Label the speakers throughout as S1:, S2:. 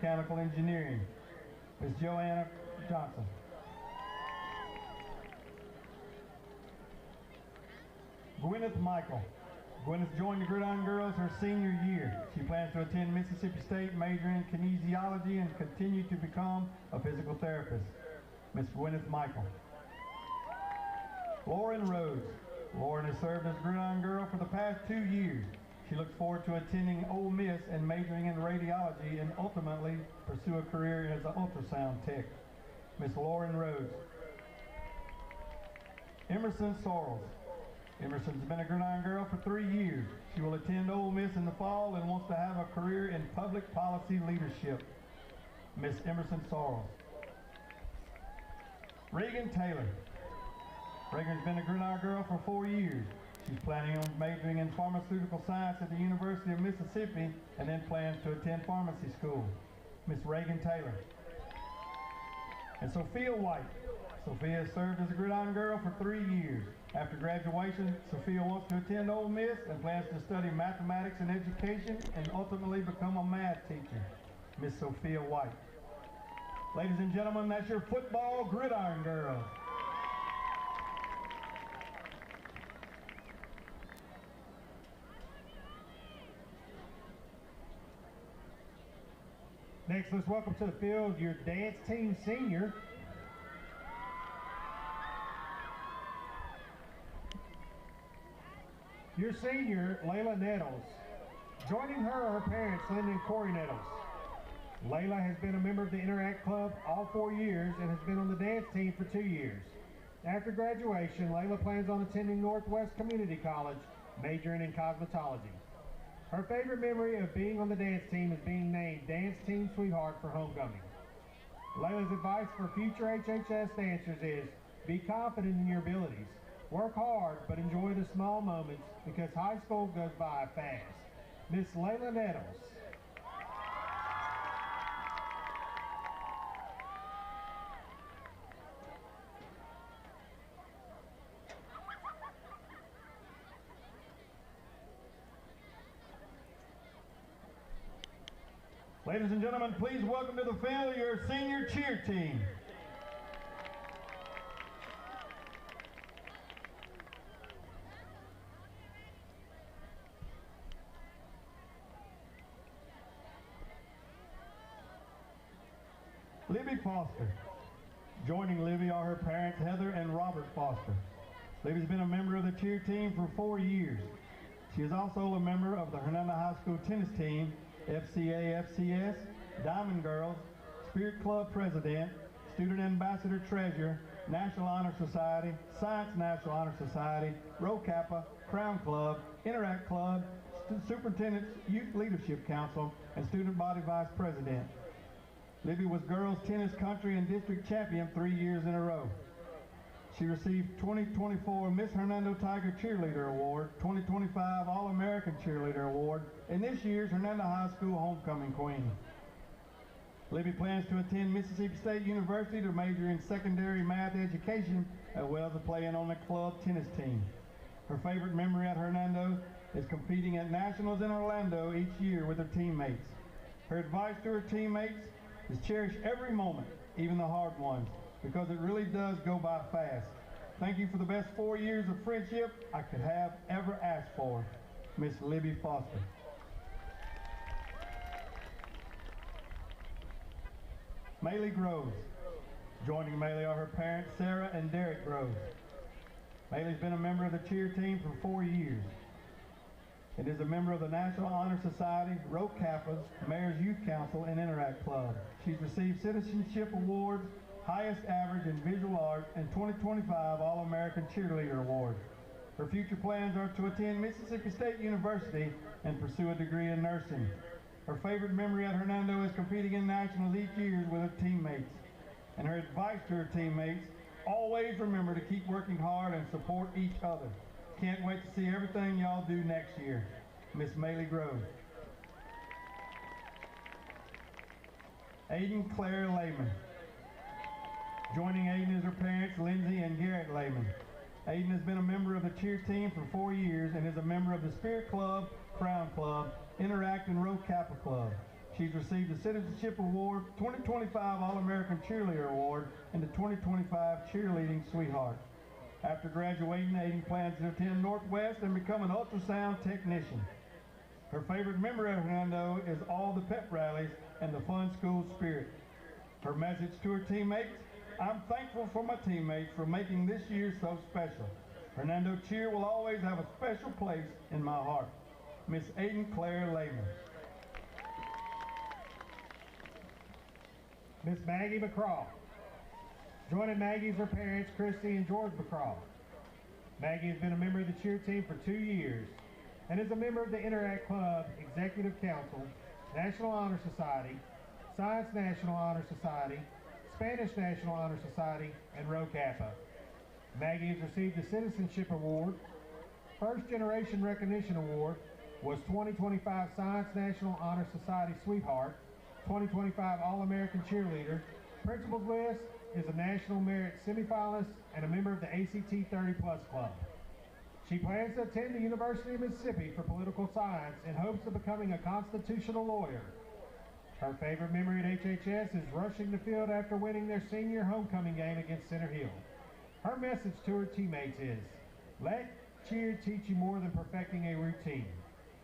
S1: Mechanical Engineering, Ms. Joanna Johnson. Gwyneth Michael. Gwyneth joined the Gridiron Girls her senior year. She plans to attend Mississippi State, major in kinesiology, and continue to become a physical therapist. Ms. Gwyneth Michael. Lauren Rhodes. Lauren has served as Gridiron Girl for the past 2 years. She looks forward to attending Ole Miss and majoring in radiology and ultimately pursue a career as an ultrasound tech. Ms. Lauren Rhodes. Emerson Sorrells. Emerson's been a Gridiron Girl for 3 years. She will attend Ole Miss in the fall and wants to have a career in public policy leadership. Ms. Emerson Sorrells. Reagan Taylor. Reagan's been a Gridiron Girl for 4 years. She's planning on majoring in pharmaceutical science at the University of Mississippi and then plans to attend pharmacy school. Ms. Reagan Taylor. And Sophia White. Sophia has served as a Gridiron Girl for 3 years. After graduation, Sophia wants to attend Ole Miss and plans to study mathematics and education and ultimately become a math teacher. Miss Sophia White. Ladies and gentlemen, that's your football Gridiron Girl.
S2: Next, let's welcome to the field your dance team senior. Your senior, Layla Nettles. Joining her are her parents, Linda and Corey Nettles. Layla has been a member of the Interact Club all 4 years and has been on the dance team for 2 years. After graduation, Layla plans on attending Northwest Community College, majoring in cosmetology. Her favorite memory of being on the dance team is being named Dance Team Sweetheart for homecoming. Layla's advice for future HHS dancers is, be confident in your abilities. Work hard, but enjoy the small moments because high school goes by fast. Miss Layla Nettles.
S1: Ladies and gentlemen, please welcome to the field your senior cheer team. Libby Foster. Joining Libby are her parents, Heather and Robert Foster. Libby's been a member of the cheer team for 4 years. She is also a member of the Hernando High School tennis team, FCA FCS, Diamond Girls, Spirit Club President, Student Ambassador Treasurer, National Honor Society, Science National Honor Society, Rho Kappa, Crown Club, Interact Club, Superintendent's Youth Leadership Council, and Student Body Vice President. Libby was girls tennis country and district champion 3 years in a row. She received 2024 Miss Hernando Tiger Cheerleader Award, 2025 All-American Cheerleader Award, and this year's Hernando High School Homecoming Queen. Libby plans to attend Mississippi State University to major in secondary math education as well as playing on the club tennis team. Her favorite memory at Hernando is competing at nationals in Orlando each year with her teammates. Her advice to her teammates is cherish every moment, even the hard ones, because it really does go by fast. Thank you for the best 4 years of friendship I could have ever asked for. Miss Libby Foster. Maylee Groves. Joining Maylee are her parents, Sarah and Derek Groves. Maylee's been a member of the cheer team for 4 years and is a member of the National Honor Society, Rho Kappa's, Mayor's Youth Council, and Interact Club. She's received citizenship awards, highest average in visual arts, and 2025 All-American Cheerleader Award. Her future plans are to attend Mississippi State University and pursue a degree in nursing. Her favorite memory at Hernando is competing in nationals each year with her teammates. And her advice to her teammates, always remember to keep working hard and support each other. Can't wait to see everything y'all do next year. Miss Maylee Grove. Aiden Claire Lehman. Joining Aiden is her parents, Lindsay and Garrett Lehman. Aiden has been a member of the cheer team for 4 years and is a member of the Spirit Club, Crown Club, Interact and Rho Kappa Club. She's received the Citizenship Award, 2025 All-American Cheerleader Award, and the 2025 Cheerleading Sweetheart. After graduating, Aiden plans to attend Northwest and become an ultrasound technician. Her favorite memory of Hernando is all the pep rallies and the fun school spirit. Her message to her teammates: I'm thankful for my teammates for making this year so special. Hernando cheer will always have a special place in my heart. Miss Aiden Claire Lehman.
S2: Miss Maggie McCraw. Joining Maggie's her parents, Christy and George McCraw. Maggie has been a member of the cheer team for 2 years and is a member of the Interact Club, Executive Council, National Honor Society, Science National Honor Society, Spanish National Honor Society, and Rho Kappa. Maggie has received the Citizenship Award, First Generation Recognition Award, was 2025 Science National Honor Society Sweetheart, 2025 All-American Cheerleader, Principals List, is a National Merit semifinalist, and a member of the ACT 30+ Club. She plans to attend the University of Mississippi for political science in hopes of becoming a constitutional lawyer. Her favorite memory at HHS is rushing the field after winning their senior homecoming game against Center Hill. Her message to her teammates is, let cheer teach you more than perfecting a routine.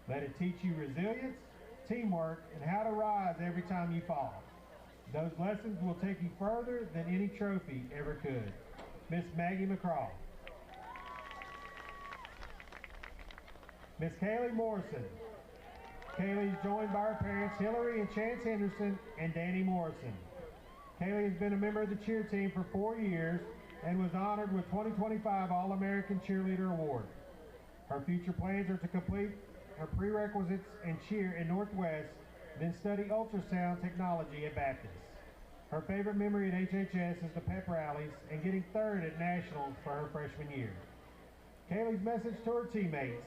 S2: Let it teach you resilience, teamwork, and how to rise every time you fall. Those lessons will take you further than any trophy ever could. Miss Maggie McCraw. Miss Kaylee Morrison. Kaylee is joined by her parents, Hillary and Chance Henderson, and Danny Morrison. Kaylee has been a member of the cheer team for 4 years and was honored with 2025 All-American Cheerleader Award. Her future plans are to complete her prerequisites and cheer in Northwest, then study ultrasound technology at Baptist. Her favorite memory at HHS is the pep rallies and getting 3rd at Nationals for her freshman year. Kaylee's message to her teammates: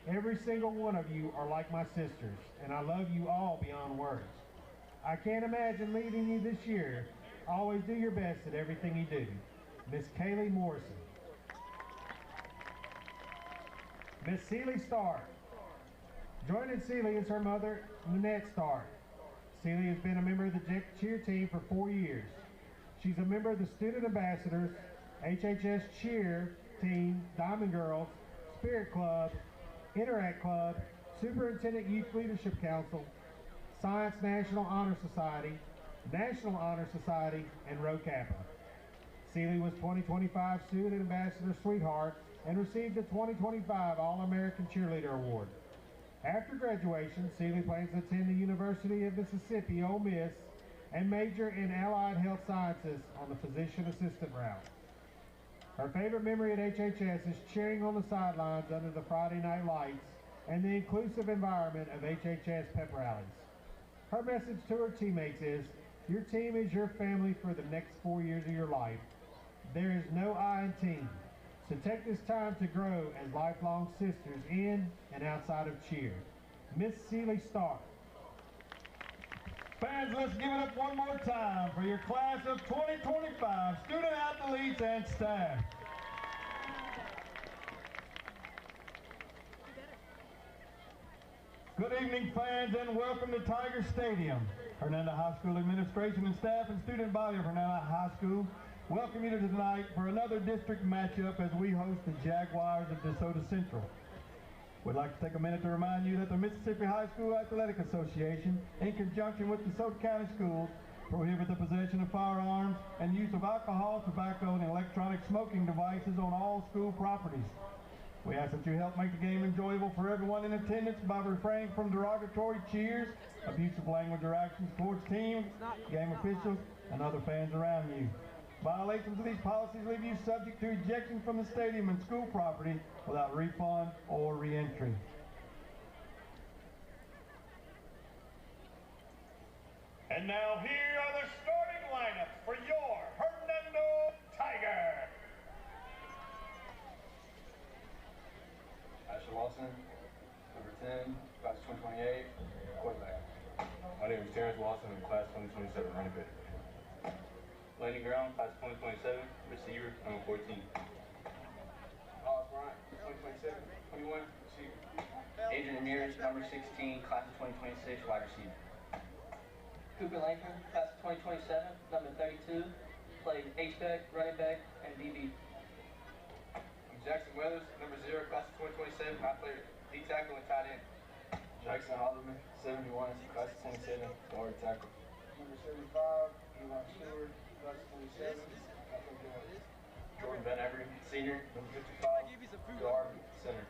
S2: every single one of you are like my sisters, and I love you all beyond words. I can't imagine leaving you this year. Always do your best at everything you do. Miss Kaylee Morrison. Miss Seeley Stark. Joining Seeley is her mother, Nanette Stark. Seeley has been a member of the cheer team for 4 years. She's a member of the Student Ambassadors, HHS Cheer Team, Diamond Girls, Spirit Club, Interact Club, Superintendent Youth Leadership Council, Science National Honor Society, National Honor Society, and Rho Kappa. Seeley was 2025 Student Ambassador Sweetheart and received the 2025 All-American Cheerleader Award. After graduation, Seeley plans to attend the University of Mississippi, Ole Miss, and major in Allied Health Sciences on the Physician Assistant route. Her favorite memory at HHS is cheering on the sidelines under the Friday night lights and the inclusive environment of HHS pep rallies. Her message to her teammates is, your team is your family for the next 4 years of your life. There is no I in team, so take this time to grow as lifelong sisters in and outside of cheer. Miss Seeley Stark.
S1: Fans, let's give it up one more time for your class of 2025 student athletes and staff. Good evening, fans, and welcome to Tiger Stadium. Hernando High School administration and staff and student body of Hernando High School welcome you tonight for another district matchup as we host the Jaguars of Desoto Central. We'd like to take a minute to remind you that the Mississippi High School Athletic Association, in conjunction with DeSoto County Schools, prohibit the possession of firearms and use of alcohol, tobacco, and electronic smoking devices on all school properties. We ask that you help make the game enjoyable for everyone in attendance by refraining from derogatory cheers, abusive language or actions towards teams, game officials, and other fans around you. Violations of these policies leave you subject to ejection from the stadium and school property without refund or re-entry.
S3: And now here are the starting lineups for your Hernando Tiger.
S4: Asher Lawson, number 10, class 2028, quarterback.
S5: My name is Terrence Lawson, I'm class 2027, running back. Landon Ground, class 2027, receiver, number 14.
S4: Hollis Bryant, 2027, 21, receiver.
S6: Adrian Ramirez, number 16, class of 2026, wide receiver.
S4: Cooper Langford, class of 2027, number 32, plays H-back, running back, and DB.
S5: I'm Jackson Weathers, number 0, class of 2027. I play D tackle and tight end.
S4: Jackson Holloman, 71, class of 27, guard tackle.
S6: Number 75, Eli Stewart, class of 27, offensive guard.
S5: Jordan Van Everett, senior, number 55, guard center.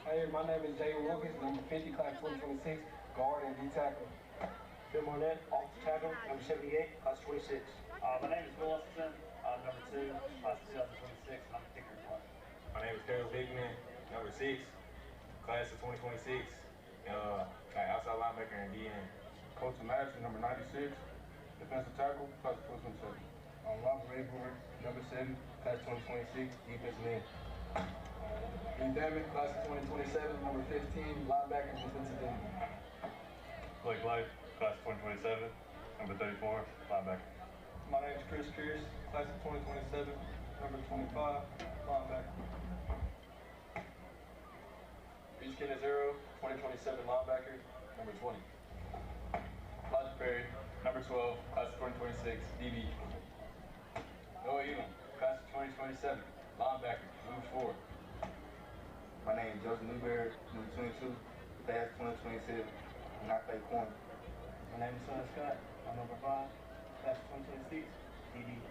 S6: Hey, my name is Jay Wilkins, number 50, class 2026, guard and D tackle.
S7: Bill Marnett, offensive tackle, number 78, class 26.
S8: My name is Will Austin, number 2, class of 2026, and I'm a kicker player.
S5: My name is Carol Bigman, number 6, class of 2026, outside linebacker and DN.
S6: Coach Madison, number 96, defensive tackle, class of 2027.
S4: Robert Rayford, number 7, class 2026, defensive end.
S6: Lee Damon, class of 2027, number 15, linebacker and defensive end.
S5: Blake Light, class of 2027, number 34, linebacker.
S6: My name is Chris Pierce, class of 2027, number 25, linebacker.
S5: Beach Canizero, 2027 linebacker, number 20. Elijah Perry, number 12, class of 2026, DB. Noah Elam, class of 2027, linebacker, move forward.
S4: My name is Joseph Newberry, number 22, class 2027, and I play corner.
S8: My name is Son Scott, I'm number 5, class of 2026, DB.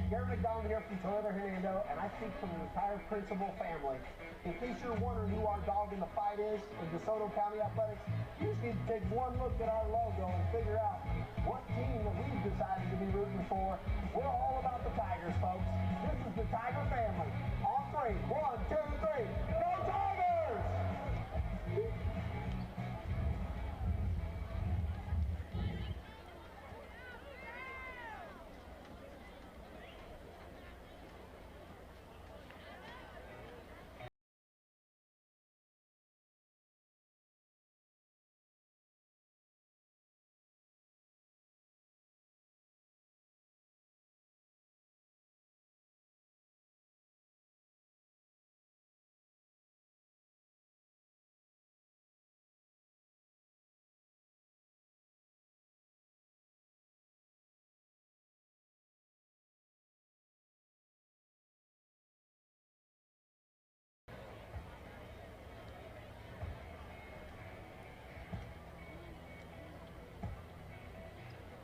S7: Gary McDonald here from Toyota Hernando, and I speak from the entire principal family. In case you're wondering who our dog in the fight is in DeSoto County Athletics, you just need to take one look at our logo and figure out what team that we've decided to be rooting for. We're all about the Tigers, folks. This is the Tiger family. On three. 1, 2, 3. Go Tigers!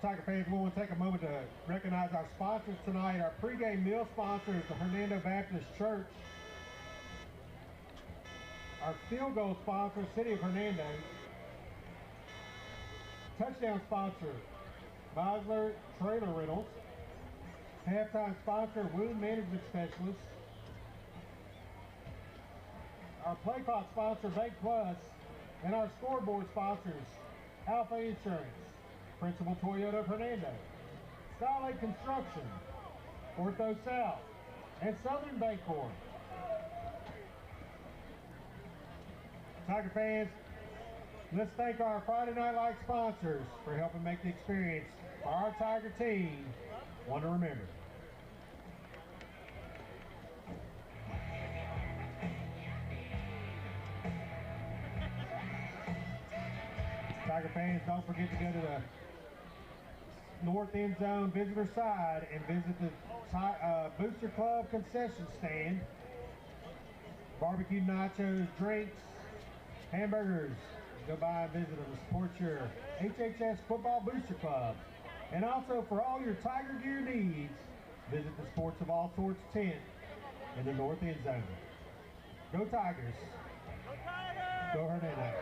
S2: Tiger fans, we want to take a moment to recognize our sponsors tonight. Our pregame meal sponsor is the Hernando Baptist Church. Our field goal sponsor, City of Hernando. Touchdown sponsor, Meisler Trailer Rentals. Halftime sponsor, Wound Management Specialist. Our play clock sponsor, Bank Plus. And our scoreboard sponsors, Alpha Insurance, Principal Toyota of Hernando, Skylight Construction, Ortho South, and Southern Bancorp. Tiger fans, let's thank our Friday Night Lights sponsors for helping make the experience for our Tiger team one to remember. Tiger fans, don't forget to go to the north end zone visitor side and visit the Booster Club concession stand. Barbecue nachos, drinks, hamburgers. Go by and visit them to support your HHS Football Booster Club. And also for all your Tiger gear needs, visit the Sports of All Sorts tent in the north end zone. Go Tigers! Go Tigers! Go Hernando!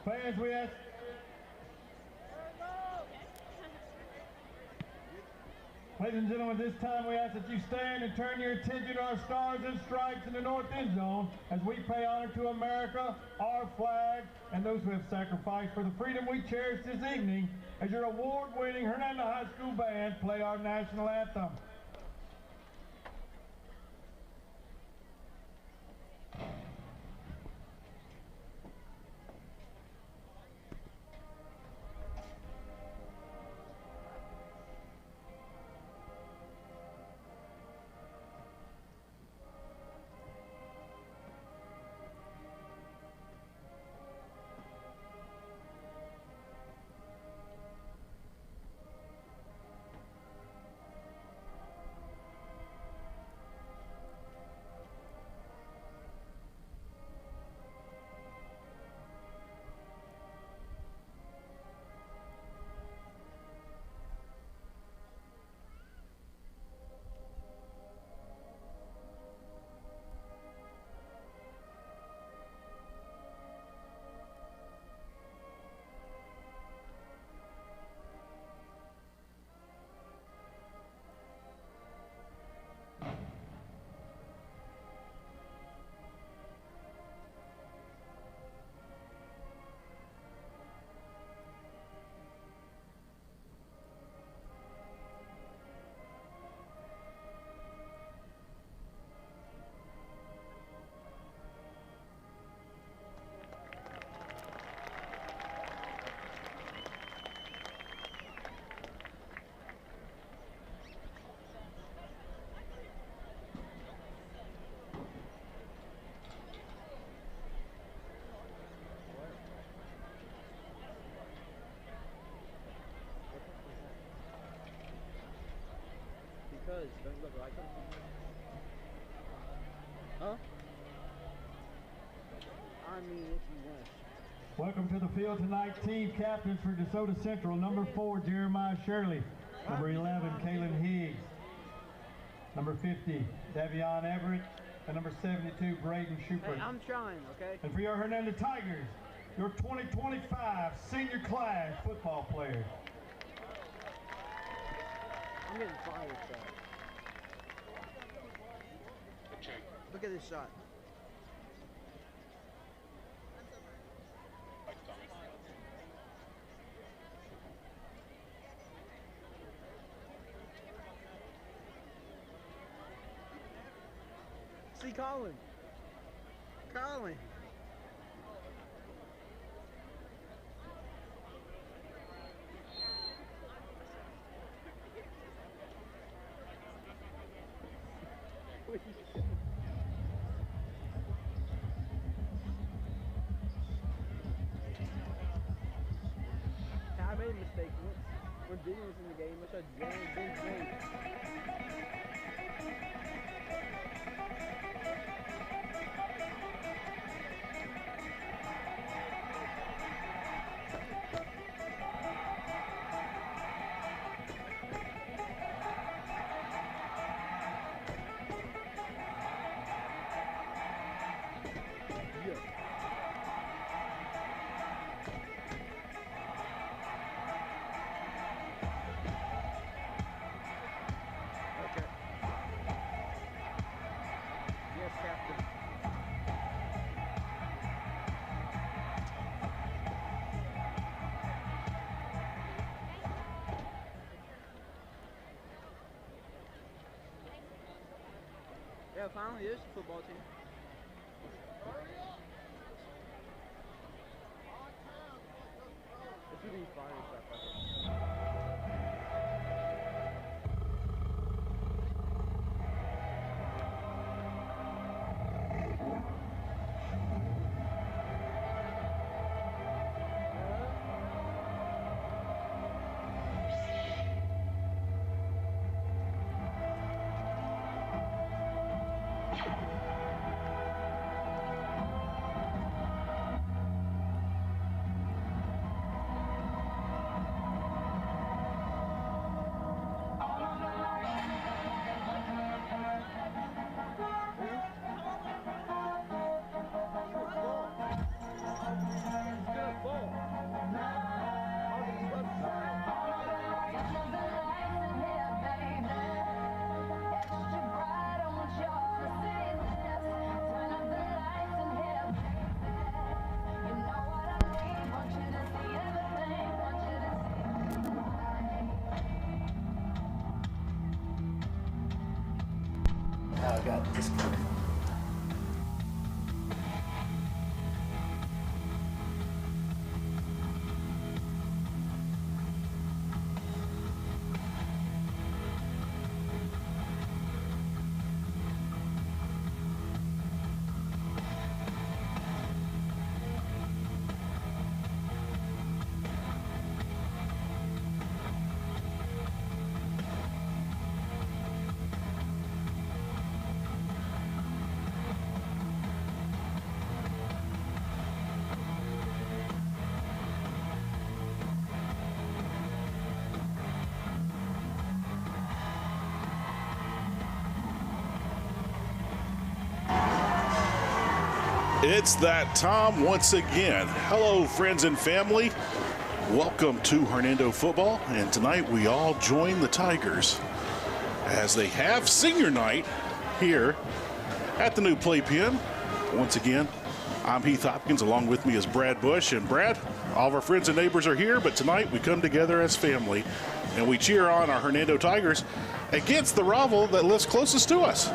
S2: Fans, we ask. Ladies and gentlemen, this time we ask that you stand and turn your attention to our stars and stripes in the north end zone as we pay honor to America, our flag, and those who have sacrificed for the freedom we cherish this evening as your award-winning Hernando High School band play our national anthem.
S9: does. Don't you look like him? Huh? I mean, if you want.
S1: Welcome to the field tonight, team captains for DeSoto Central. Number 4, Jeremiah Shirley. Number 11, Kaylin Higgs. Number 50, Davion Everett. And number 72, Braden Shupert.
S9: Hey, I'm trying, okay?
S1: And for your Hernando Tigers, your 2025 senior class football players.
S9: I'm getting fired, so. Look at this shot. See Colin. Colin. I made a mistake once when Diddy was in the game. I tried to jam. Yeah, finally there's a football team. If you didn't fire stuff like that.
S10: I got disconnected.
S11: It's that time once again. Hello, friends and family. Welcome to Hernando football. And tonight we all join the Tigers as they have senior night here at the new playpen. Once again, I'm Heath Hopkins. Along with me is Brad Bush. And Brad, all of our friends and neighbors are here, but tonight we come together as family and we cheer on our Hernando Tigers against the rival that lives closest to us.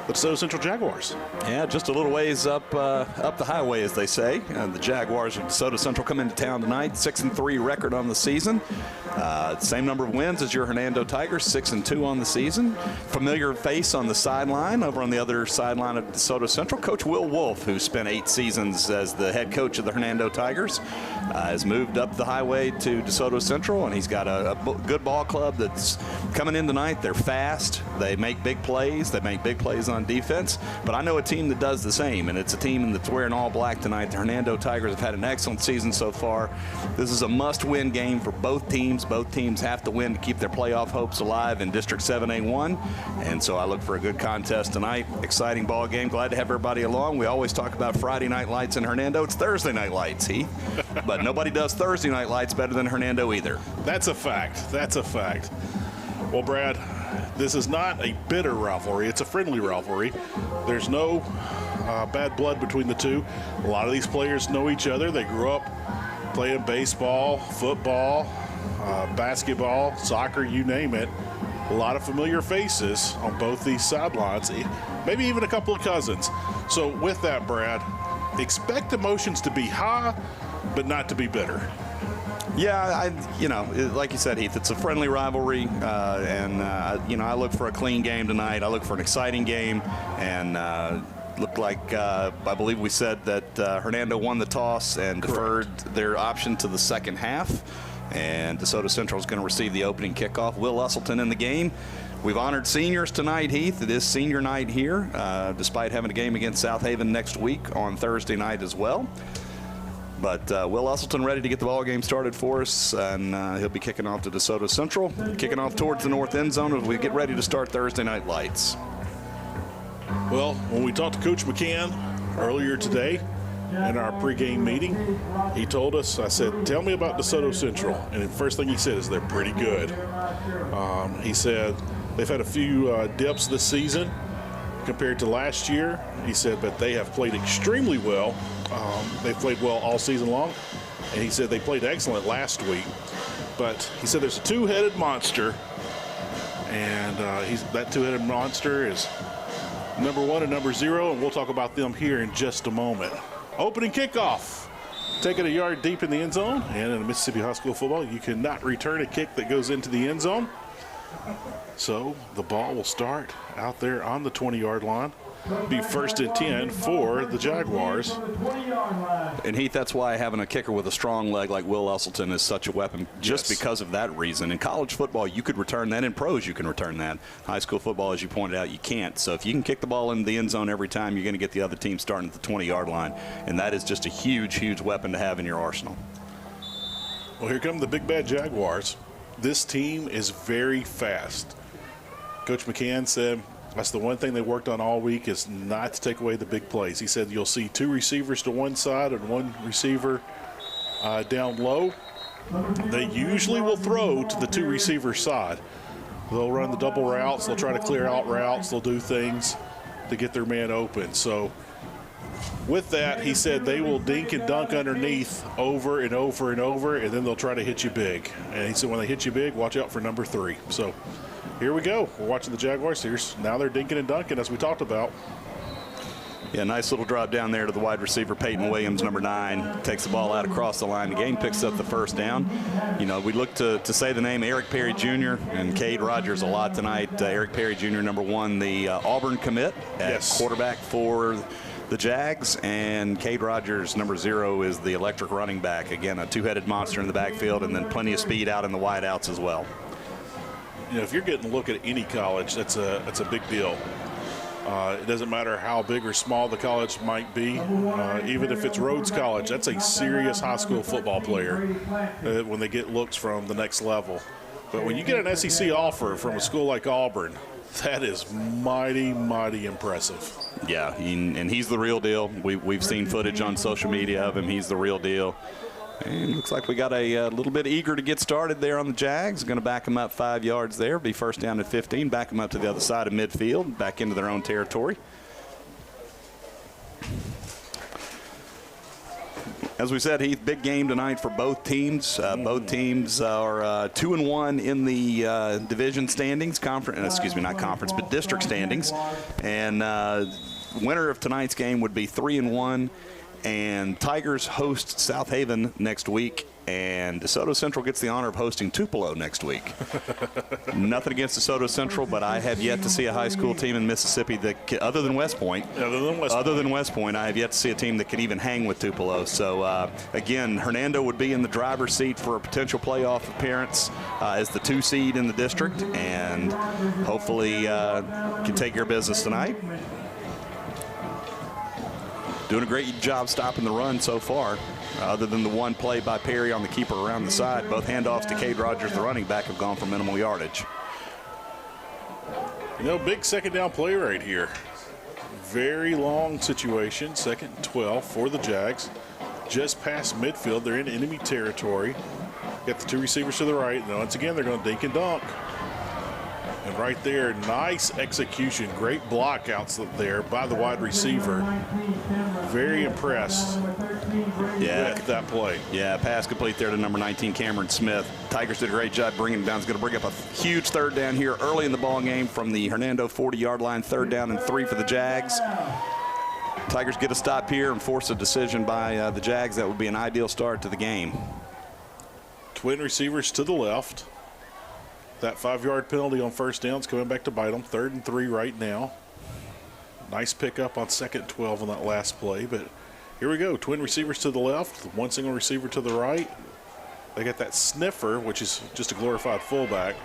S11: the DeSoto Central Jaguars.
S12: Yeah, just a little ways up the highway, as they say. The Jaguars of DeSoto Central come into town tonight, 6-3 record on the season. Same number of wins as your Hernando Tigers, 6-2 on the season. Familiar face on the sideline, over on the other sideline of DeSoto Central, Coach Will Wolf, who spent 8 seasons as the head coach of the Hernando Tigers, has moved up the highway to DeSoto Central, and he's got a good ball club that's coming in tonight. They're fast. They make big plays. They make big plays on defense. But I know a team that does the same, and it's a team that's wearing all black tonight. The Hernando Tigers have had an excellent season so far. This is a must-win game for both teams. Both teams have to win to keep their playoff hopes alive in District 7A1. And so I look for a good contest tonight. Exciting ball game. Glad to have everybody along. We always talk about Friday night lights in Hernando. It's Thursday night lights, Heath. But nobody does Thursday night lights better than Hernando either.
S11: That's a fact. That's a fact. Well, Brad, this is not a bitter rivalry. It's a friendly rivalry. There's no bad blood between the two. A lot of these players know each other. They grew up playing baseball, football, basketball, soccer, you name it. A lot of familiar faces on both these sidelines, maybe even a couple of cousins. So with that, Brad, expect emotions to be high, but not to be bitter.
S12: Yeah, like you said, Heath, it's a friendly rivalry, and I look for a clean game tonight. I look for an exciting game, and looked like I believe we said that Hernando won the toss and deferred their option to the second half, and DeSoto Central is going to receive the opening kickoff. Will Usselton in the game. We've honored seniors tonight, Heath. It is senior night here, despite having a game against South Haven next week on Thursday night as well. But Will Usselton ready to get the ball game started for us, and he'll be kicking off to DeSoto Central, kicking off towards the north end zone as we get ready to start Thursday night lights.
S11: Well, when we talked to Coach McCann earlier today in our pregame meeting, he told us, I said, tell me about DeSoto Central. And the first thing he said is they're pretty good. He said they've had a few dips this season compared to last year. He said, but they have played extremely well. They've played well all season long, and he said they played excellent last week. But he said there's a two-headed monster, and that two-headed monster is number 1 and number 0, and we'll talk about them here in just a moment. Opening kickoff. Take it a yard deep in the end zone, and in Mississippi high school football, you cannot return a kick that goes into the end zone. So the ball will start out there on the 20-yard line. Be 1st and 10 for the Jaguars.
S12: And Heath, that's why having a kicker with a strong leg like Will Usselton is such a weapon, just because of that reason. In college football, you could return that. In pros, you can return that. High school football, as you pointed out, you can't. So if you can kick the ball in the end zone every time, you're going to get the other team starting at the 20-yard line. And that is just a huge, huge weapon to have in your arsenal.
S11: Well, here come the big bad Jaguars. This team is very fast. Coach McCann said that's the one thing they worked on all week, is not to take away the big plays. He said you'll see 2 receivers to one side and 1 receiver down low. They usually will throw to the 2 receiver side. They'll run the double routes. They'll try to clear out routes. They'll do things to get their man open. So with that, he said they will dink and dunk underneath over and over and over, and then they'll try to hit you big. And he said when they hit you big, watch out for number 3. So here we go. We're watching the Jaguars. Now they're dinking and dunking, as we talked about.
S12: Yeah, nice little drop down there to the wide receiver, Peyton Williams, number 9. Takes the ball out across the line. The game picks up the first down. You know, we look to say the name Eric Perry Jr. and Cade Rogers a lot tonight. Eric Perry Jr., number 1, the Auburn commit at quarterback for the Jags, and Cade Rogers, number 0, is the electric running back. Again, a 2-headed monster in the backfield, and then plenty of speed out in the wideouts as well.
S11: You know, if you're getting a look at any college, that's a big deal. It doesn't matter how big or small the college might be. Even if it's Rhodes College, that's a serious high school football player when they get looks from the next level. But when you get an SEC offer from a school like Auburn, that is mighty, mighty impressive.
S12: Yeah, and he's the real deal. We've seen footage on social media of him. He's the real deal. And looks like we got a little bit eager to get started there on the Jags. Going to back them up 5 yards there. Be 1st down at 15. Back them up to the other side of midfield, back into their own territory. As we said, Heath, big game tonight for both teams. Both teams are 2-1 in the division standings, district standings. And winner of tonight's game would be 3-1. And Tigers host South Haven next week. And DeSoto Central gets the honor of hosting Tupelo next week. Nothing against DeSoto Central, but I have yet to see a high school team in Mississippi that, other than West Point, I have yet to see a team that can even hang with Tupelo. So, again, Hernando would be in the driver's seat for a potential playoff appearance as the 2 seed in the district, and hopefully can take care of business tonight. Doing a great job stopping the run so far. Other than the one play by Perry on the keeper around the side, both handoffs to Cade Rogers, the running back, have gone for minimal yardage.
S11: You know, big second down play right here. Very long situation, 2nd and 12 for the Jags. Just past midfield, they're in enemy territory. Got the 2 receivers to the right, and once again, they're going to dink and dunk. And right there, nice execution. Great block outs there by the wide receiver. Very impressed with that play.
S12: Yeah, pass complete there to number 19, Cameron Smith. Tigers did a great job bringing it down. It's going to bring up a huge 3rd down here early in the ball game from the Hernando 40-yard line. 3rd down and 3 for the Jags. Tigers get a stop here and force a decision by the Jags. That would be an ideal start to the game.
S11: Twin receivers to the left. That 5-yard penalty on 1st down is coming back to bite them. 3rd and 3 right now. Nice pickup on 2nd and 12 on that last play. But here we go. Twin receivers to the left, 1 single receiver to the right. They got that sniffer, which is just a glorified fullback.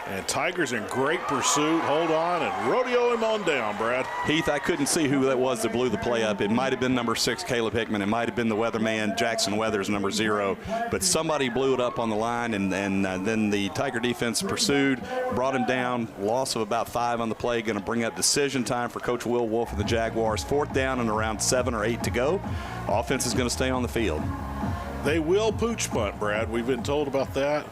S11: And Tigers in great pursuit. Hold on and rodeo him on down, Brad.
S12: Heath, I couldn't see who that was that blew the play up. It might have been number 6, Caleb Hickman. It might have been the weatherman, Jackson Weathers, number 0. But somebody blew it up on the line, and then the Tiger defense pursued, brought him down. Loss of about 5 on the play. Going to bring up decision time for Coach Will Wolf of the Jaguars. 4th down and around 7 or 8 to go. Offense is going to stay on the field.
S11: They will pooch punt, Brad. We've been told about that.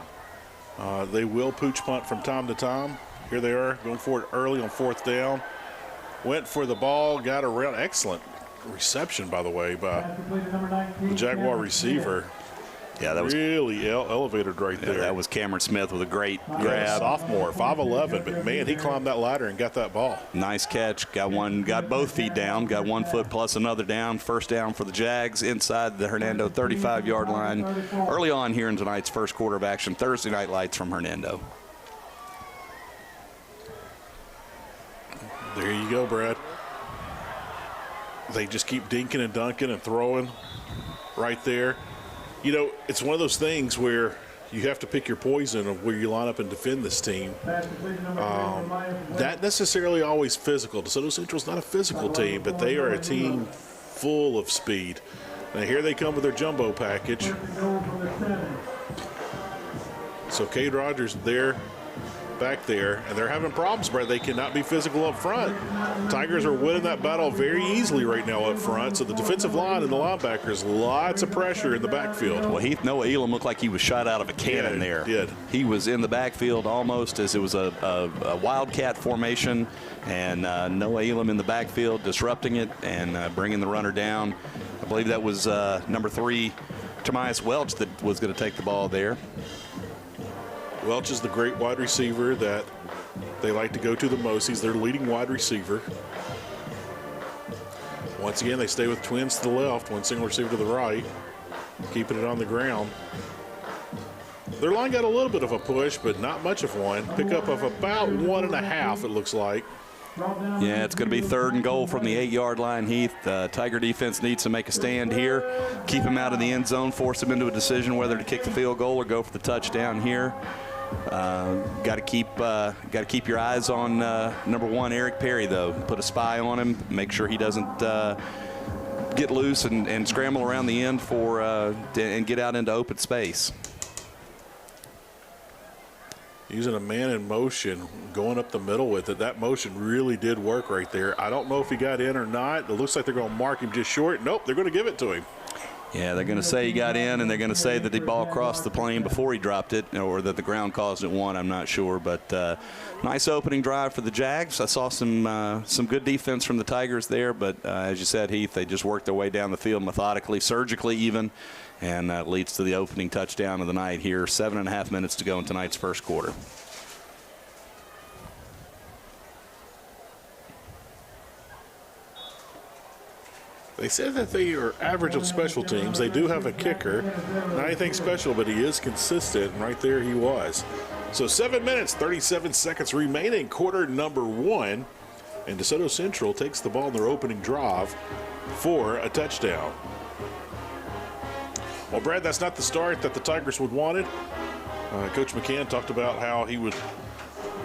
S11: They will pooch punt from time to time. Here they are going for it early on 4th down. Went for the ball, got around. Excellent reception, by the way, by the Jaguar receiver.
S12: Yeah, that was
S11: really elevated right there.
S12: That was Cameron Smith with a great grab.
S11: Yeah, sophomore, 5'11", but man, he climbed that ladder and got that ball.
S12: Nice catch. Got both feet down. Got 1 foot plus another down. 1st down for the Jags inside the Hernando 35-yard line. Early on here in tonight's first quarter of action. Thursday night lights from Hernando.
S11: There you go, Brad. They just keep dinking and dunking and throwing right there. You know, it's one of those things where you have to pick your poison of where you line up and defend this team. Not necessarily always physical. DeSoto Central's not a physical team, but they are a team full of speed. Now here they come with their jumbo package. So Cade Rogers there, back there, and they're having problems, Brad. They cannot be physical up front. Tigers are winning that battle very easily right now up front. So the defensive line and the linebackers, lots of pressure in the backfield.
S12: Well, Noah Elam looked like he was shot out of a cannon there.
S11: He did.
S12: He was in the backfield almost as it was a wildcat formation, and Noah Elam in the backfield disrupting it and bringing the runner down. I believe that was number 3, Tomias Welch, that was going to take the ball there.
S11: Welch is the great wide receiver that they like to go to the most. He's their leading wide receiver. Once again, they stay with twins to the left, 1 single receiver to the right, keeping it on the ground. Their line got a little bit of a push, but not much of one. Pickup of about 1.5, it looks like.
S12: Yeah, it's going to be 3rd and goal from the 8-yard line, Heath. Tiger defense needs to make a stand here, keep him out of the end zone, force him into a decision whether to kick the field goal or go for the touchdown here. Got to keep your eyes on number 1, Eric Perry, though. Put a spy on him, make sure he doesn't get loose and scramble around the end and get out into open space.
S11: Using a man in motion, going up the middle with it. That motion really did work right there. I don't know if he got in or not. It looks like they're going to mark him just short. Nope, they're going to give it to him.
S12: Yeah, they're going to say he got in, and they're going to say that the ball crossed the plane before he dropped it, or that the ground caused it one. I'm not sure, but nice opening drive for the Jags. I saw some good defense from the Tigers there, but as you said, Heath, they just worked their way down the field methodically, surgically even, and that leads to the opening touchdown of the night here. 7.5 minutes to go in tonight's first quarter.
S11: They said that they are average on special teams. They do have a kicker. Not anything special, but he is consistent. And right there he was. So 7 minutes, 37 seconds remaining, quarter number 1. And DeSoto Central takes the ball in their opening drive for a touchdown. Well, Brad, that's not the start that the Tigers would wanted. Coach McCann talked about how he would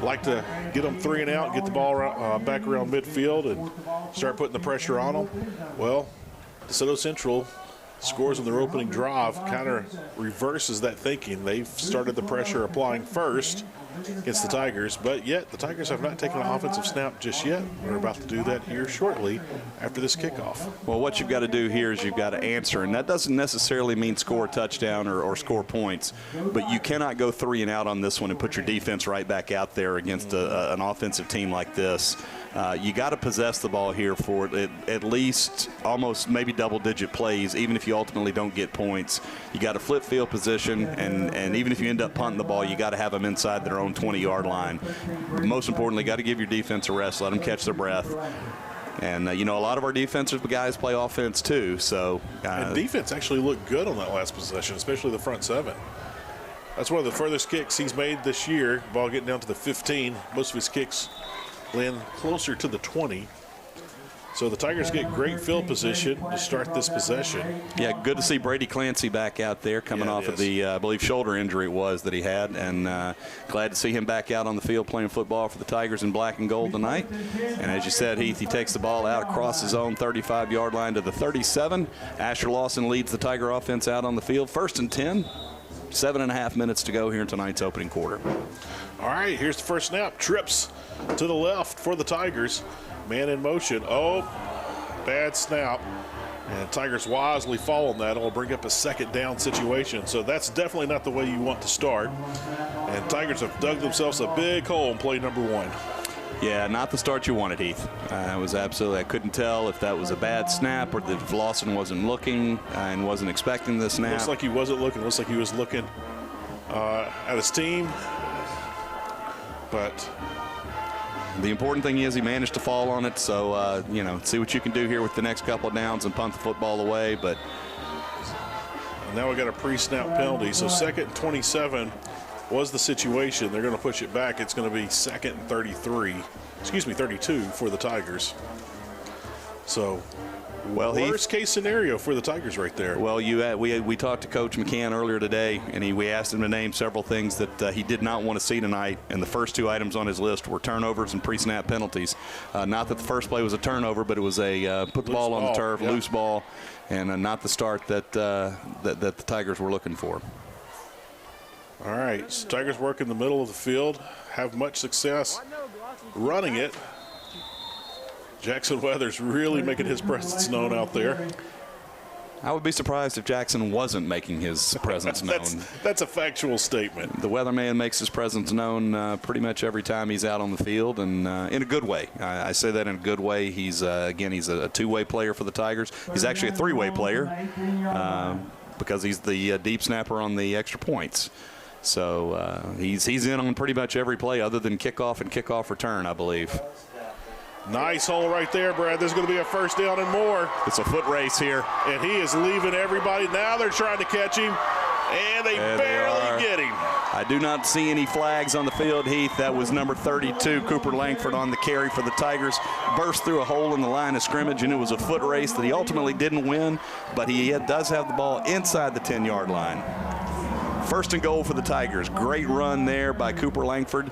S11: like to get them 3 and out, get the ball back around midfield and start putting the pressure on them. Well, DeSoto Central scores on their opening drive, kind of reverses that thinking. They've started the pressure applying first against the Tigers, but yet the Tigers have not taken an offensive snap just yet. We're about to do that here shortly after this kickoff.
S12: Well, what you've got to do here is you've got to answer, and that doesn't necessarily mean score a touchdown or score points, but you cannot go 3 and out on this one and put your defense right back out there against an offensive team like this. You got to possess the ball here for at least almost maybe double-digit plays, even if you ultimately don't get points. You got to flip field position, and even if you end up punting the ball, you got to have them inside their own 20-yard line. Most importantly, got to give your defense a rest, let them catch their breath. And, a lot of our defensive guys play offense too. So,
S11: and defense actually looked good on that last possession, especially the front 7. That's one of the furthest kicks he's made this year, ball getting down to the 15. Most of his kicks land closer to the 20. So the Tigers get great field position to start this possession.
S12: Yeah, good to see Brady Clancy back out there coming off of the, I believe, shoulder injury it was that he had. And glad to see him back out on the field playing football for the Tigers in black and gold tonight. And as you said, Heath, he takes the ball out across his own 35-yard line to the 37. Asher Lawson leads the Tiger offense out on the field. 1st and 10. 7.5 minutes to go here in tonight's opening quarter.
S11: All right, here's the first snap. Trips to the left for the Tigers. Man in motion. Oh, bad snap. And Tigers wisely following that. It'll bring up a 2nd down situation. So that's definitely not the way you want to start. And Tigers have dug themselves a big hole in play number 1.
S12: Yeah, not the start you wanted, Heath. I couldn't tell if that was a bad snap or that Lawson wasn't looking and wasn't expecting the snap.
S11: Looks like he wasn't looking. Looks like he was looking at his team. But
S12: the important thing is he managed to fall on it. So, see what you can do here with the next couple of downs and punt the football away. But
S11: now we got a pre-snap penalty. So 2nd and 27 was the situation. They're going to push it back. It's going to be 2nd and 32 for the Tigers. So, worst case scenario for the Tigers right there.
S12: Well, we talked to Coach McCann earlier today, and we asked him to name several things that he did not want to see tonight, and the first 2 items on his list were turnovers and pre-snap penalties. Not that the first play was a turnover, but it was a put the ball on the turf, loose ball, and not the start that the Tigers were looking for.
S11: All right, so Tigers work in the middle of the field, have much success running it. Jackson Weathers really making his presence known out there.
S12: I would be surprised if Jackson wasn't making his presence known.
S11: That's a factual statement.
S12: The weatherman makes his presence known pretty much every time he's out on the field, and in a good way. I say that in a good way. He's a 2-way player for the Tigers. He's actually a 3-way player because he's the deep snapper on the extra points. So he's in on pretty much every play other than kickoff and kickoff return, I believe.
S11: Nice hole right there, Brad. There's going to be a 1st down and more.
S12: It's a foot race here.
S11: And he is leaving everybody. Now they're trying to catch him, and they barely get him.
S12: I do not see any flags on the field, Heath. That was number 32, Cooper Langford, on the carry for the Tigers. Burst through a hole in the line of scrimmage, and it was a foot race that he ultimately didn't win, but he does have the ball inside the 10-yard line. 1st and goal for the Tigers. Great run there by Cooper Langford.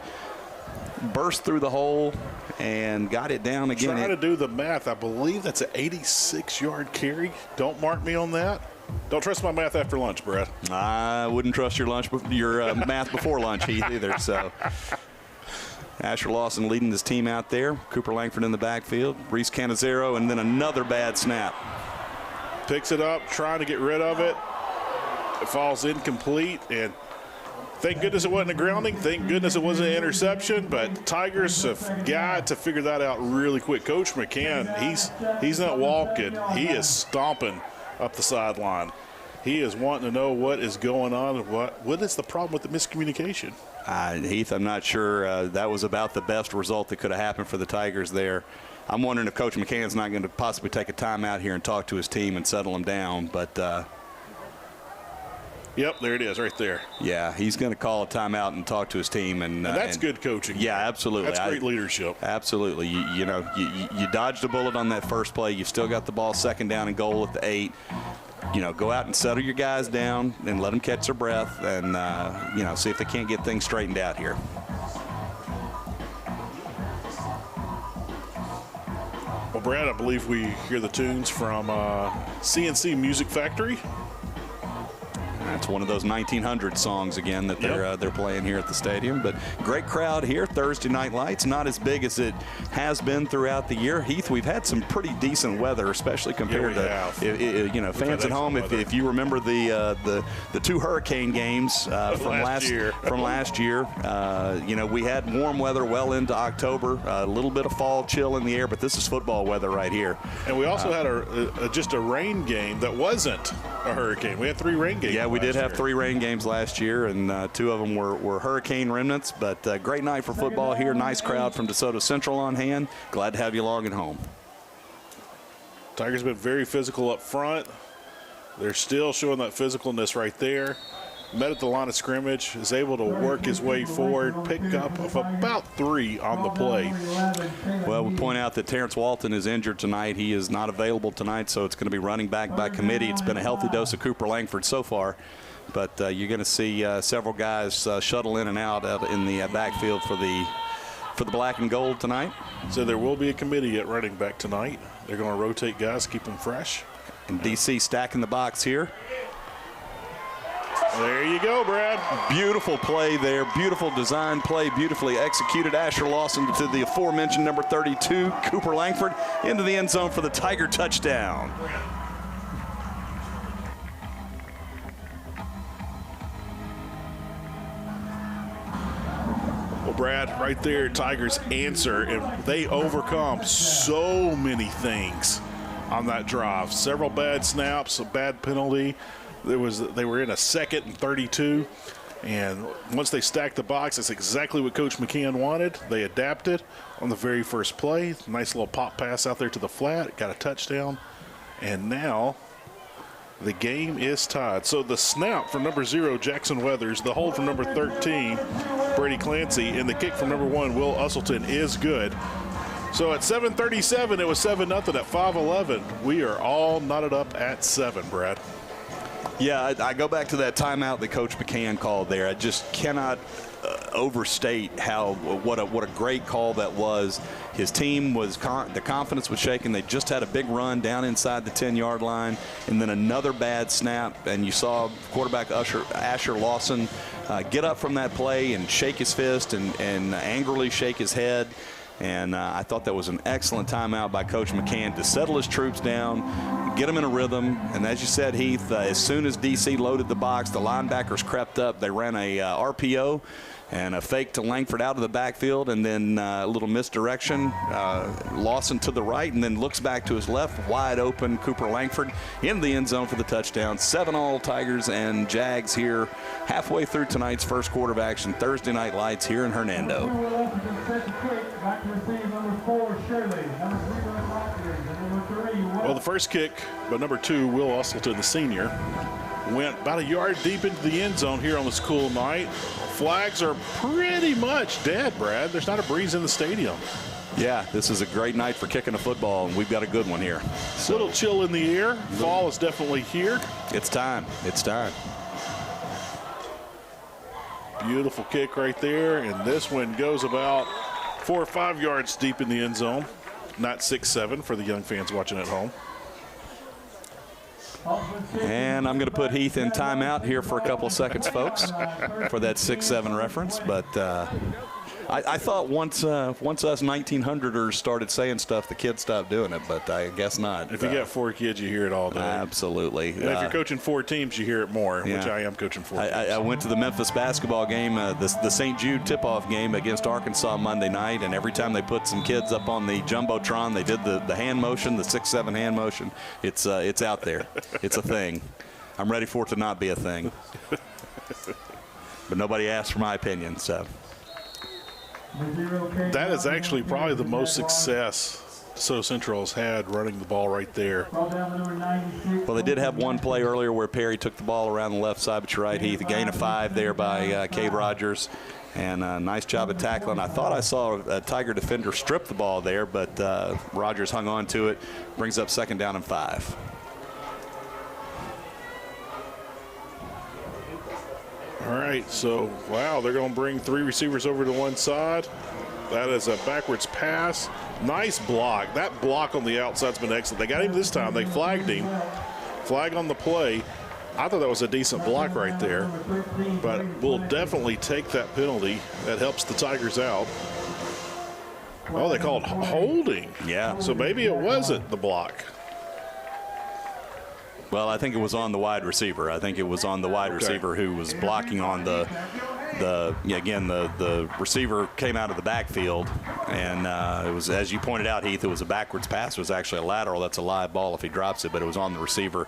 S12: Burst through the hole and got it down again.
S11: Trying to do the math. I believe that's an 86-yard carry. Don't mark me on that. Don't trust my math after lunch, Brad.
S12: I wouldn't trust your math before lunch, Heath, either. So Asher Lawson leading his team out there. Cooper Langford in the backfield. Reese Canizero, and then another bad snap.
S11: picks it up, trying to get rid of it. It falls incomplete, and thank goodness it wasn't a grounding. Thank goodness it wasn't an interception, but Tigers have got to figure that out really quick. Coach McCann, he's not walking. He is stomping up the sideline. He is wanting to know what is going on and what is the problem with the miscommunication.
S12: Heath, I'm not sure that was about the best result that could have happened for the Tigers there. I'm wondering if Coach McCann's not going to possibly take a timeout here and talk to his team and settle them down. But
S11: yep, there it is right there.
S12: Yeah, he's going to call a timeout and talk to his team. And
S11: that's good coaching.
S12: Yeah, absolutely.
S11: That's great leadership.
S12: Absolutely. You dodged a bullet on that first play. You've still got the ball 2nd down and goal at the 8. Go out and settle your guys down and let them catch their breath and, see if they can't get things straightened out here.
S11: Well, Brad, I believe we hear the tunes from CNC Music Factory.
S12: That's one of those 1900 songs again that they're playing here at the stadium. But great crowd here. Thursday night lights, not as big as it has been throughout the year. Heath, we've had some pretty decent weather, especially compared to fans at home. If you remember the 2 hurricane games from last year, we had warm weather well into October. A little bit of fall chill in the air, but this is football weather right here.
S11: And we also had just a rain game that wasn't a hurricane. We had 3 rain games.
S12: Yeah, we did have 3 rain games last year, and 2 of them were hurricane remnants. But great night for football here. Nice crowd from DeSoto Central on hand. Glad to have you along at home.
S11: Tigers have been very physical up front. They're still showing that physicalness right there. Met at the line of scrimmage, is able to work his way forward, pick up of about 3 on the play.
S12: Well, we'll point out that Terrence Walton is injured tonight. He is not available tonight, so it's going to be running back by committee. It's been a healthy dose of Cooper Langford so far, but you're going to see several guys shuttle in and out in the backfield for the black and gold tonight.
S11: So there will be a committee at running back tonight. They're going to rotate guys, keep them fresh.
S12: And DC stacking the box here.
S11: There you go, Brad.
S12: Beautiful play there. Beautiful design play. Beautifully executed. Asher Lawson to the aforementioned number 32, Cooper Langford, into the end zone for the Tiger touchdown.
S11: Well, Brad, right there, Tigers answer, and they overcome so many things on that drive. Several bad snaps, a bad penalty. They were in a 2nd and 32, and once they stacked the box, that's exactly what Coach McCann wanted. They adapted on the very first play. Nice little pop pass out there to the flat, got a touchdown, and now the game is tied. So the snap from number 0, Jackson Weathers, the hold from number 13, Brady Clancy, and the kick from number 1, Will Usselton, is good. So at 7:37, it was 7-0. At 5:11, we are all knotted up at 7, Brad.
S12: Yeah, I go back to that timeout that Coach McCann called there. I just cannot overstate what a great call that was. His team was the confidence was shaken. They just had a big run down inside the 10-yard line, and then another bad snap. And you saw quarterback Asher Lawson get up from that play and shake his fist and angrily shake his head. And I thought that was an excellent timeout by Coach McCann to settle his troops down, get them in a rhythm. And as you said, Heath, as soon as DC loaded the box, the linebackers crept up. They ran a RPO and a fake to Langford out of the backfield, and then a little misdirection. Lawson to the right, and then looks back to his left, wide open. Cooper Langford in the end zone for the touchdown. 7-all Tigers and Jags here halfway through tonight's first quarter of action. Thursday night lights here in Hernando.
S11: Well, the first kick by number 2, Will Usselton, the senior, went about a yard deep into the end zone here on this cool night. Flags are pretty much dead, Brad. There's not a breeze in the stadium.
S12: Yeah, this is a great night for kicking a football, and we've got a good one here.
S11: A little chill in the air. Fall is definitely here.
S12: It's time. It's time.
S11: Beautiful kick right there, and this one goes about 4 or 5 yards deep in the end zone. Not 6-7 for the young fans watching at home.
S12: And I'm going to put Heath in timeout here for a couple of seconds, folks, for that 6-7 reference. But I thought once us 1900ers started saying stuff, the kids stopped doing it, but I guess not.
S11: If you got 4 kids, you hear it all day.
S12: Absolutely.
S11: And if you're coaching 4 teams, you hear it more, which I am coaching 4 teams.
S12: I went to the Memphis basketball game, the St. Jude tip-off game against Arkansas Monday night, and every time they put some kids up on the Jumbotron, they did the hand motion, the 6-7 hand motion. It's out there. It's a thing. I'm ready for it to not be a thing. But nobody asked for my opinion, so.
S11: That is actually probably the most success DeSoto Central has had running the ball right there.
S12: Well, they did have one play earlier where Perry took the ball around the left side, but you're right, Heath. A gain of 5 there by Cade Rogers. And a nice job of tackling. I thought I saw a Tiger defender strip the ball there, but Rogers hung on to it. Brings up 2nd down and 5.
S11: All right, so, wow, they're going to bring 3 receivers over to one side. That is a backwards pass. Nice block. That block on the outside's been excellent. They got him this time. They flagged him. Flag on the play. I thought that was a decent block right there. But we'll definitely take that penalty. That helps the Tigers out. Oh, they called holding.
S12: Yeah.
S11: So maybe it wasn't the block.
S12: Well, I think it was on the wide receiver. I think it was on the wide receiver who was blocking on the receiver came out of the backfield, and it was, as you pointed out, Heath, it was a backwards pass. It was actually a lateral. That's a live ball if he drops it, but it was on the receiver.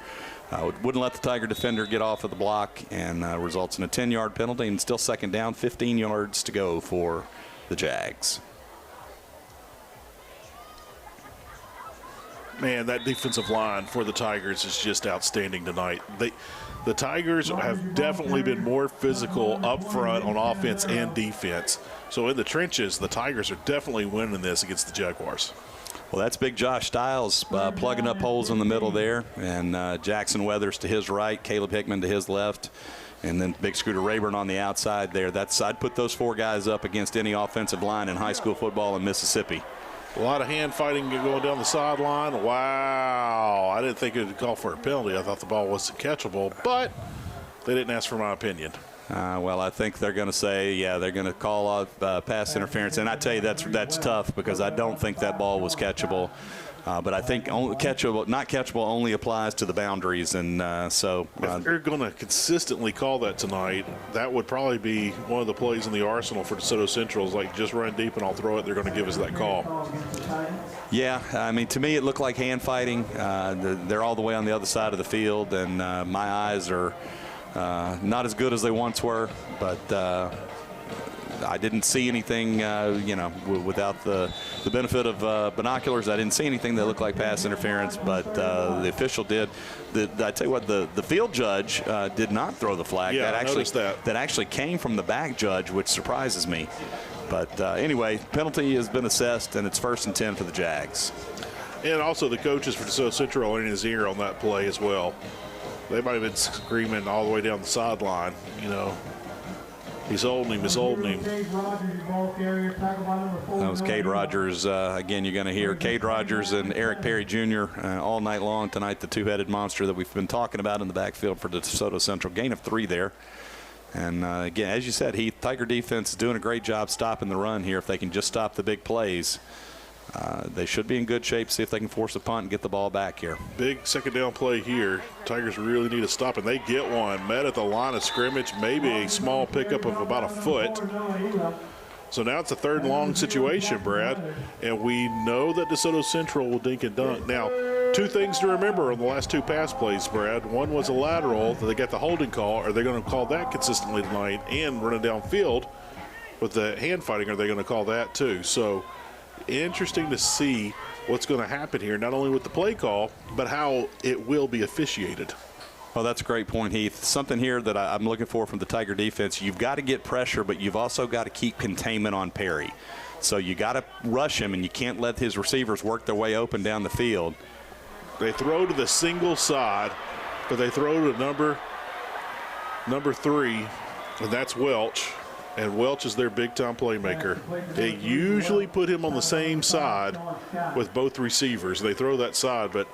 S12: Wouldn't let the Tiger defender get off of the block, and results in a 10-yard penalty, and still 2nd down, 15 yards to go for the Jags.
S11: Man, that defensive line for the Tigers is just outstanding tonight. The Tigers have definitely been more physical up front on offense and defense. So in the trenches, the Tigers are definitely winning this against the Jaguars.
S12: Well, that's big Josh Stiles plugging up holes in the middle there, and Jackson Weathers to his right, Caleb Hickman to his left, and then big Scooter Rayburn on the outside there. I'd put those 4 guys up against any offensive line in high school football in Mississippi.
S11: A lot of hand fighting going down the sideline. Wow. I didn't think it would call for a penalty. I thought the ball wasn't catchable, but they didn't ask for my opinion.
S12: Well, I think they're going to say, they're going to call off pass interference. And I tell you, that's tough because I don't think that ball was catchable. But I think not catchable only applies to the boundaries. And if
S11: they're going to consistently call that tonight, that would probably be one of the plays in the arsenal for DeSoto Central is like just run deep and I'll throw it. They're going to give us that call.
S12: Yeah, I mean, to me it looked like hand fighting. They're all the way on the other side of the field, and my eyes are not as good as they once were. But I didn't see anything, without the benefit of binoculars. I didn't see anything that looked like pass interference, but the official did. I tell you what, the field judge did not throw the flag.
S11: Yeah,
S12: I noticed
S11: that.
S12: That actually came from the back judge, which surprises me. But anyway, penalty has been assessed, and it's 1st and 10 for the Jags.
S11: And also the coaches for DeSoto Central are in his ear on that play as well. They might have been screaming all the way down the sideline, He's holding him. He's holding him.
S12: That was Cade Rogers. Again, you're going to hear Cade Rogers and Eric Perry Jr. All night long tonight, the two-headed monster that we've been talking about in the backfield for DeSoto Central. Gain of 3 there. And, again, as you said, Heath, Tiger defense is doing a great job stopping the run here. If they can just stop the big plays, they should be in good shape, see if they can force a punt and get the ball back here.
S11: Big 2nd down play here. Tigers really need to stop, and they get one. Met at the line of scrimmage, maybe a small pickup of about a foot. So now it's a 3rd and long situation, Brad, and we know that DeSoto Central will dink and dunk. Now, 2 things to remember on the last 2 pass plays, Brad. One was a lateral that they got the holding call. Are they going to call that consistently tonight? And running downfield with the hand fighting, are they going to call that too? So interesting to see what's going to happen here, not only with the play call, but how it will be officiated.
S12: Well, that's a great point, Heath. Something here that I'm looking for from the Tiger defense. You've got to get pressure, but you've also got to keep containment on Perry. So you got to rush him, and you can't let his receivers work their way open down the field.
S11: They throw to the single side, but they throw to number 3, and that's Welch. And Welch is their big-time playmaker. They usually put him on the same side with both receivers. They throw that side, but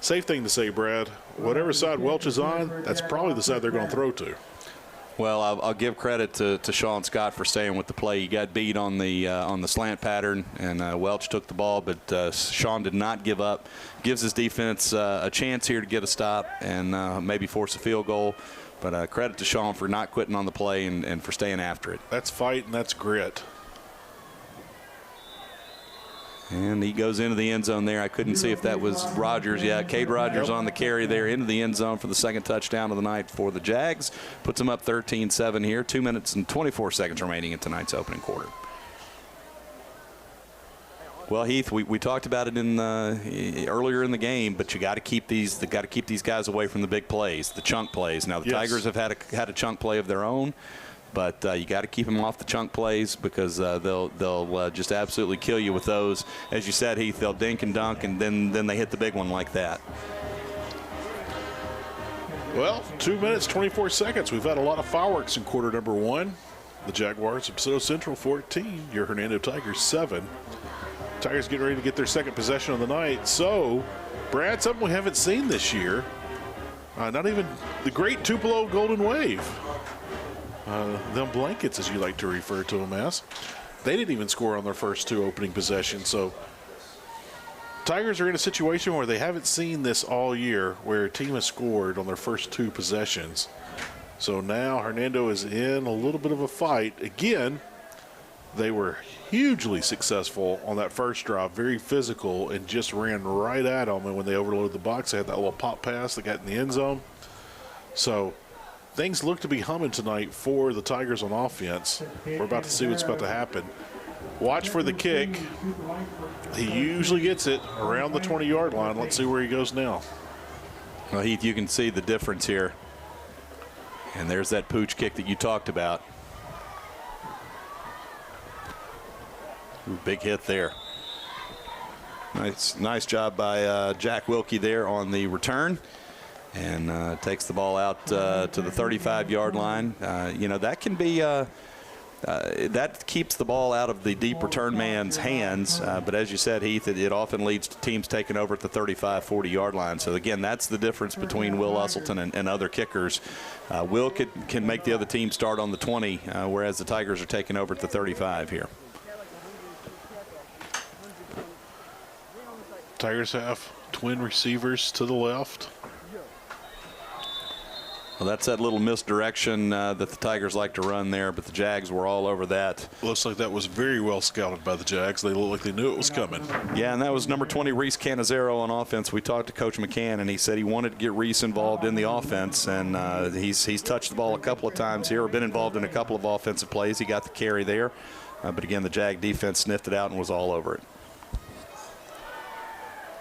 S11: safe thing to say, Brad, whatever side Welch is on, that's probably the side they're going to throw to.
S12: Well, I'll give credit to Sean Scott for staying with the play. He got beat on the slant pattern, and Welch took the ball, but Sean did not give up. Gives his defense a chance here to get a stop and maybe force a field goal. But credit to Sean for not quitting on the play and for staying after it.
S11: That's fight and that's grit.
S12: And he goes into the end zone there. I couldn't see if that was Rogers. Yeah, Cade Rogers on the carry there into the end zone for the second touchdown of the night for the Jags. Puts them up 13-7 here. 2 minutes and 24 seconds remaining in tonight's opening quarter. Well, Heath, we talked about it in earlier in the game, but you got to keep these guys away from the big plays, the chunk plays. Now the Tigers have had a chunk play of their own. But you got to keep them off the chunk plays because they'll just absolutely kill you with those. As you said, Heath, they'll dink and dunk, and then they hit the big one like that.
S11: Well, 2 minutes, 24 seconds. We've had a lot of fireworks in quarter number one. The Jaguars of DeSoto Central 14, your Hernando Tigers 7. Tigers getting ready to get their second possession of the night. So, Brad, something we haven't seen this year. Not even the great Tupelo Golden Wave. Them blankets, as you like to refer to them as. They didn't even score on their first two opening possessions. So Tigers are in a situation where they haven't seen this all year, where a team has scored on their first two possessions. So now Hernando is in a little bit of a fight. Again, they were hugely successful on that first drive, very physical, and just ran right at them. And when they overloaded the box, they had that little pop pass that got in the end zone. So things look to be humming tonight for the Tigers on offense. We're about to see what's about to happen. Watch for the kick. He usually gets it around the 20-yard line. Let's see where he goes now.
S12: Well, Heath, you can see the difference here. And there's that pooch kick that you talked about. Ooh, big hit there. Nice job by Jack Wilkie there on the return. And takes the ball out to the 35-yard line. That can be that keeps the ball out of the deep return man's hands. But as you said, Heath, it often leads to teams taking over at the 35, 40-yard line. So, again, that's the difference between Will Usselton and other kickers. Will can make the other team start on the 20, whereas the Tigers are taking over at the 35 here.
S11: Tigers have twin receivers to the left.
S12: Well, that's that little misdirection that the Tigers like to run there, but the Jags were all over that.
S11: Looks like that was very well scouted by the Jags. They look like they knew it was coming.
S12: Yeah, and that was number 20, Reese Canizero on offense. We talked to Coach McCann, and he said he wanted to get Reese involved in the offense, and he's touched the ball a couple of times here, or been involved in a couple of offensive plays. He got the carry there, but again, the Jag defense sniffed it out and was all over it.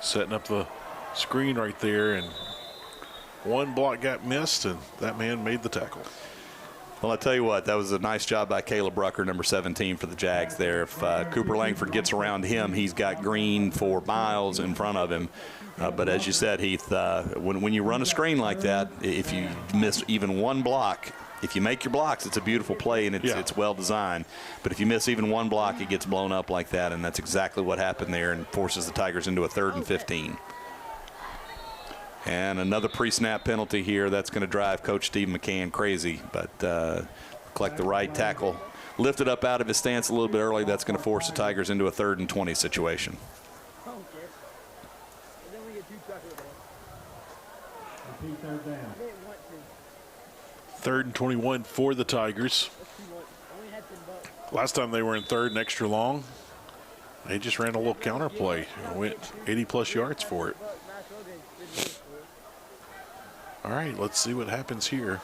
S11: Setting up the screen right there, and one block got missed, and that man made the tackle.
S12: Well, I tell you what, that was a nice job by Caleb Rucker, number 17 for the Jags there. If Cooper Langford gets around him, he's got Green for miles in front of him. But as you said, Heath, when you run a screen like that, if you miss even one block, if you make your blocks, it's a beautiful play and it's well designed. But if you miss even one block, it gets blown up like that, and that's exactly what happened there and forces the Tigers into a 3rd and 15. And another pre-snap penalty here. That's going to drive Coach Steve McCann crazy. But look like the right tackle lifted up out of his stance a little bit early. That's going to force the Tigers into a 3rd and 20 situation.
S11: 3rd and 21 for the Tigers. Last time they were in 3rd and extra long, they just ran a little counter play and went 80-plus yards for it. All right, let's see what happens here.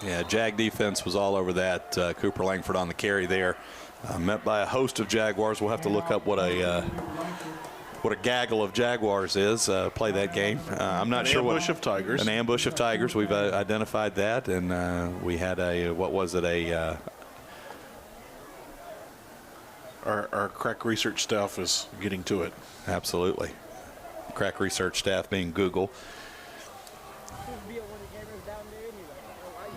S12: Yeah, Jag defense was all over that. Cooper Langford on the carry there. Met by a host of Jaguars. We'll have to look up what a gaggle of Jaguars is. Play that game. I'm not sure what.
S11: An ambush of Tigers.
S12: An ambush of Tigers. We've identified that, and we had
S11: Our crack research staff is getting to it.
S12: Absolutely. Crack research staff being Google.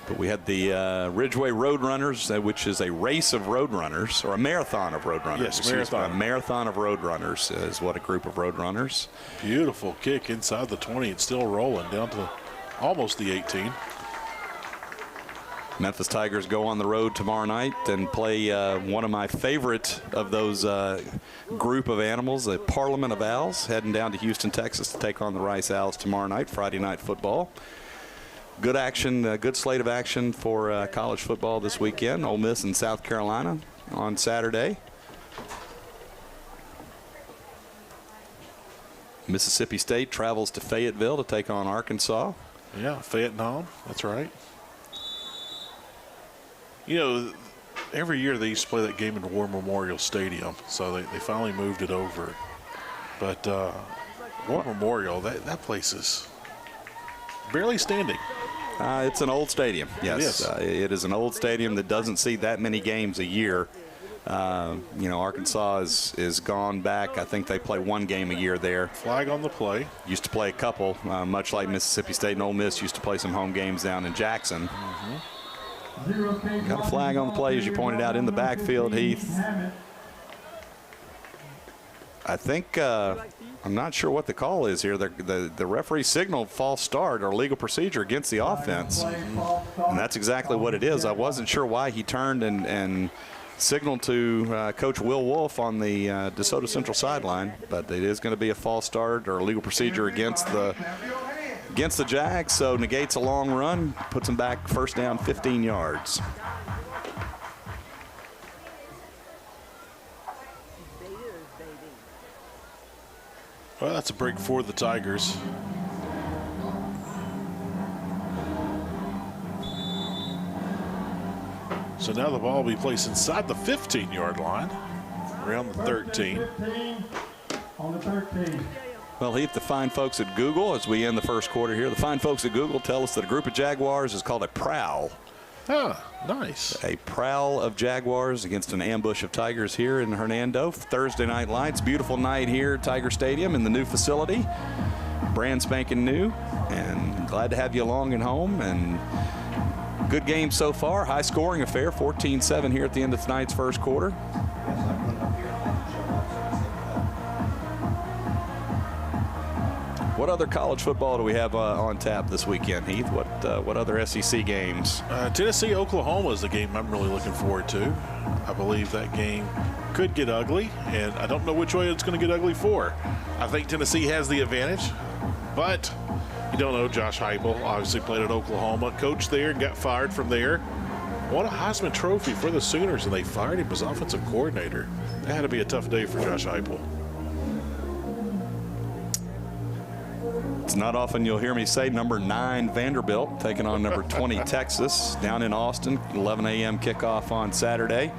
S12: But we had the Ridgeway Roadrunners, which is a race of roadrunners, or a marathon of roadrunners.
S11: Yes, marathon.
S12: A marathon of roadrunners is what a group of roadrunners.
S11: Beautiful kick inside the 20. It's still rolling down to almost the 18.
S12: Memphis Tigers go on the road tomorrow night and play one of my favorite of those group of animals, the Parliament of Owls, heading down to Houston, Texas to take on the Rice Owls tomorrow night, Friday night football. Good action, good slate of action for college football this weekend. Ole Miss and South Carolina on Saturday. Mississippi State travels to Fayetteville to take on Arkansas.
S11: Yeah, Fayetteville, that's right. You know, every year they used to play that game in War Memorial Stadium, so they finally moved it over. But War Memorial, that place is barely standing.
S12: It's an old stadium, yes.
S11: It
S12: is an old stadium that doesn't see that many games a year. You know, Arkansas is gone back. I think they play one game a year there.
S11: Flag on the play.
S12: Used to play a couple, much like Mississippi State and Ole Miss used to play some home games down in Jackson. Got a flag on the play, as you pointed out, in the backfield, Heath. I think, I'm not sure what the call is here. The referee signaled false start or legal procedure against the offense. And that's exactly what it is. I wasn't sure why he turned and signaled to Coach Will Wolf on the DeSoto Central sideline, but it is going to be a false start or legal procedure against the Jags, so negates a long run, puts them back first down 15 yards.
S11: Well, that's a break for the Tigers. So now the ball will be placed inside the 15-yard line, around the 13.
S1: On the 13.
S12: Well, Heath, the fine folks at Google, as we end the first quarter here, the fine folks at Google tell us that a group of Jaguars is called a prowl.
S11: Ah, nice.
S12: A prowl of Jaguars against an ambush of Tigers here in Hernando. Thursday night lights, beautiful night here at Tiger Stadium in the new facility. Brand spanking new, and glad to have you along and home. And good game so far, high scoring affair, 14-7 here at the end of tonight's first quarter. What other college football do we have on tap this weekend, Heath? What other SEC games?
S11: Tennessee, Oklahoma is the game I'm really looking forward to. I believe that game could get ugly, and I don't know which way it's going to get ugly for. I think Tennessee has the advantage, but you don't know. Josh Heupel obviously played at Oklahoma, coached there, got fired from there. Won a Heisman Trophy for the Sooners, and they fired him as offensive coordinator. That had to be a tough day for Josh Heupel.
S12: It's not often you'll hear me say number 9 Vanderbilt taking on number 20 Texas down in Austin. 11 a.m. kickoff on Saturday.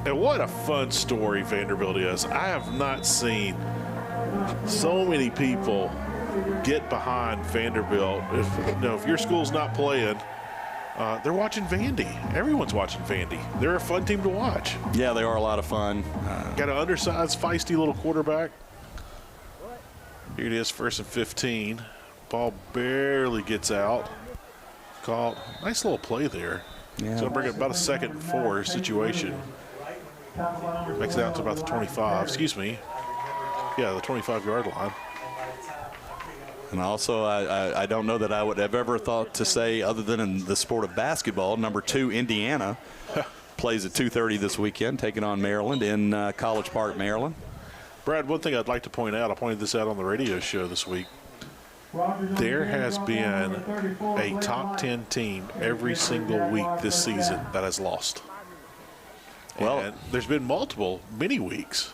S11: And what a fun story Vanderbilt is. I have not seen so many people get behind Vanderbilt. If your school's not playing, they're watching Vandy. Everyone's watching Vandy. They're a fun team to watch.
S12: Yeah, they are a lot of fun.
S11: Got an undersized, feisty little quarterback. Here it is, 1st and 15. Ball barely gets out. Called. Nice little play there.
S12: Yeah.
S11: So bring it about a 2nd and 4 situation. Makes it out to about the 25. Excuse me. Yeah, the 25-yard line.
S12: And also, I don't know that I would have ever thought to say, other than in the sport of basketball, number 2 Indiana plays at 2:30 this weekend, taking on Maryland in College Park, Maryland.
S11: Brad, one thing I'd like to point out, I pointed this out on the radio show this week. There has been a top 10 team every single week this season that has lost. Well, and there's been many weeks.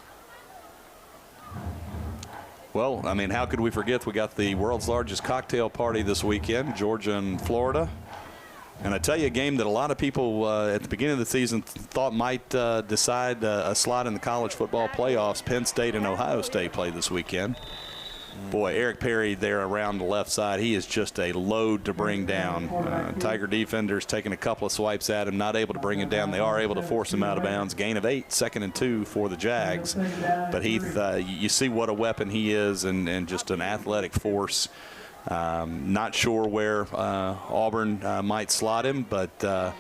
S12: Well, I mean, how could we forget we got the world's largest cocktail party this weekend, Georgia and Florida. And I tell you, a game that a lot of people at the beginning of the season thought might decide a slot in the college football playoffs. Penn State and Ohio State play this weekend. Boy, Eric Perry there around the left side, he is just a load to bring down. Tiger defenders taking a couple of swipes at him, not able to bring him down. They are able to force him out of bounds. Gain of 8, 2nd and 2 for the Jags. But Heath, you see what a weapon he is, and just an athletic force. Not sure where Auburn might slot him, but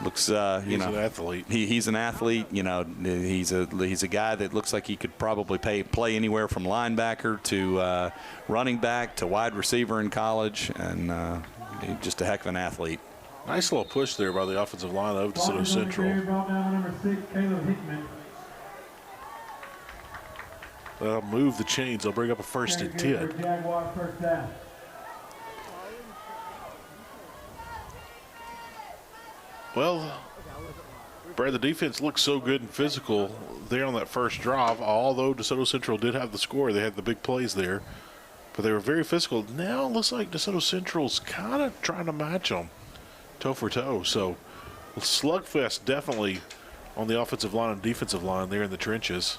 S12: looks,
S11: he's an athlete.
S12: He's an athlete. You know, he's a guy that looks like he could probably play anywhere from linebacker to running back to wide receiver in college, and just a heck of an athlete.
S11: Nice little push there by the offensive line of DeSoto Central. They'll move the chains. They'll bring up a 1st and 10.
S1: Jaguars first down.
S11: Well, Brad, the defense looked so good and physical there on that first drive, although DeSoto Central did have the score. They had the big plays there, but they were very physical. Now it looks like DeSoto Central's kind of trying to match them toe for toe. So slugfest definitely on the offensive line and defensive line there in the trenches.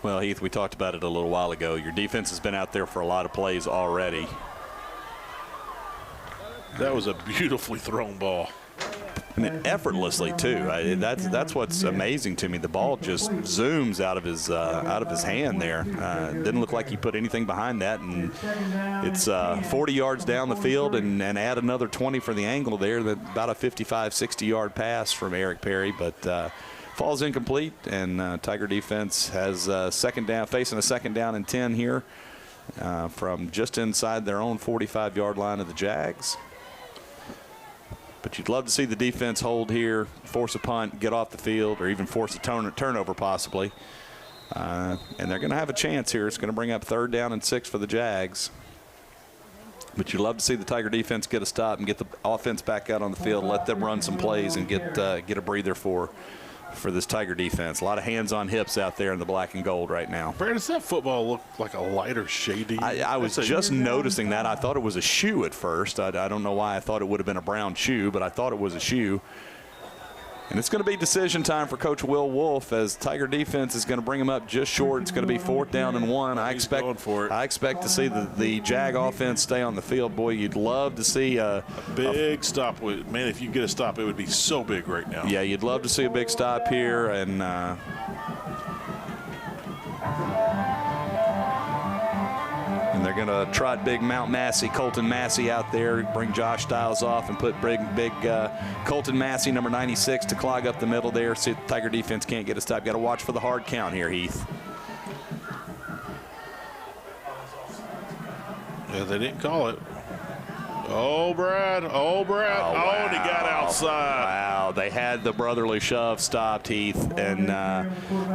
S12: Well, Heath, we talked about it a little while ago. Your defense has been out there for a lot of plays already.
S11: That was a beautifully thrown ball.
S12: And effortlessly too. That's what's amazing to me. The ball just zooms out of his hand there. Didn't look like he put anything behind that, and it's 40 yards down the field, and add another 20 for the angle there. That about a 55, 60-yard pass from Eric Perry, but falls incomplete, and Tiger defense has second down, facing a 2nd down and 10 here from just inside their own 45-yard line of the Jags. But you'd love to see the defense hold here, force a punt, get off the field, or even force a turnover possibly. And they're going to have a chance here. It's going to bring up 3rd down and 6 for the Jags. But you'd love to see the Tiger defense get a stop and get the offense back out on the field, let them run some plays and get a breather for this Tiger defense. A lot of hands on hips out there in the black and gold right now.
S11: Brad, does that football look like a lighter shade?
S12: I was just noticing that. I thought it was a shoe at first. I don't know why I thought it would have been a brown shoe, but I thought it was a shoe. And it's going to be decision time for Coach Will Wolf, as Tiger defense is going to bring him up just short. It's going to be 4th down and 1. I expect to see the Jag offense stay on the field. Boy, you'd love to see a
S11: big stop. Man, if you get a stop, it would be so big right now.
S12: Yeah, you'd love to see a big stop here, and they're going to trot big Mount Massey, Colton Massey out there, bring Josh Stiles off and put big Colton Massey, number 96, to clog up the middle there. See if the Tiger defense can't get a stop. Got to watch for the hard count here, Heath.
S11: Yeah, they didn't call it. Oh, Brad. Oh, Brad. Oh, wow. And he got outside.
S12: Wow. They had the brotherly shove stopped, Heath. And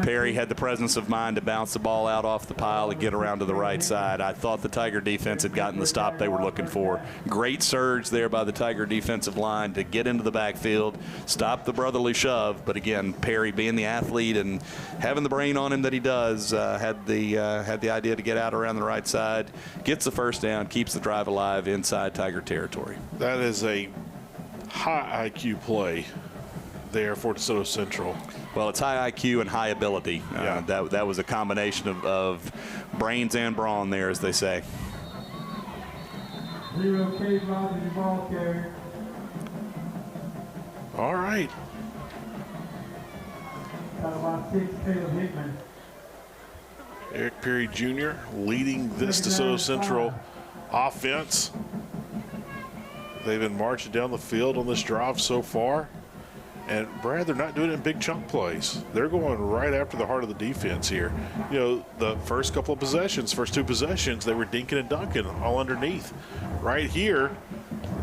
S12: Perry had the presence of mind to bounce the ball out off the pile and get around to the right side. I thought the Tiger defense had gotten the stop they were looking for. Great surge there by the Tiger defensive line to get into the backfield, stop the brotherly shove. But, again, Perry, being the athlete and having the brain on him that he does, had the idea to get out around the right side, gets the 1st down, keeps the drive alive inside Tiger territory.
S11: That is a high IQ play there for DeSoto Central.
S12: Well, it's high IQ and high ability.
S11: Yeah.
S12: That was a combination of brains and brawn there, as they say.
S1: 0 Cade Robbins, the ball carrier.
S11: All right.
S1: Got about 6, Caleb Hickman.
S11: Eric Perry Jr. leading this DeSoto Central offense. They've been marching down the field on this drive so far. And, Brad, they're not doing it in big chunk plays. They're going right after the heart of the defense here. You know, the first couple of possessions, first 2 possessions, they were dinking and dunking all underneath. Right here,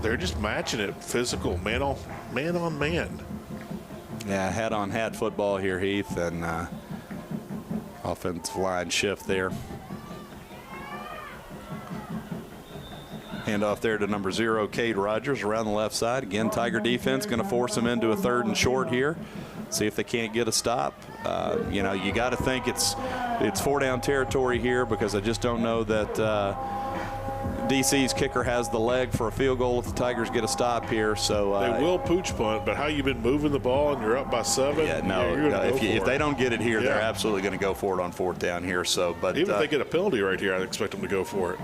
S11: they're just matching it physical, man on man.
S12: Yeah, hat-on-hat football here, Heath, and offensive line shift there. Handoff there to number 0, Cade Rogers, around the left side. Again, Tiger defense going to force them into a 3rd and short here. See if they can't get a stop. You know, you got to think it's 4-down territory here, because I just don't know that DC's kicker has the leg for a field goal if the Tigers get a stop here. So
S11: they will pooch punt, but how you been moving the ball and you're up by 7?
S12: Yeah, no. If they don't get it here, they're absolutely going to go for it on 4th down here. So, but
S11: even if they get a penalty right here, I'd expect them to go for it.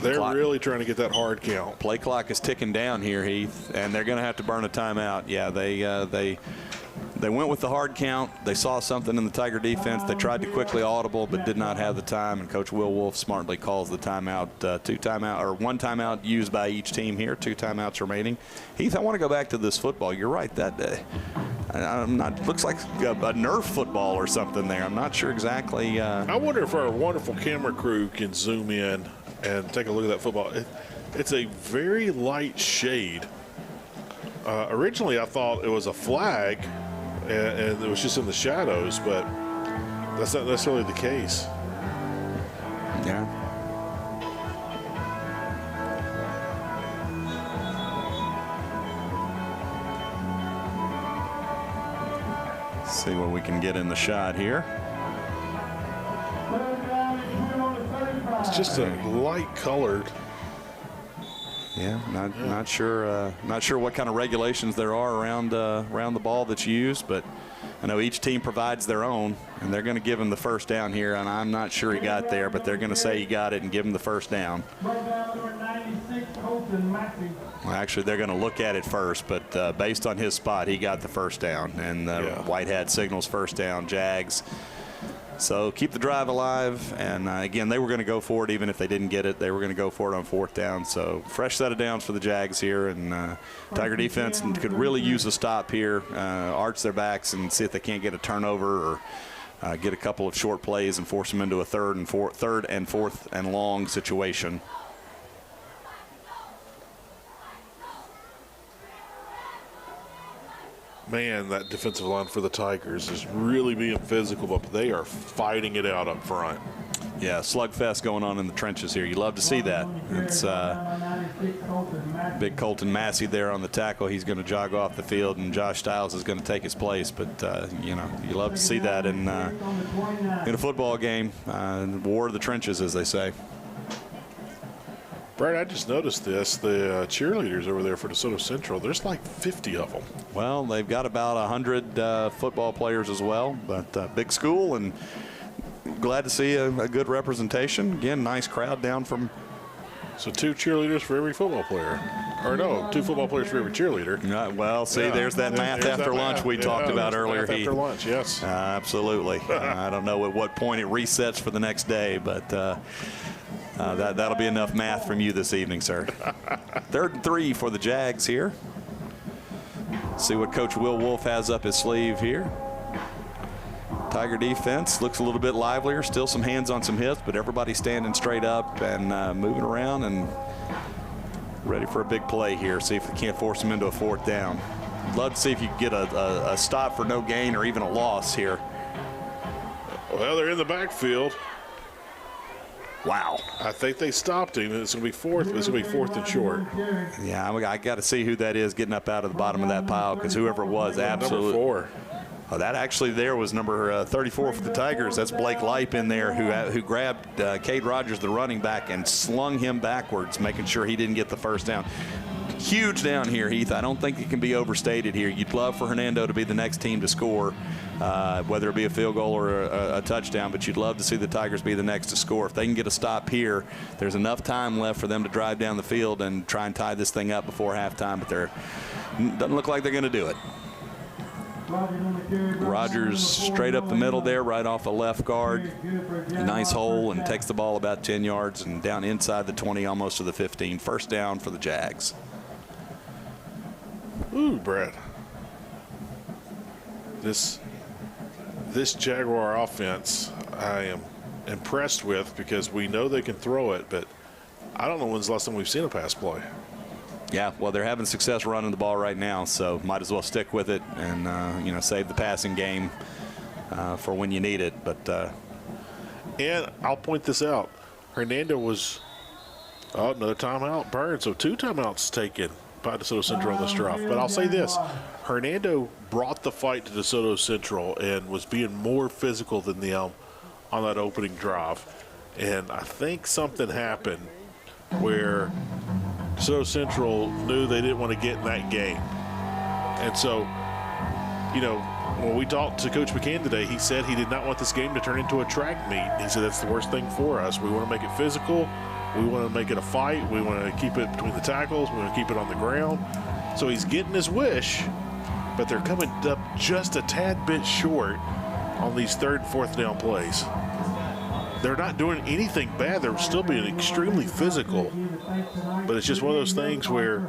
S11: They're really trying to get that hard count.
S12: Play clock is ticking down here, Heath, and they're going to have to burn a timeout. Yeah, They went with the hard count. They saw something in the Tiger defense. They tried to quickly audible, but did not have the time. And Coach Will Wolf smartly calls the timeout. One timeout used by each team here. 2 timeouts remaining. Heath, I want to go back to this football. You're right that day. Looks like a Nerf football or something there. I'm not sure exactly.
S11: I wonder if our wonderful camera crew can zoom in and take a look at that football. It's a very light shade. Originally, I thought it was a flag, and it was just in the shadows, but that's not necessarily the case.
S12: Yeah. See what we can get in the shot here.
S11: It's just a light colored.
S12: Yeah, not sure what kind of regulations there are around the ball that's used, but I know each team provides their own, and they're going to give him the first down here, and I'm not sure he got there, but they're going to say he got it and give him the first down. Well, actually, they're going to look at it first, but based on his spot, he got the first down, and White Hat signals first down, Jags. So keep the drive alive, and again, they were going to go for it even if they didn't get it. They were going to go for it on 4th down. So fresh set of downs for the Jags here, and Tiger defense could really use a stop here, arch their backs and see if they can't get a turnover or get a couple of short plays and force them into a third and fourth and long situation.
S11: Man, that defensive line for the Tigers is really being physical, but they are fighting it out up front.
S12: Yeah, slugfest going on in the trenches here. You love to see that. It's big Colton Massey there on the tackle. He's going to jog off the field, and Josh Stiles is going to take his place. But, you love to see that in a football game. War of the trenches, as they say.
S11: Brad, I just noticed this. The cheerleaders over there for DeSoto Central, there's like 50 of them.
S12: Well, they've got about 100 football players as well, but big school, and glad to see a good representation. Again, nice crowd down from.
S11: So 2 cheerleaders for every football player. Or no, 2 football players for every cheerleader.
S12: Well, see, there's that math after lunch we talked about earlier.
S11: After lunch, yes.
S12: Absolutely. I don't know at what point it resets for the next day, but that'll be enough math from you this evening, sir. 3rd and 3 for the Jags here. See what Coach Will Wolf has up his sleeve here. Tiger defense looks a little bit livelier, still some hands on some hips, but everybody standing straight up and moving around and ready for a big play here. See if we can't force them into a 4th down. Love to see if you can get a stop for no gain or even a loss here.
S11: Well, they're in the backfield.
S12: Wow.
S11: I think they stopped him. It's going to be 4th. It's going to be 4th and short.
S12: Yeah, I got to see who that is getting up out of the bottom of that pile, because whoever it was, absolutely.
S11: Number 4.
S12: Oh, that actually there was number 34 for the Tigers. That's Blake Lipe in there who grabbed Cade Rogers, the running back, and slung him backwards, making sure he didn't get the first down. Huge down here, Heath. I don't think it can be overstated here. You'd love for Hernando to be the next team to score, whether it be a field goal or a touchdown, but you'd love to see the Tigers be the next to score. If they can get a stop here, there's enough time left for them to drive down the field and try and tie this thing up before halftime, but doesn't look like they're going to do it. Rogers straight up the middle there, right off a left guard. Nice hole, and takes the ball about 10 yards and down inside the 20, almost to the 15. First down for the Jags.
S11: Ooh, Brad. This Jaguar offense I am impressed with, because we know they can throw it, but I don't know when's the last time we've seen a pass play.
S12: Yeah, well, they're having success running the ball right now, so might as well stick with it and save the passing game for when you need it. But
S11: and I'll point this out: Hernando was another timeout burned, so 2 timeouts taken by DeSoto Central on this drive. But I'll say this: Hernando brought the fight to DeSoto Central and was being more physical than them on that opening drive. And I think something happened where DeSoto Central knew they didn't want to get in that game. And so, when we talked to Coach McCann today, he said he did not want this game to turn into a track meet. He said that's the worst thing for us. We want to make it physical. We want to make it a fight. We want to keep it between the tackles. We want to keep it on the ground. So he's getting his wish, but they're coming up just a tad bit short on these 3rd and 4th down plays. They're not doing anything bad. They're still being extremely physical. But it's just one of those things where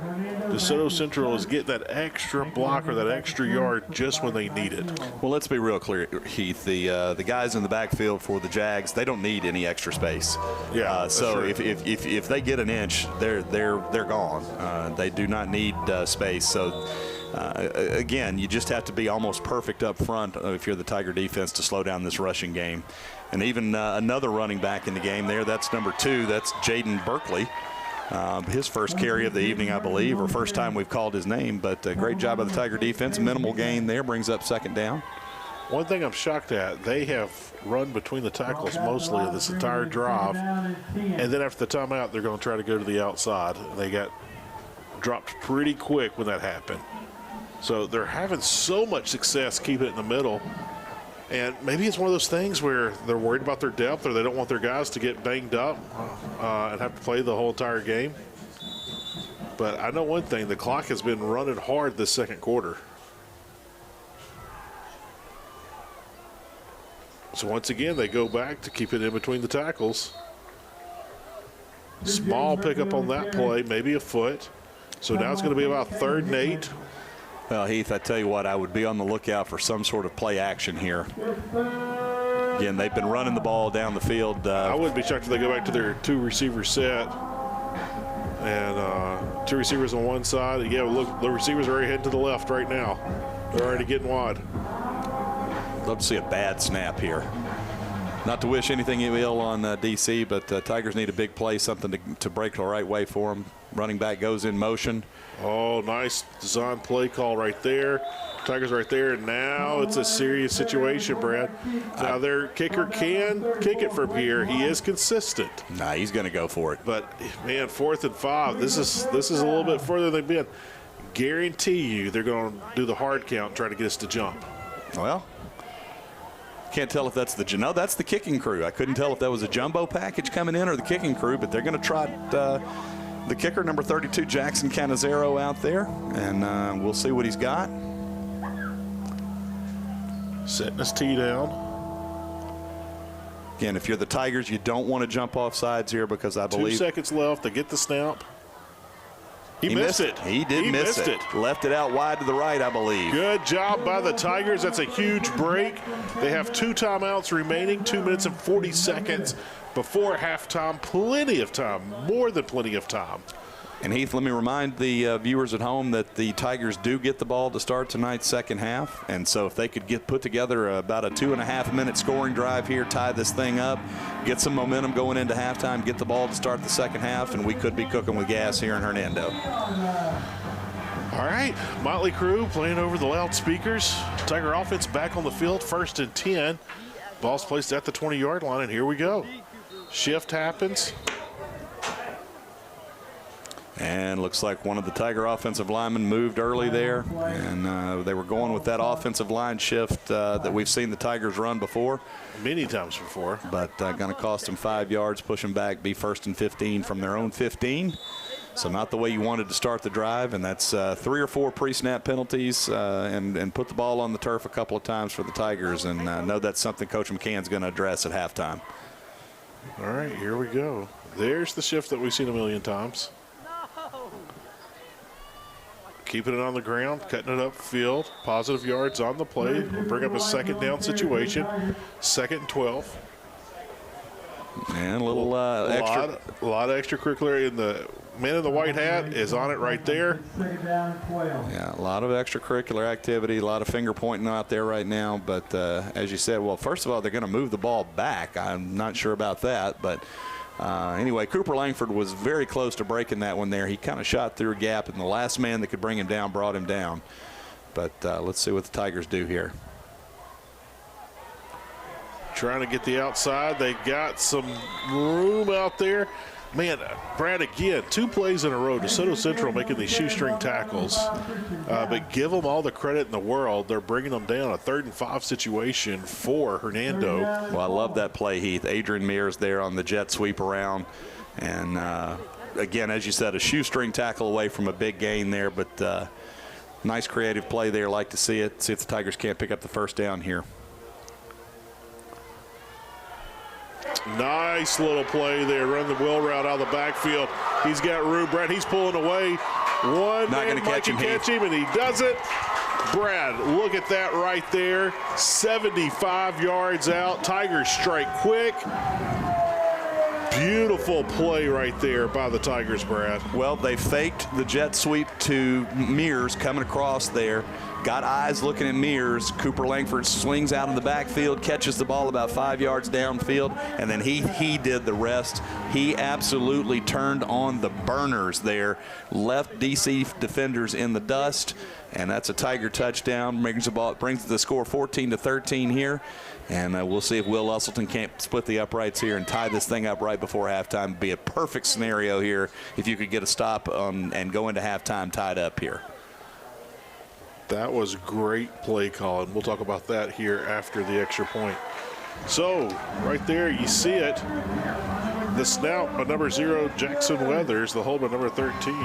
S11: DeSoto Central is getting that extra block or that extra yard just when they need it.
S12: Well, let's be real clear, Heath. The guys in the backfield for the Jags, they don't need any extra space.
S11: Yeah.
S12: So
S11: right.
S12: if they get an inch, they're gone. They do not need space. So. Again, you just have to be almost perfect up front if you're the Tiger defense to slow down this rushing game. And even another running back in the game there, that's number 2. That's Jaden Berkeley. His first carry of the evening, I believe, or first time we've called his name. But a great job by the Tiger defense. Minimal gain there, brings up 2nd down.
S11: One thing I'm shocked at, they have run between the tackles mostly of this entire drive. And then after the timeout, they're going to try to go to the outside. They got dropped pretty quick when that happened. So they're having so much success keeping it in the middle. And maybe it's one of those things where they're worried about their depth or they don't want their guys to get banged up and have to play the whole entire game. But I know one thing, the clock has been running hard this 2nd quarter. So once again, they go back to keep it in between the tackles. Small pickup on that play, maybe a foot. So now it's going to be about 3rd and 8.
S12: Well, Heath, I tell you what, I would be on the lookout for some sort of play action here. Again, they've been running the ball down the field.
S11: I wouldn't be shocked if they go back to their 2 receiver set. And 2 receivers on one side. Yeah, look, the receivers are already heading to the left right now. They're already getting wide.
S12: Love to see a bad snap here. Not to wish anything ill on DC, but Tigers need a big play, something to break the right way for them. Running back goes in motion.
S11: Oh, nice design play call right there. Tigers right there. Now it's a serious situation, Brad. Now their kicker can kick it from here. He is consistent.
S12: Nah, he's going to go for it.
S11: But man, 4th and 5. This is a little bit further than they've been. Guarantee you, they're going to do the hard count and try to get us to jump.
S12: Well, can't tell if that's that's the kicking crew. I couldn't tell if that was a jumbo package coming in or the kicking crew, but they're going to trot the kicker, number 32, Jackson Canizero, out there, and we'll see what he's got.
S11: Setting his tee down.
S12: Again, if you're the Tigers, you don't want to jump off sides here because I believe
S11: 2 seconds left. They get the snap. He missed it.
S12: He did miss it. Left it out wide to the right, I believe.
S11: Good job by the Tigers. That's a huge break. They have 2 timeouts remaining, 2 minutes and 40 seconds before halftime. Plenty of time, more than plenty of time.
S12: And Heath, let me remind the viewers at home that the Tigers do get the ball to start tonight's 2nd half. And so if they could put together about a 2.5-minute scoring drive here, tie this thing up, get some momentum going into halftime, get the ball to start the 2nd half, and we could be cooking with gas here in Hernando.
S11: All right, Motley Crew playing over the loudspeakers. Tiger offense back on the field, 1st and 10. Ball's placed at the 20-yard line, and here we go. Shift happens.
S12: And looks like one of the Tiger offensive linemen moved early there. And they were going with that offensive line shift that we've seen the Tigers run before.
S11: Many times before.
S12: But going to cost them 5 yards, push them back, be 1st and 15 from their own 15. So not the way you wanted to start the drive. And that's 3 or 4 pre-snap penalties and put the ball on the turf a couple of times for the Tigers. And I know that's something Coach McCann's going to address at halftime.
S11: All right, here we go. There's the shift that we've seen a million times. Keeping it on the ground, cutting it upfield. Positive yards on the play. We'll bring up a 2nd down situation. 2nd and 12.
S12: And a little extra.
S11: A lot of extracurricular. In the man in the white hat is on it right there.
S12: Yeah, a lot of extracurricular activity, a lot of finger pointing out there right now. But as you said, well, first of all, they're going to move the ball back. I'm not sure about that, but anyway, Cooper Langford was very close to breaking that one there. He kind of shot through a gap, and the last man that could bring him down brought him down. But let's see what the Tigers do here.
S11: Trying to get the outside. They got some room out there. Man, Brad, again, 2 plays in a row. DeSoto Central making these shoestring tackles. But give them all the credit in the world. They're bringing them down, a 3rd and 5 situation for Hernando.
S12: Well, I love that play, Heath. Adrian Mears there on the jet sweep around. And, again, as you said, a shoestring tackle away from a big gain there. But Nice creative play there. Like to see it. See if the Tigers can't pick up the first down here.
S11: Nice little play there. Run the wheel route out of the backfield. He's got room. Brad, he's pulling away. One
S12: not going to catch him,
S11: and he does it. Brad, look at that right there. 75 yards out. Tigers strike quick. Beautiful play right there by the Tigers, Brad.
S12: Well, they faked the jet sweep to Mears coming across there. Got eyes looking at Mears. Cooper Langford swings out in the backfield, catches the ball about 5 yards downfield, and then he did the rest. He absolutely turned on the burners there, left DC defenders in the dust, and that's a Tiger touchdown. Brings the score 14-13 here. And we'll see if Will Usselton can't split the uprights here and tie this thing up right before halftime. It'd be a perfect scenario here if you could get a stop and go into halftime tied up here.
S11: That was great play calling. We'll talk about that here after the extra point. So, right there, you see it. The snap by number 0, Jackson Weathers. The hold by number 13,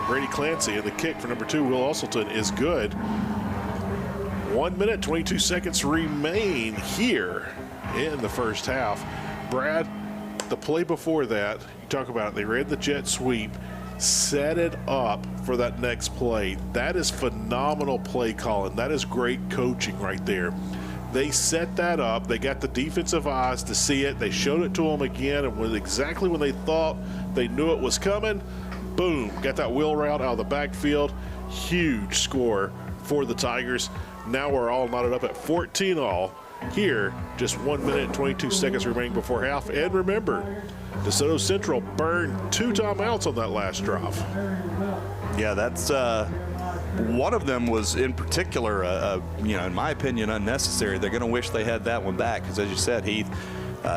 S11: Brady Clancy. And the kick for number 2, Will Usselton, is good. 1 minute, 22 seconds remain here in the first half. Brad, the play before that, you talk about it, they ran the jet sweep, set it up for that next play. That is phenomenal play calling. That is great coaching right there. They set that up. They got the defensive eyes to see it. They showed it to them again, and exactly when they thought they knew it was coming, boom, got that wheel route out of the backfield. Huge score for the Tigers. Now we're all knotted up at 14 all. Here, just 1 minute and 22 seconds remaining before half. And remember, DeSoto Central burned 2 timeouts on that last drive.
S12: Yeah, that's one of them was in particular, in my opinion, unnecessary. They're going to wish they had that one back because, as you said, Heath,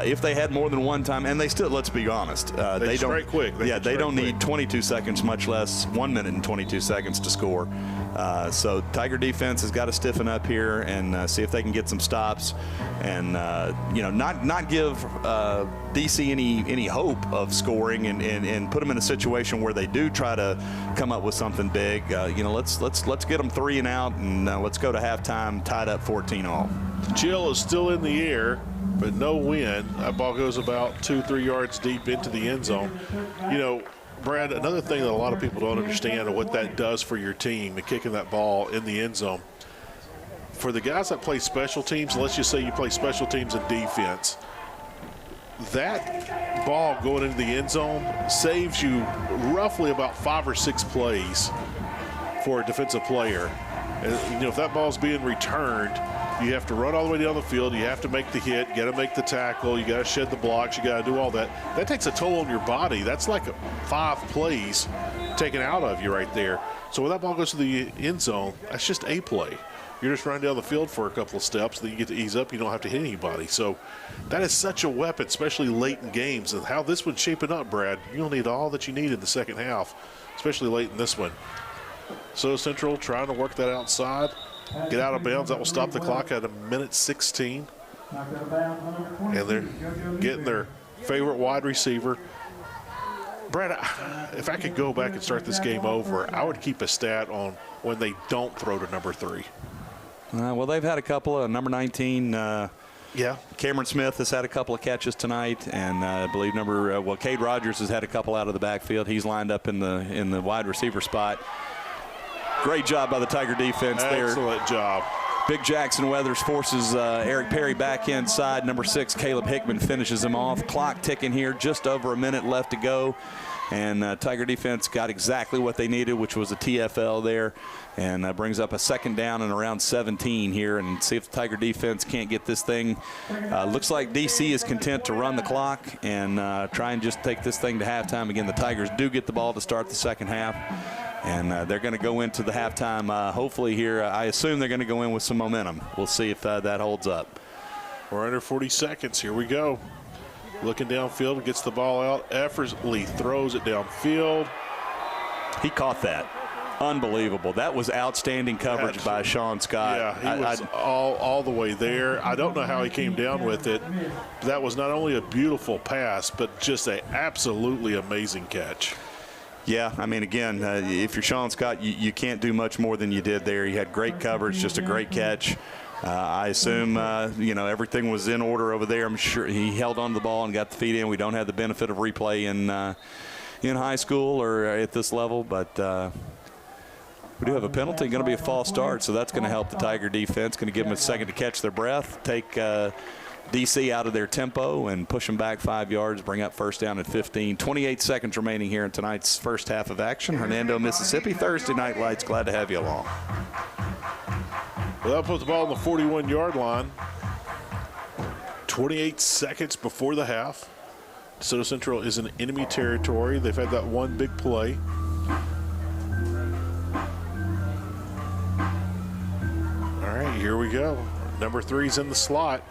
S12: if they had more than one time, and they still, let's be honest,
S11: they don't
S12: quick. They don't need 22 seconds, much less 1 minute and 22 seconds to score. So Tiger defense has got to stiffen up here and see if they can get some stops, and not give DC any hope of scoring, and put them in a situation where they do try to come up with something big. Let's get them 3 and out, and let's go to halftime tied up 14 all.
S11: Chill is still in the air, but no wind. That ball goes about 2-3 yards deep into the end zone. Brad, another thing that a lot of people don't understand and what that does for your team and kicking that ball in the end zone. For the guys that play special teams, let's just say you play special teams and defense, that ball going into the end zone saves you roughly about 5 or 6 plays for a defensive player. And, if that ball's being returned, you have to run all the way down the field. You have to make the hit. You got to make the tackle. You got to shed the blocks. You got to do all that. That takes a toll on your body. That's like 5 plays taken out of you right there. So when that ball goes to the end zone, that's just a play. You're just running down the field for a couple of steps. Then you get to ease up. You don't have to hit anybody. So that is such a weapon, especially late in games. And how this one's shaping up, Brad, you'll need all that you need in the second half, especially late in this one. So Central trying to work that outside. Get out of bounds. That will stop the clock at 1:16. And they're getting their favorite wide receiver. Brad, if I could go back and start this game over, I would keep a stat on when they don't throw to number 3.
S12: Well, they've had a couple of number 19. Cameron Smith has had a couple of catches tonight, and I believe Cade Rogers has had a couple out of the backfield. He's lined up in the wide receiver spot. Great job by the Tiger defense there.
S11: Excellent job.
S12: Big Jackson Weathers forces Eric Perry back inside. Number 6, Caleb Hickman finishes him off. Clock ticking here, just over a minute left to go. And Tiger defense got exactly what they needed, which was a TFL there. And brings up a second down and around 17 here. And see if the Tiger defense can't get this thing. Looks like DC is content to run the clock and try and just take this thing to halftime. Again, the Tigers do get the ball to start the second half. And they're going to go into the halftime, hopefully here. I assume they're going to go in with some momentum. We'll see if that holds up.
S11: We're under 40 seconds. Here we go. Looking downfield, gets the ball out. Effortlessly throws it downfield.
S12: He caught that. Unbelievable. That was outstanding coverage by Sean Scott.
S11: Yeah, he was all the way there. I don't know how he came down with it. That was not only a beautiful pass, but just an absolutely amazing catch.
S12: Yeah, I mean, again, if you're Sean Scott, you can't do much more than you did there. You had great coverage, just a great catch. I assume, you know, everything was in order over there. I'm sure he held on to the ball and got the feet in. We don't have the benefit of replay in high school or at this level, but we do have a penalty. Going to be a false start, so that's going to help the Tiger defense. Going to give them a second to catch their breath, take DC out of their tempo and push them back 5 yards, bring up first down at 15. 28 seconds remaining here in tonight's first half of action. Hernando, Mississippi, Thursday Night Lights. Glad to have you along.
S11: Well, that puts the ball on the 41-yard line. 28 seconds before the half. DeSoto Central is in enemy territory. They've had that one big play. All right, here we go. Number 3's in the slot.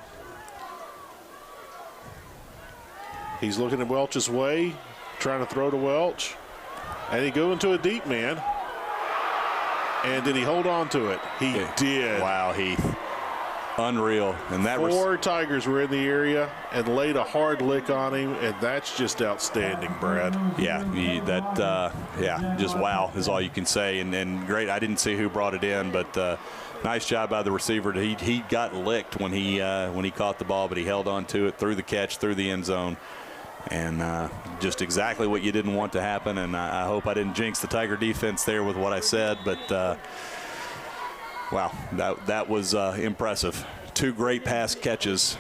S11: He's looking at Welch's way, trying to throw to Welch. And he goes into a deep man. And did he hold on to it? He did.
S12: Wow, Heath. Unreal. And that
S11: 4 Tigers were in the area and laid a hard lick on him, and that's just outstanding, Brad.
S12: Yeah, just wow is all you can say. And great. I didn't see who brought it in, but nice job by the receiver. He got licked when he caught the ball, but he held on to it through the catch, through the end zone. And just exactly what you didn't want to happen. And I hope I didn't jinx the Tiger defense there with what I said. But, wow, that was impressive. 2 great pass catches.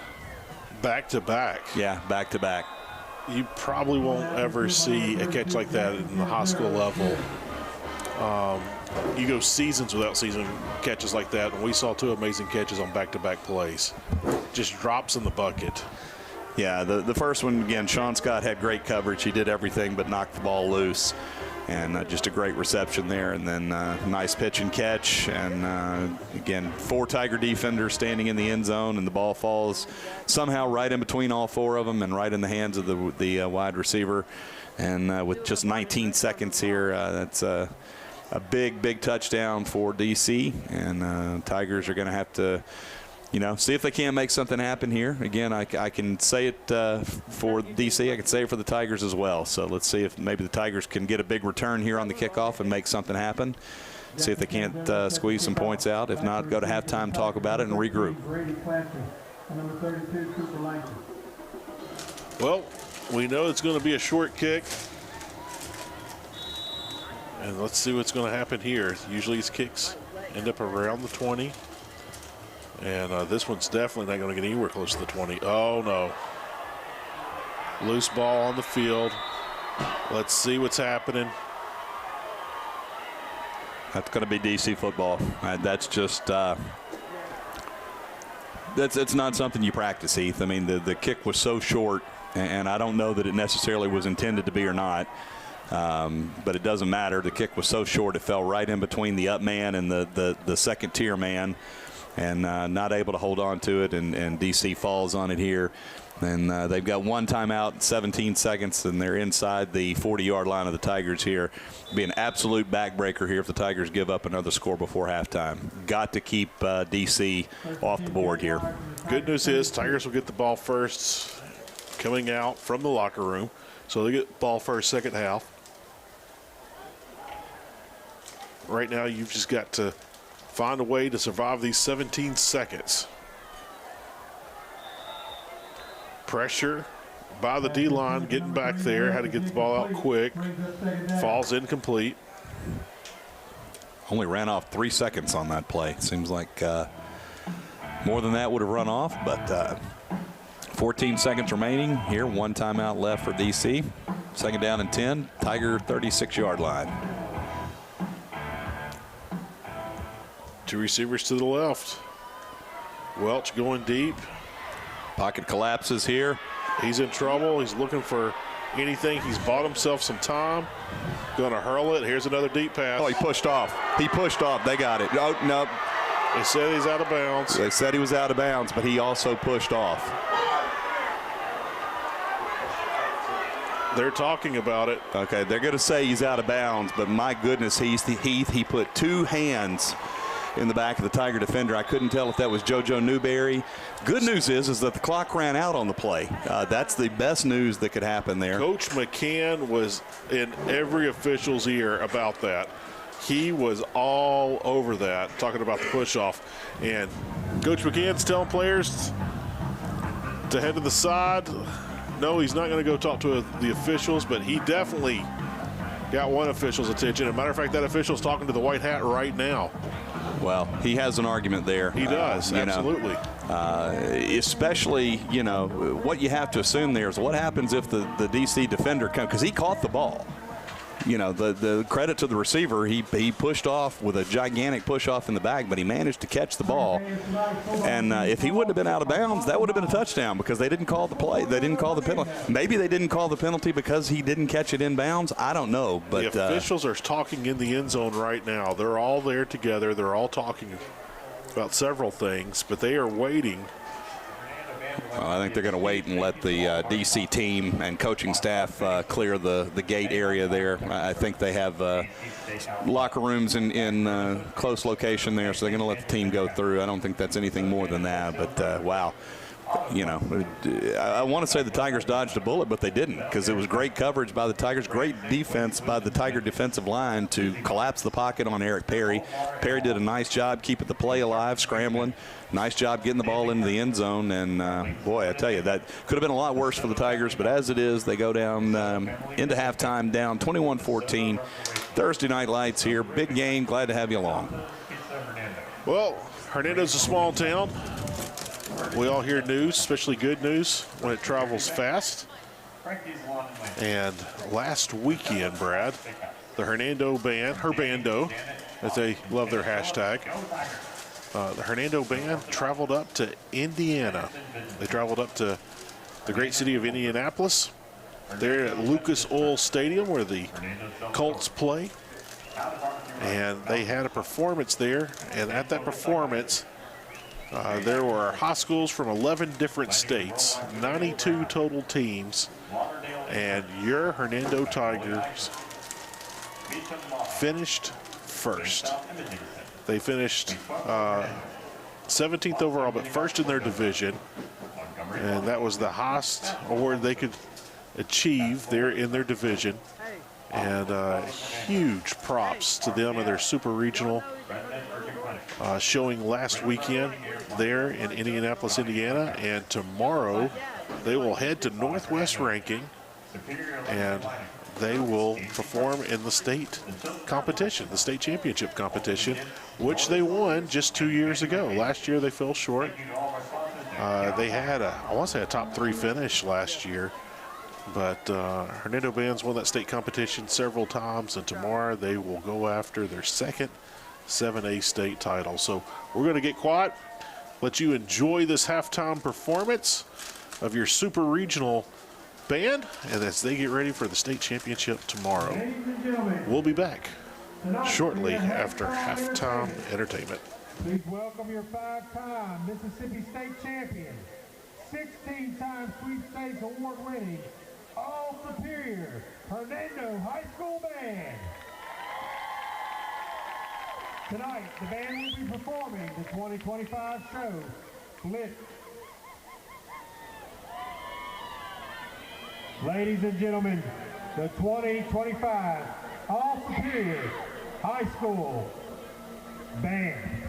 S11: Back to back.
S12: Yeah, back to back.
S11: You probably won't ever see a catch like that in the high school level. You go seasons without seeing catches like that. And we saw 2 amazing catches on back-to-back plays. Just drops in the bucket.
S12: Yeah, the first one, again, Sean Scott had great coverage. He did everything but knock the ball loose. And just a great reception there. And then nice pitch and catch. And, again, 4 Tiger defenders standing in the end zone, and the ball falls somehow right in between all 4 of them and right in the hands of the wide receiver. And with just 19 seconds here, that's a big touchdown for D.C. And Tigers are going to have to, you know, see if they can make something happen here. Again, I can say it for D.C. I can say it for the Tigers as well. So let's see if maybe the Tigers can get a big return here on the kickoff and make something happen. See if they can't squeeze some points out. If not, go to halftime, talk about it, and regroup.
S11: Well, we know it's going to be a short kick. And let's see what's going to happen here. Usually these kicks end up around the 20. And this one's definitely not going to get anywhere close to the 20. Oh, no. Loose ball on the field. Let's see what's happening.
S12: That's going to be DC football. That's just it's not something you practice, Heath. I mean, the kick was so short, and I don't know that it necessarily was intended to be or not. But it doesn't matter. The kick was so short, it fell right in between the up man and the second tier man. And not able to hold on to it, and DC falls on it here. And they've got 1 timeout, 17 seconds, and they're inside the 40-yard line of the Tigers here. Be an absolute backbreaker here if the Tigers give up another score before halftime. Got to keep DC off the board here.
S11: Good news is Tigers will get the ball first coming out from the locker room. So they get ball first, second half. Right now you've just got to find a way to survive these 17 seconds. Pressure by the D-line, getting back there. Had to get the ball out quick. Falls incomplete.
S12: Only ran off 3 seconds on that play. Seems like more than that would have run off, but 14 seconds remaining here. 1 timeout left for DC. Second down and 10. Tiger 36-yard line.
S11: 2 receivers to the left. Welch going deep.
S12: Pocket collapses here.
S11: He's in trouble. He's looking for anything. He's bought himself some time. Going to hurl it. Here's another deep pass.
S12: Oh, he pushed off. He pushed off. They got it. Oh, no.
S11: They said he's out of bounds.
S12: They said he was out of bounds, but he also pushed off.
S11: They're talking about it.
S12: Okay, they're going to say he's out of bounds, but my goodness, he put 2 hands in the back of the Tiger defender. I couldn't tell if that was JoJo Newberry. Good news is that the clock ran out on the play. That's the best news that could happen there.
S11: Coach McCann was in every official's ear about that. He was all over that, talking about the push-off. And Coach McCann's telling players to head to the side. No, he's not going to go talk to the officials, but he definitely got one official's attention. As a matter of fact, that official's talking to the white hat right now.
S12: Well, he has an argument there.
S11: He does, absolutely.
S12: Especially, you know, what you have to assume there is what happens if the DC defender comes, because he caught the ball. You know, the credit to the receiver, he pushed off with a gigantic push off in the bag, but he managed to catch the ball. And if he wouldn't have been out of bounds, that would have been a touchdown because they didn't call the play. They didn't call the penalty. Maybe they didn't call the penalty because he didn't catch it in bounds. I don't know. But
S11: the officials are talking in the end zone right now. They're all there together. They're all talking about several things, but they are waiting.
S12: I think they're going to wait and let the DC team and coaching staff clear the gate area there. I think they have locker rooms in close location there, so they're going to let the team go through. I don't think that's anything more than that, but wow. You know, I want to say the Tigers dodged a bullet, but they didn't, because it was great coverage by the Tigers, great defense by the Tiger defensive line to collapse the pocket on Eric Perry. Perry did a nice job keeping the play alive, scrambling. Nice job getting the ball into the end zone, and boy, I tell you, that could have been a lot worse for the Tigers, but as it is, they go down into halftime down 21-14. Thursday Night Lights here. Big game. Glad to have you along.
S11: Well, Hernando's a small town. We all hear news, especially good news, when it travels fast. And last weekend, Brad, the Hernando band, Herbando, as they love their hashtag, the Hernando band traveled up to Indiana. They traveled up to the great city of Indianapolis. They're at Lucas Oil Stadium where the Colts play. And they had a performance there. And at that performance, there were high schools from 11 different states, 92 total teams, and your Hernando Tigers finished first. They finished 17th overall, but first in their division, and that was the highest award they could achieve there in their division. And huge props to them and their super regional showing last weekend there in Indianapolis, Indiana. And tomorrow they will head to Northwest Ranking and they will perform in the state competition, the state championship competition, which they won just 2 years ago. Last year they fell short. They had I want to say a top 3 finish last year. But Hernando Bands won that state competition several times, and tomorrow they will go after their second 7A state title. So we're going to get quiet, let you enjoy this halftime performance of your super regional band, and as they get ready for the state championship tomorrow. We'll be back shortly after halftime entertainment.
S2: Please welcome your 5-time Mississippi State champion, 16-time sweepstakes award-winning, all-superior Hernando High School Band. Tonight, the band will be performing the 2025 show, Blitz. Ladies and gentlemen, the 2025 All-Superior High School Band.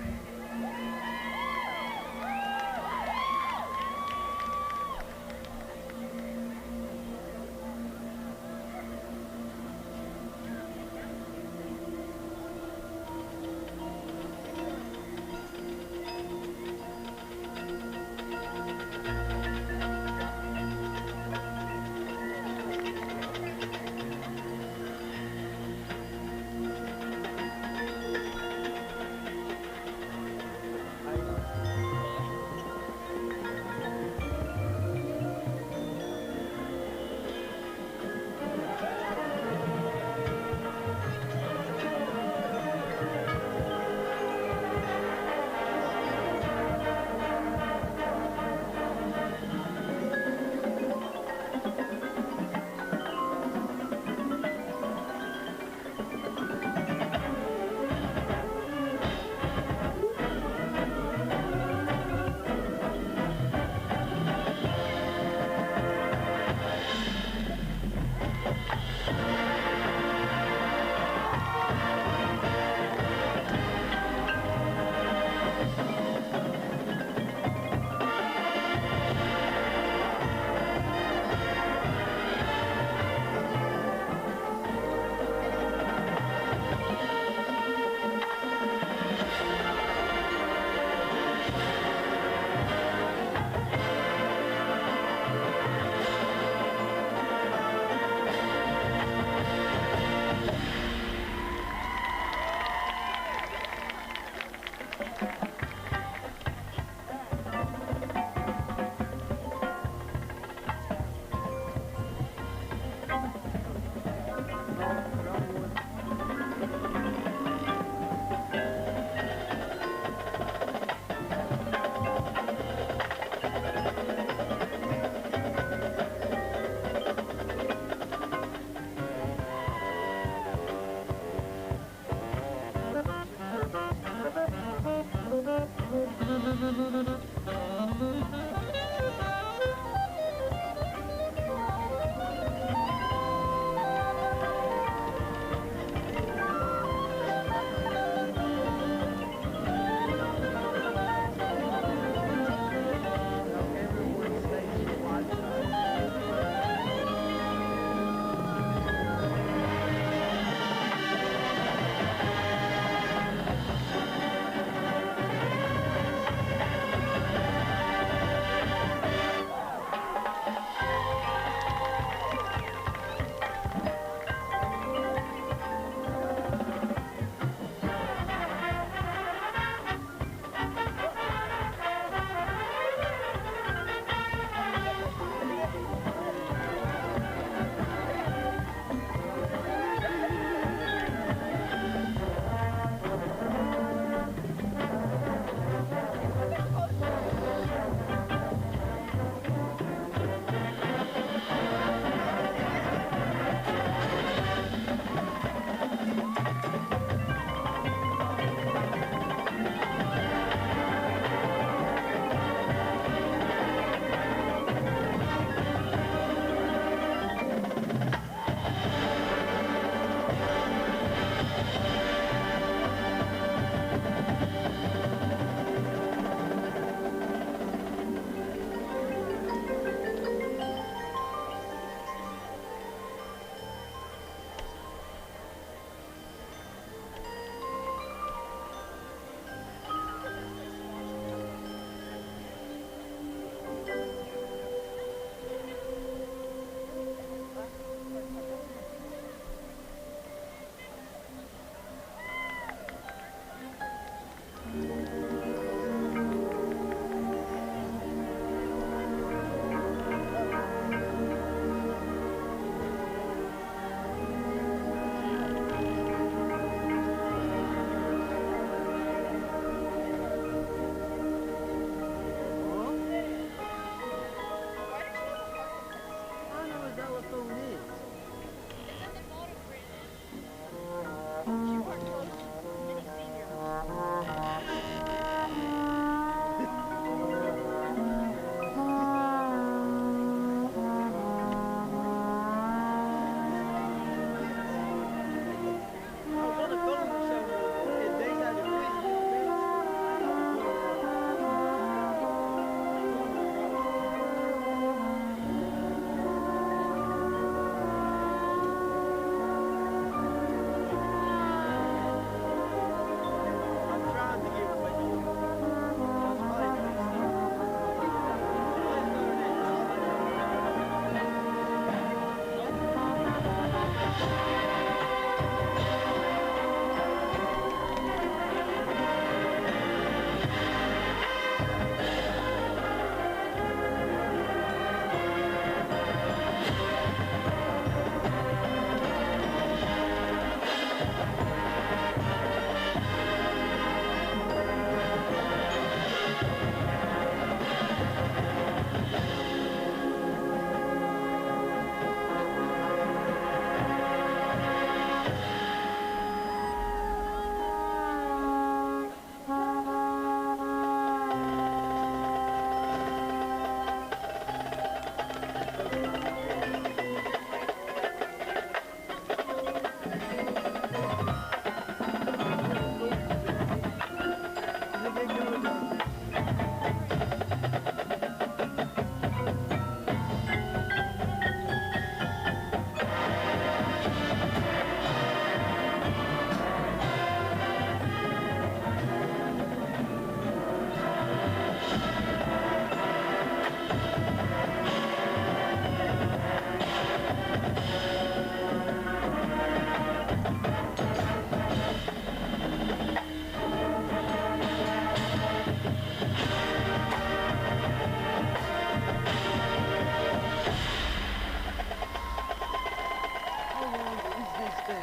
S9: Hey,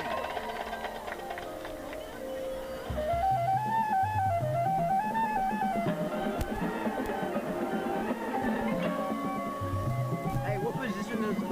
S9: what position is this?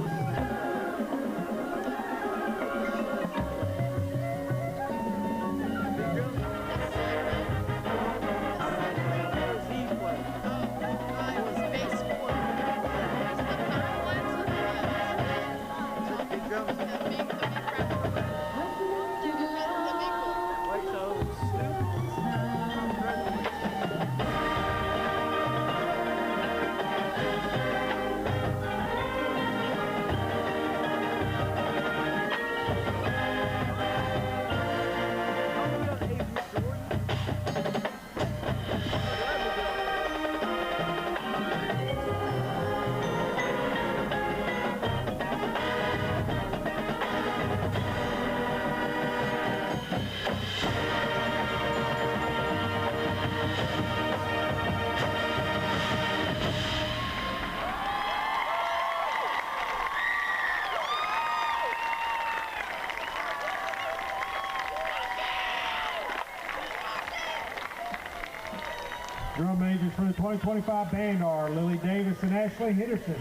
S2: Drum majors for the 2025 band are Lily Davis and Ashley Henderson.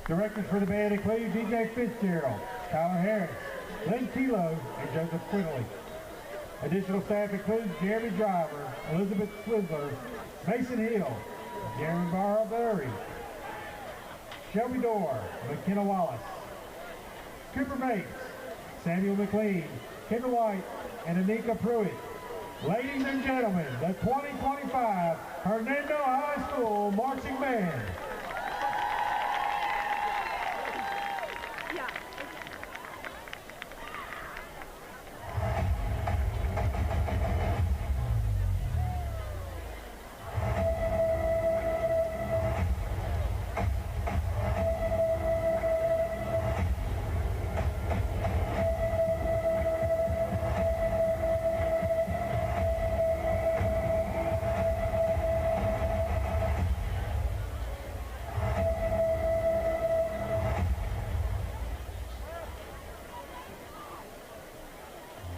S2: Directors for the band include DJ Fitzgerald, Tyler Harris, Lynn Kilo, and Joseph Quigley. Additional staff includes Jeremy Driver, Elizabeth Swizzler, Mason Hill, Jeremy Barberry, Shelby Dorr, McKenna Wallace, Cooper Bates, Samuel McLean, Kendra White, and Anika Pruitt. Ladies and gentlemen, the 2025 Hernando High School Marching Band.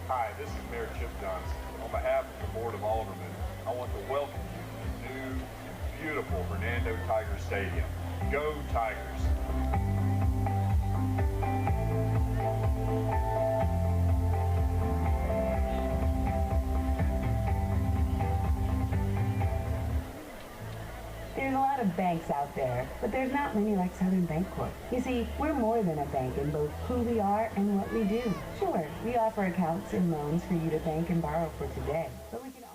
S3: Hi, this is Mayor Chip Johnson. On behalf of the Board of Aldermen, I want to welcome you to the new and beautiful Hernando Tiger Stadium. Go Tigers!
S13: There's a lot of banks out there, but there's not many like Southern Bancorp. You see, we're more than a bank in both who we are and what we do. Sure, we offer accounts and loans for you to bank and borrow for today, but we can offer...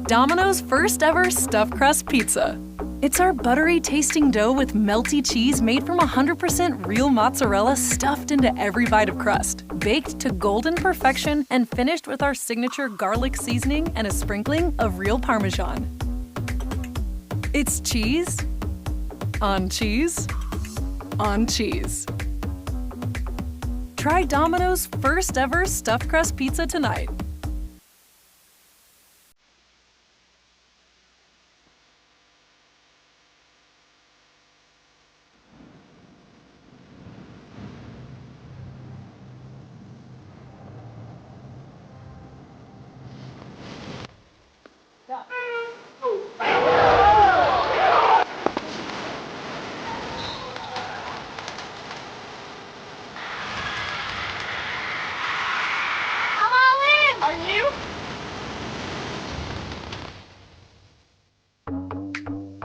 S14: Domino's first ever stuffed crust pizza. It's our buttery tasting dough with melty cheese made from 100% real mozzarella stuffed into every bite of crust, baked to golden perfection and finished with our signature garlic seasoning and a sprinkling of real Parmesan. It's cheese on cheese on cheese. Try Domino's first ever stuffed crust pizza tonight.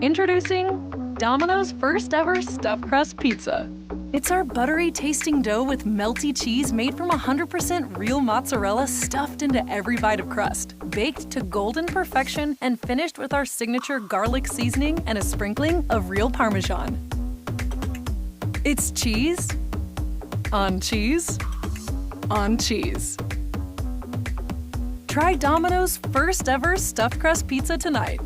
S14: Introducing Domino's first ever stuffed crust pizza. It's our buttery tasting dough with melty cheese made from 100% real mozzarella stuffed into every bite of crust, baked to golden perfection and finished with our signature garlic seasoning and a sprinkling of real Parmesan. It's cheese on cheese on cheese. Try Domino's first ever stuffed crust pizza tonight.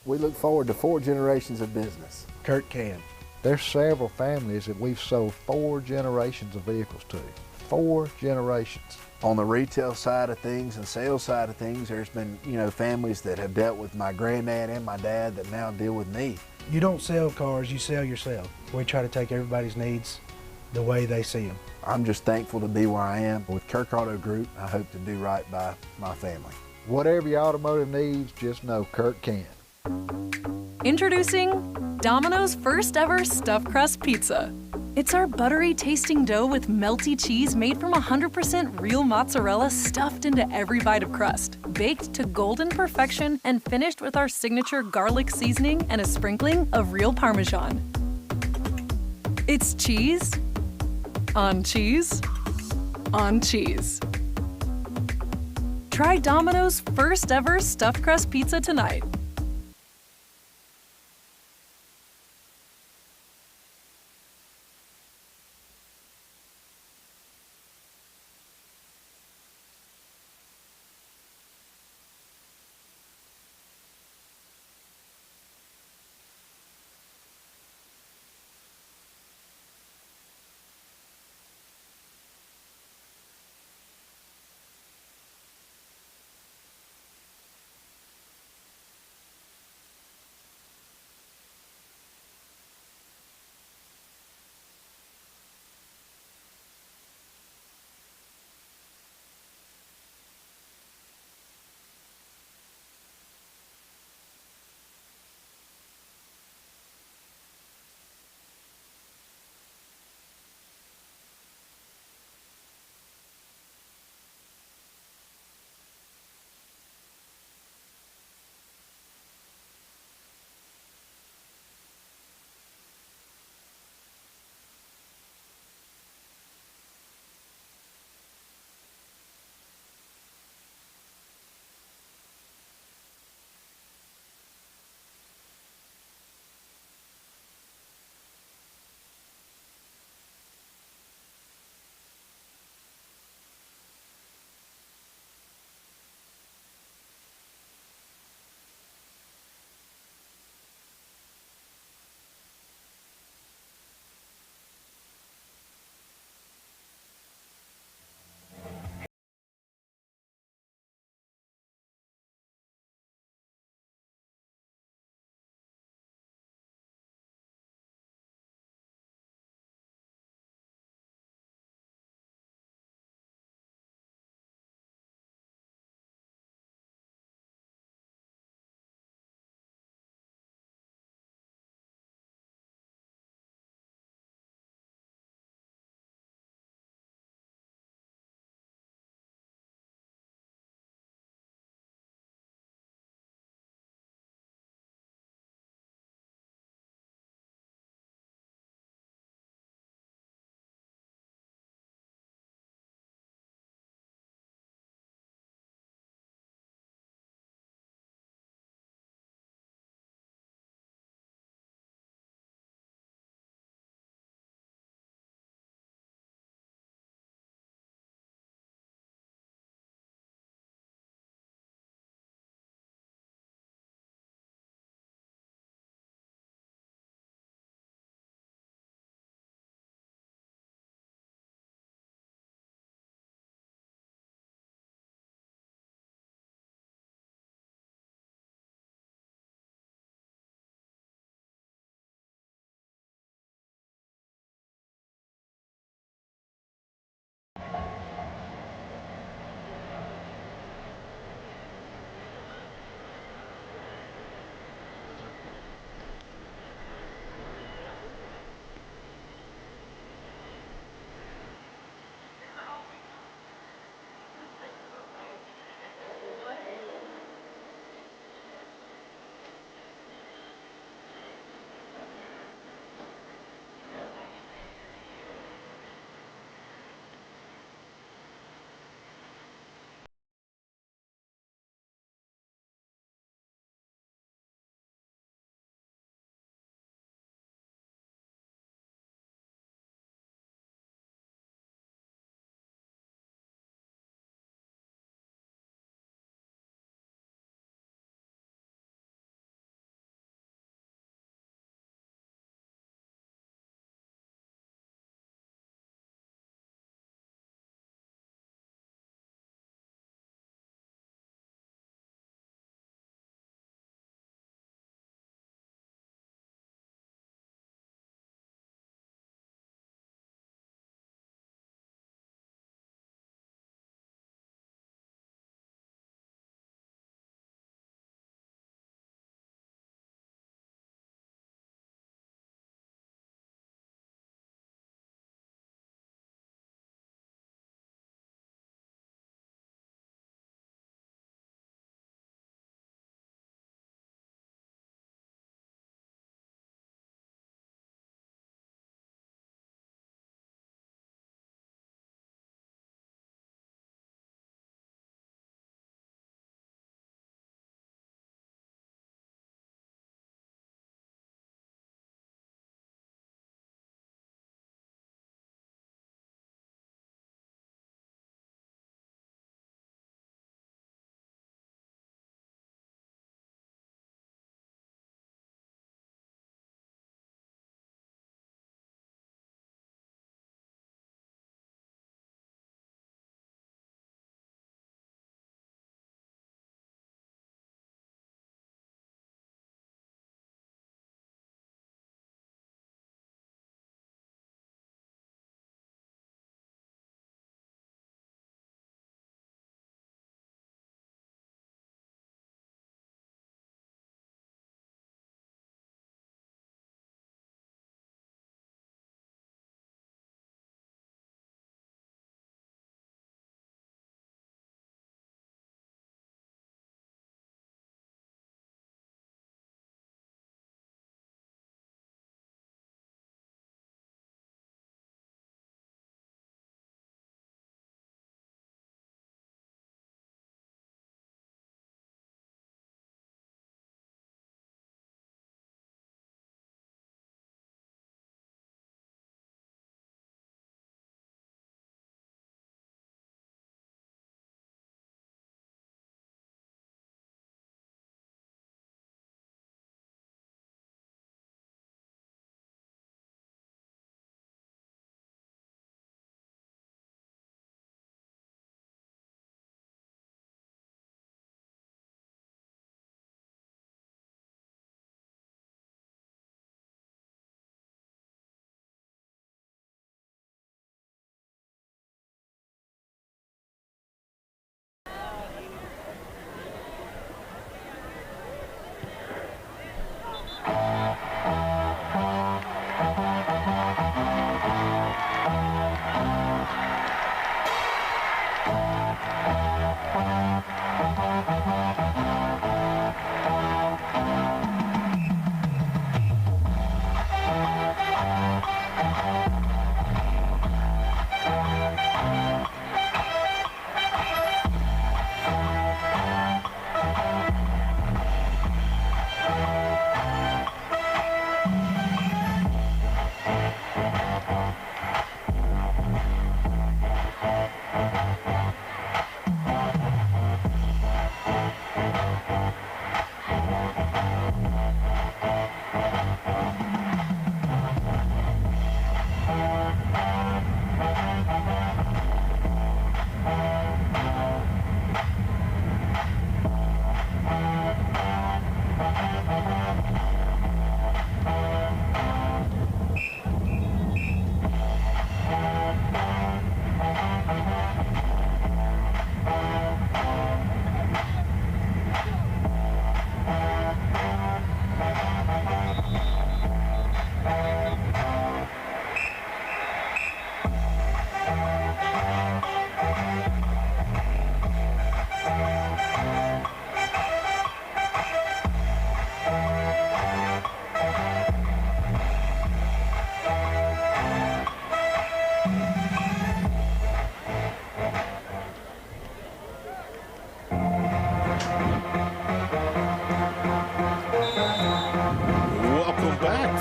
S15: We look forward to 4 generations of business.
S10: Kurt can. There's several families that we've sold 4 generations of vehicles to. 4 generations.
S15: On the retail side of things and sales side of things, there's been, families that have dealt with my granddad and my dad that now deal with me.
S10: You don't sell cars, you sell yourself. We try to take everybody's needs the way they see them.
S15: I'm just thankful to be where I am. With Kirk Auto Group, I hope to do right by my family.
S10: Whatever your automotive needs, just know Kirk can.
S14: Introducing Domino's first ever stuffed crust pizza. It's our buttery tasting dough with melty cheese made from 100% real mozzarella stuffed into every bite of crust, baked to golden perfection and finished with our signature garlic seasoning and a sprinkling of real Parmesan. It's cheese on cheese on cheese. Try Domino's first ever stuffed crust pizza tonight.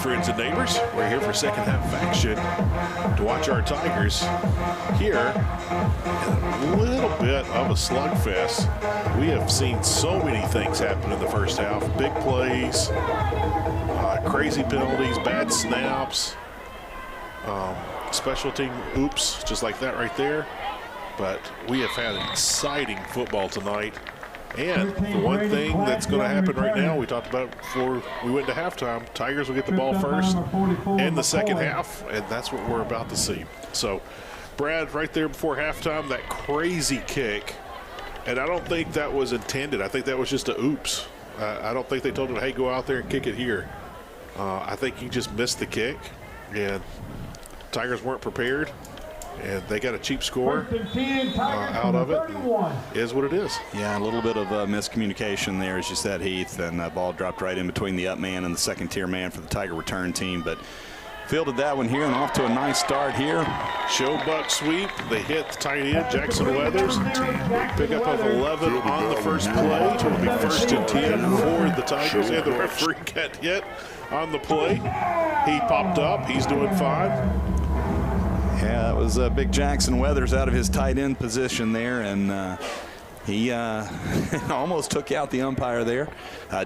S11: Friends and neighbors, we're here for second half action to watch our Tigers here in a little bit of a slugfest. We have seen so many things happen in the first half. Big plays, crazy penalties, bad snaps, special team oops, just like that right there. But we have had exciting football tonight. And the one thing that's going to happen right now, we talked about it before we went to halftime, Tigers will get the ball first in the second half, and that's what we're about to see. So, Brad, right there before halftime, that crazy kick, and I don't think that was intended. I think that was just a oops. I don't think they told him, hey, go out there and kick it here. I think he just missed the kick, and Tigers weren't prepared. And they got a cheap score out of it. Is what it is.
S12: Yeah, a little bit of miscommunication there, as you said, Heath, and that ball dropped right in between the up man and the second-tier man for the Tiger return team. But fielded that one here and off to a nice start here.
S11: Showbuck sweep. They hit the tight end, Jackson Weathers. Pickup of 11 on the first play. It will be 1st and 10 for the Tigers. And the referee got hit on the play. He popped up. He's doing fine.
S12: Yeah, that was big Jackson Weathers out of his tight end position there, and he almost took out the umpire there.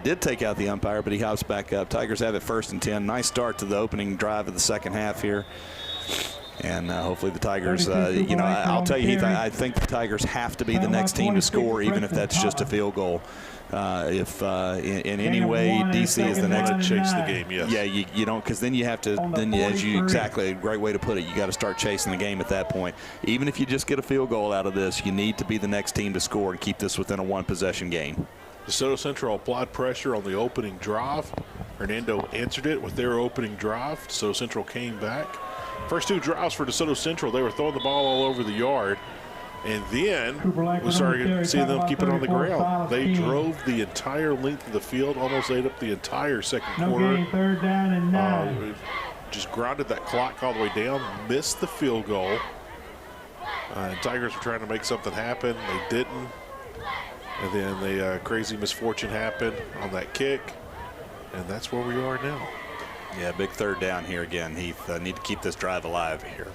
S12: Did take out the umpire, but he hops back up. Tigers have it 1st and 10. Nice start to the opening drive of the second half here. And hopefully the Tigers, you know, I'll tell you, Heath, I think the Tigers have to be the next team to score, even if that's just a field goal. If in any way DC is the next
S11: to chase the game, yes.
S12: Yeah, you don't, because then you have to, exactly, a great way to put it, you got to start chasing the game at that point. Even if you just get a field goal out of this, you need to be the next team to score and keep this within a one-possession game.
S11: DeSoto Central applied pressure on the opening drive. Hernando answered it with their opening drive. DeSoto Central came back. First two drives for DeSoto Central, they were throwing the ball all over the yard. And then we started seeing them keep it on the ground. They drove the entire length of the field, almost ate up the entire second quarter.
S1: Gain, 3rd down and 9.
S11: Just grounded that clock all the way down, missed the field goal. And Tigers were trying to make something happen. They didn't. And then the crazy misfortune happened on that kick. And that's where we are now.
S12: Yeah, big 3rd down here again, Heath. Need to keep this drive alive here.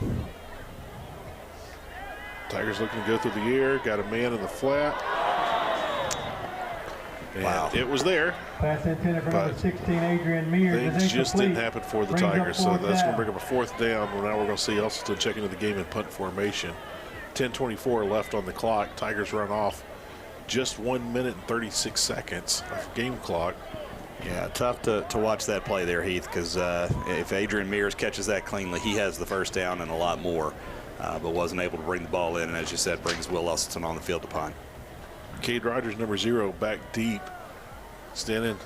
S11: Tigers looking to go through the air, got a man in the flat. And
S12: wow.
S11: It was there.
S1: Pass intended for number 16, Adrian Mears.
S11: Things just didn't happen for the Tigers, so that's going to bring up a 4th down. Well, now we're going to see Elston check into the game in punt formation. 10:24 left on the clock. Tigers run off just 1 minute and 36 seconds of game clock.
S12: Yeah, tough to watch that play there, Heath, because if Adrian Mears catches that cleanly, he has the 1st down and a lot more. But wasn't able to bring the ball in, and as you said, brings Will Elston on the field to punt.
S11: Cade Rogers, number 0, back deep, standing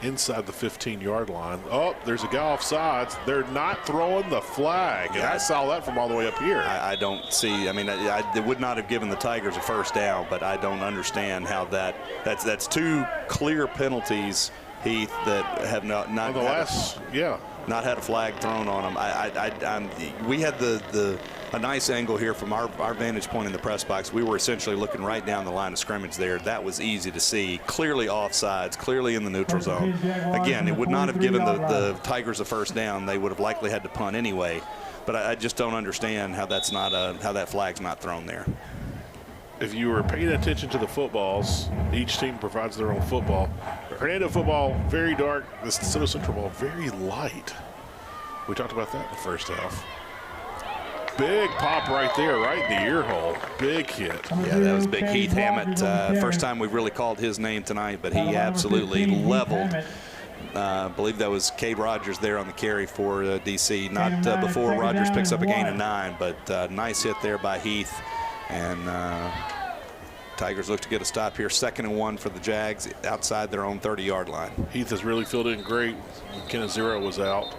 S11: inside the 15-yard line. Oh, there's a guy off sides. They're not throwing the flag. And I saw that from all the way up here.
S12: I don't see. I mean, they would not have given the Tigers a first down, but I don't understand how that's two clear penalties, Heath, that have not had a flag thrown on them. We had a nice angle here from our vantage point in the press box. We were essentially looking right down the line of scrimmage there. That was easy to see. Clearly offsides, clearly in the neutral zone. Again, it would not have given the Tigers a first down. They would have likely had to punt anyway. But I just don't understand how how that flag's not thrown there.
S11: If you were paying attention to the footballs, each team provides their own football. Hernando football, very dark. The DeSoto Central ball, very light. We talked about that in the first half. Big pop right there, right in the ear hole. Big hit.
S12: Yeah, that was big. Heath Hammett, first time we've really called his name tonight, but he absolutely leveled. I believe that was Cade Rogers there on the carry for DC. Not before Rogers picks up a gain of 9, but nice hit there by Heath. And Tigers look to get a stop here. 2nd and 1 for the Jags outside their own 30-yard line.
S11: Heath has really filled in great when Kenneth Zero was out,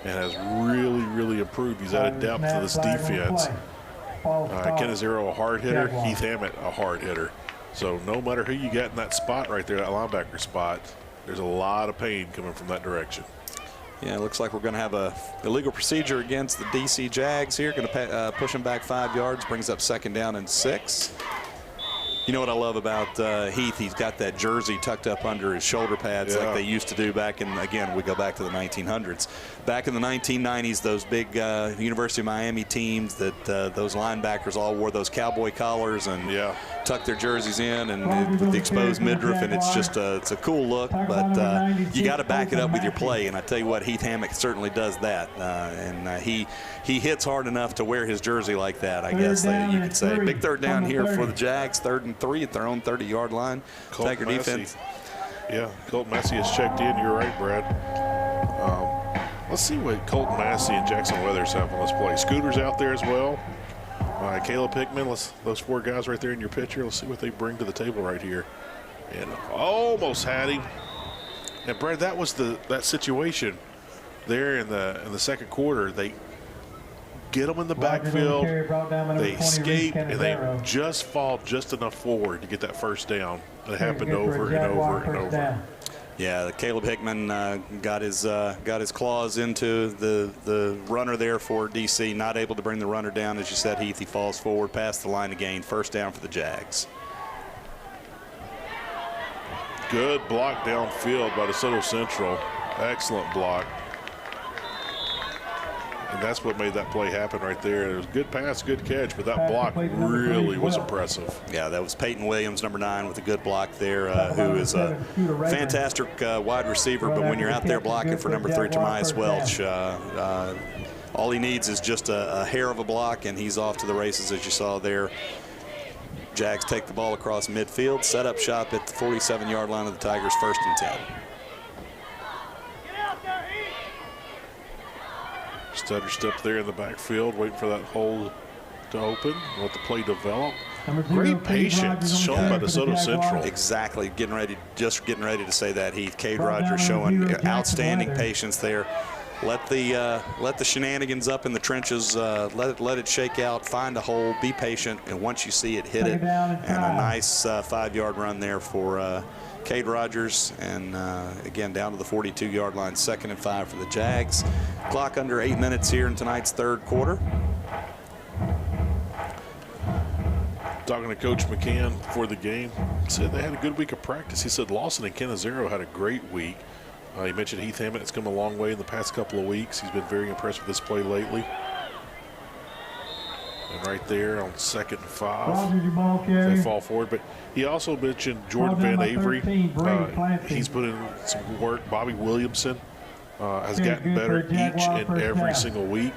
S11: and has really, really improved. He's added depth to this defense. Kenneth Zero, a hard hitter. Heath Hammett, a hard hitter. So no matter who you got in that spot right there, that linebacker spot, there's a lot of pain coming from that direction.
S12: Yeah, it looks like we're going to have a illegal procedure against the DC Jags here. Going to push him back 5 yards, brings up 2nd down and 6. You know what I love about Heath? He's got that jersey tucked up under his shoulder pads like they used to do back in, again, we go back to the 1900s. Back in the 1990s, those big University of Miami teams that those linebackers all wore those cowboy collars and tucked their jerseys in and with the exposed midriff, and it's just it's a cool look, but you got to back it up with your play, and I tell you what, Heath Hammock certainly does that, and he hits hard enough to wear his jersey like that, I guess you could say. Big 3rd down here for the Jags, 3rd and 3 at their own 30-yard line. Tiger defense.
S11: Yeah, Colton Massey has checked in. You're right, Brad. Let's see what Colton Massey and Jackson Weathers have on this play. Scooter's out there as well. Caleb Hickman, those 4 guys right there in your picture. Let's see what they bring to the table right here. And almost had him. And Brad, that was that situation there in the 2nd quarter. They get them in the backfield, they escape, and they just fall just enough forward to get that first down. It happened over and over and over.
S12: Yeah, Caleb Hickman got his claws into the runner there for DC. Not able to bring the runner down, as you said, Heath. He falls forward past the line of gain. 1st down for the Jags.
S11: Good block downfield by DeSoto Central. Excellent block. And that's what made that play happen right there. It was a good pass, good catch, but that block really was impressive.
S12: Yeah, that was Peyton Williams, number 9, with a good block there, who is a fantastic wide receiver. But when you're out there blocking for number 3, Tomias Welch, all he needs is just a hair of a block, and he's off to the races, as you saw there. Jags take the ball across midfield, set up shop at the 47-yard line of the Tigers, 1st and 10.
S11: Stutter step there in the backfield, waiting for that hole to open, let the play develop. Great patience shown by DeSoto Central.
S12: Exactly, just getting ready to say that, Heath. Cade Rogers showing outstanding patience there. Let the shenanigans up in the trenches, let it shake out, find a hole, be patient, and once you see it, hit it. And a nice 5-yard run there for Cade Rogers, and again down to the 42-yard line. 2nd and 5 for the Jags. Clock under 8 minutes here in tonight's 3rd quarter.
S11: Talking to Coach McCann before the game, said they had a good week of practice. He said Lawson and Kenneth Zero had a great week. He mentioned Heath Hammett has come a long way in the past couple of weeks. He's been very impressed with this play lately. And right there on 2nd and 5, they fall forward. But he also mentioned Jordan Van Avery. He's put in some work. Bobby Williamson has gotten better each and every single week.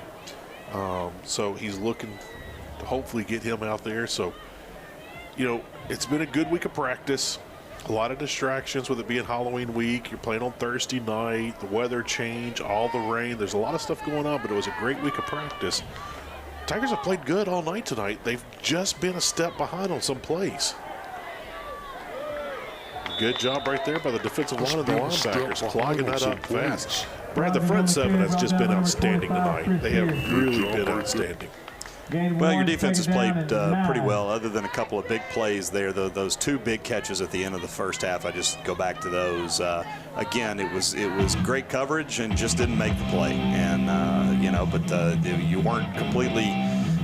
S11: So he's looking to hopefully get him out there. So, you know, it's been a good week of practice. A lot of distractions with it being Halloween week. You're playing on Thursday night, the weather change, all the rain. There's a lot of stuff going on, but it was a great week of practice. Tigers have played good all night tonight. They've just been a step behind on some plays. Good job right there by the defensive line of the linebackers, clogging that up fast. Brad, the front seven has just been outstanding tonight. They have really been outstanding.
S12: Well, your defense has played pretty well, other than a couple of big plays there. Those 2 big catches at the end of the first half, I just go back to those. Again, it was great coverage and just didn't make the play. And, you know, but you weren't completely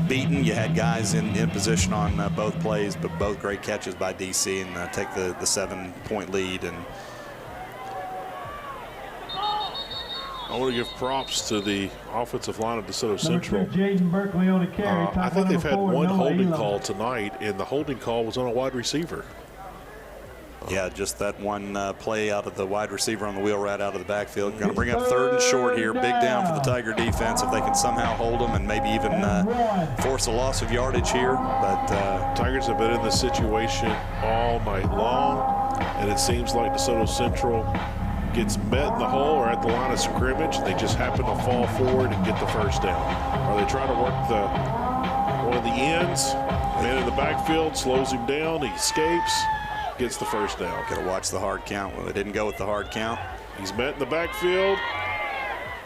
S12: beaten. You had guys in position on both plays, but both great catches by DC and take the 7-point lead. And
S11: I want to give props to the offensive line of DeSoto Central.
S1: Jaden Berkeley on the carry.
S11: I think they've had one holding
S1: Elam.
S11: call tonight, and the holding call was on a wide receiver.
S12: Yeah, just that one play out of the wide receiver on the wheel right out of the backfield. Going to bring up 3rd and short here. Big down for the Tiger defense if they can somehow hold them and maybe even force a loss of yardage here. But
S11: Tigers have been in this situation all night long, and it seems like DeSoto Central gets met in the hole or at the line of scrimmage. They just happen to fall forward and get the first down. Or they try to work one of the ends. Man in the backfield slows him down. He escapes, gets the first down.
S12: Got to watch the hard count. Well, they didn't go with the hard count.
S11: He's met in the backfield,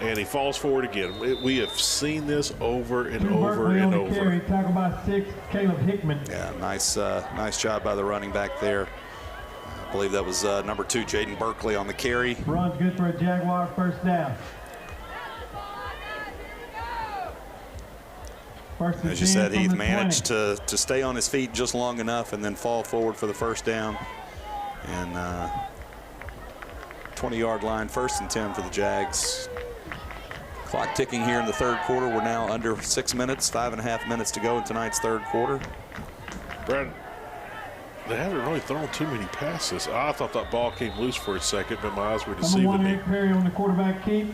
S11: and he falls forward again. We have seen this over and over and over.
S1: Carry, tackle by 6, Caleb Hickman.
S12: Yeah, nice job by the running back there. I believe that was number 2, Jaden Berkeley on the carry.
S1: Run's good for a Jaguar first down.
S12: As you said, Heath managed to stay on his feet just long enough and then fall forward for the first down. And 20-yard line, 1st and 10 for the Jags. Clock ticking here in the 3rd quarter. We're now under 6 minutes, 5.5 minutes to go in tonight's 3rd quarter.
S11: Brad, they haven't really thrown too many passes. I thought that ball came loose for a second, but my eyes were deceiving me.
S1: Perry on the quarterback keep.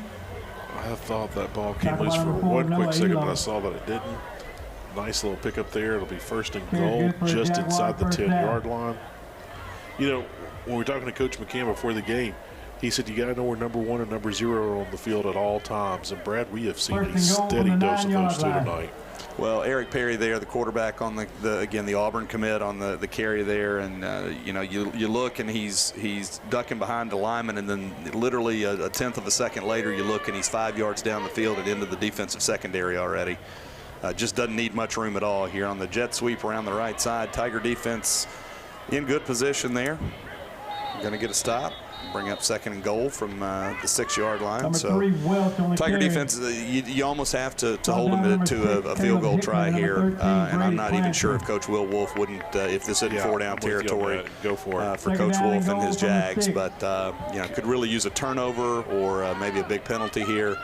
S11: I thought that ball came loose for one quick second, but I saw that it didn't. Nice little pickup there. It'll be 1st and goal just inside the 10-yard line. You know, when we were talking to Coach McCann before the game, he said you got to know where number 1 and number 0 are on the field at all times. And, Brad, we have seen a steady dose of those 2 tonight.
S12: Well, Eric Perry there, the quarterback on the Auburn commit on the carry there, and you know, you look and he's ducking behind the lineman, and then literally a 1/10 of a second later you look and he's 5 yards down the field and into the defensive secondary already. Just doesn't need much room at all here on the jet sweep around the right side. Tiger defense in good position there. Going to get a stop. Bring up 2nd and goal from the 6-yard line.
S1: Number
S12: so
S1: 3, Welch on the
S12: Tiger
S1: carry.
S12: defense, you almost have to hold them to a field goal try here. And I'm not even sure if Coach Will Wolf wouldn't, if this isn't 4-down territory,
S11: go for it.
S12: for Coach Wolf and his Jags. But you know, could really use a turnover or maybe a big penalty here.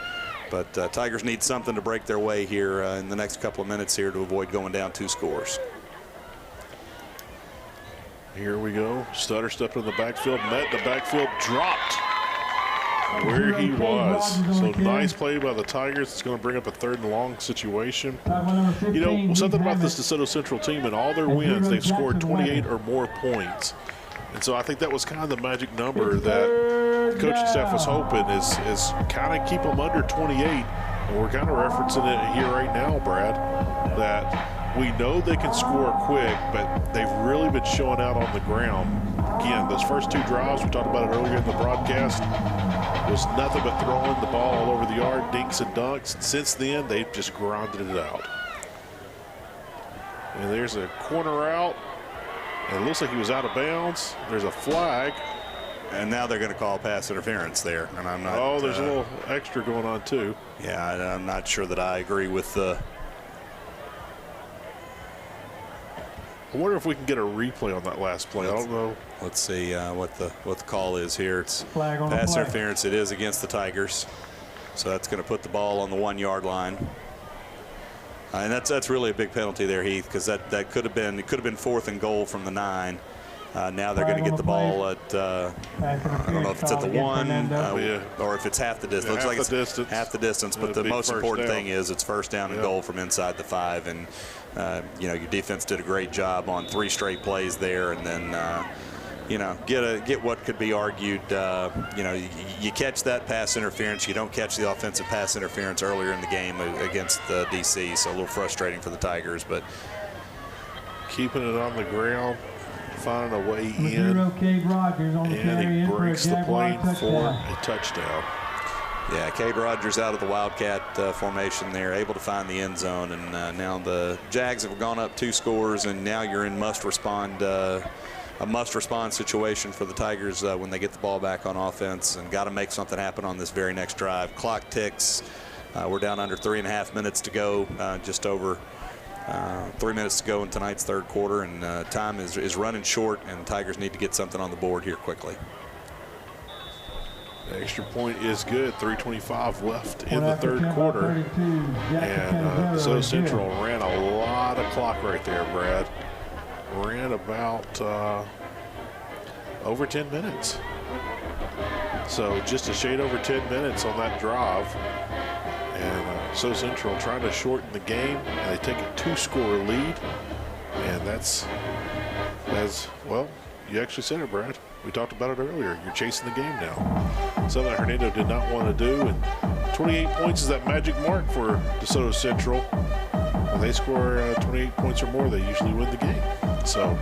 S12: But Tigers need something to break their way here in the next couple of minutes here to avoid going down 2 scores.
S11: Here we go. Stutter stepped in the backfield, met the backfield, dropped where he was. So nice play by the Tigers. It's going to bring up a 3rd and long situation. You know, something about this DeSoto Central team, in all their wins, they've scored 28 or more points. And so I think that was kind of the magic number that the coaching staff was hoping is kind of keep them under 28. And we're kind of referencing it here right now, Brad, that we know they can score quick, but they've really been showing out on the ground. Again, those first 2 drives, we talked about it earlier in the broadcast, was nothing but throwing the ball all over the yard, dinks and dunks. And since then, they've just grinded it out. And there's a corner out. And it looks like he was out of bounds. There's a flag.
S12: And now they're going to call pass interference there. And I'm not.
S11: Oh, there's a little extra going on, too.
S12: Yeah, I'm not sure that I agree with the.
S11: I wonder if we can get a replay on that last play. I don't know.
S12: Let's see what the call is here. It's
S1: flag on
S12: pass
S1: the
S12: interference. It is against the Tigers. So that's going to put the ball on the 1-yard line. And that's really a big penalty there, Heath, because that could have been 4th and goal from the 9. Now they're going to get the ball at I don't know if it's at the 1 or if it's half the distance. Looks like it's half the distance, but the most important thing is it's 1st down and goal from inside the 5. And you know, your defense did a great job on 3 straight plays there, and then you know, get what could be argued. You know, you catch that pass interference. You don't catch the offensive pass interference earlier in the game against the DC. So a little frustrating for the Tigers, but
S11: keeping it on the ground. finding a way
S1: Number
S11: in.
S1: 0, Cade Rogers on the carry
S11: And he
S1: in for a
S11: breaks the
S1: Jaguar
S11: plane for
S1: touchdown.
S11: a touchdown.
S12: Yeah, Cade Rogers out of the Wildcat formation there, able to find the end zone, and now the Jags have gone up 2 scores, and now you're in a must-respond situation for the Tigers when they get the ball back on offense, and got to make something happen on this very next drive. Clock ticks. We're down under 3.5 minutes to go, just over 3 minutes to go in tonight's third quarter, and time is running short, and the Tigers need to get something on the board here quickly.
S11: The extra point is good. 3:25 left in the third quarter. And DeSoto Central ran a lot of clock right there, Brad. Ran about over 10 minutes. So just a shade over 10 minutes on that drive. And DeSoto Central trying to shorten the game. And they take a 2-score lead. And that's, as well, you actually said it, Brad. We talked about it earlier. You're chasing the game now. Something that Hernando did not want to do. And 28 points is that magic mark for DeSoto Central. When they score 28 points or more, they usually win the game. So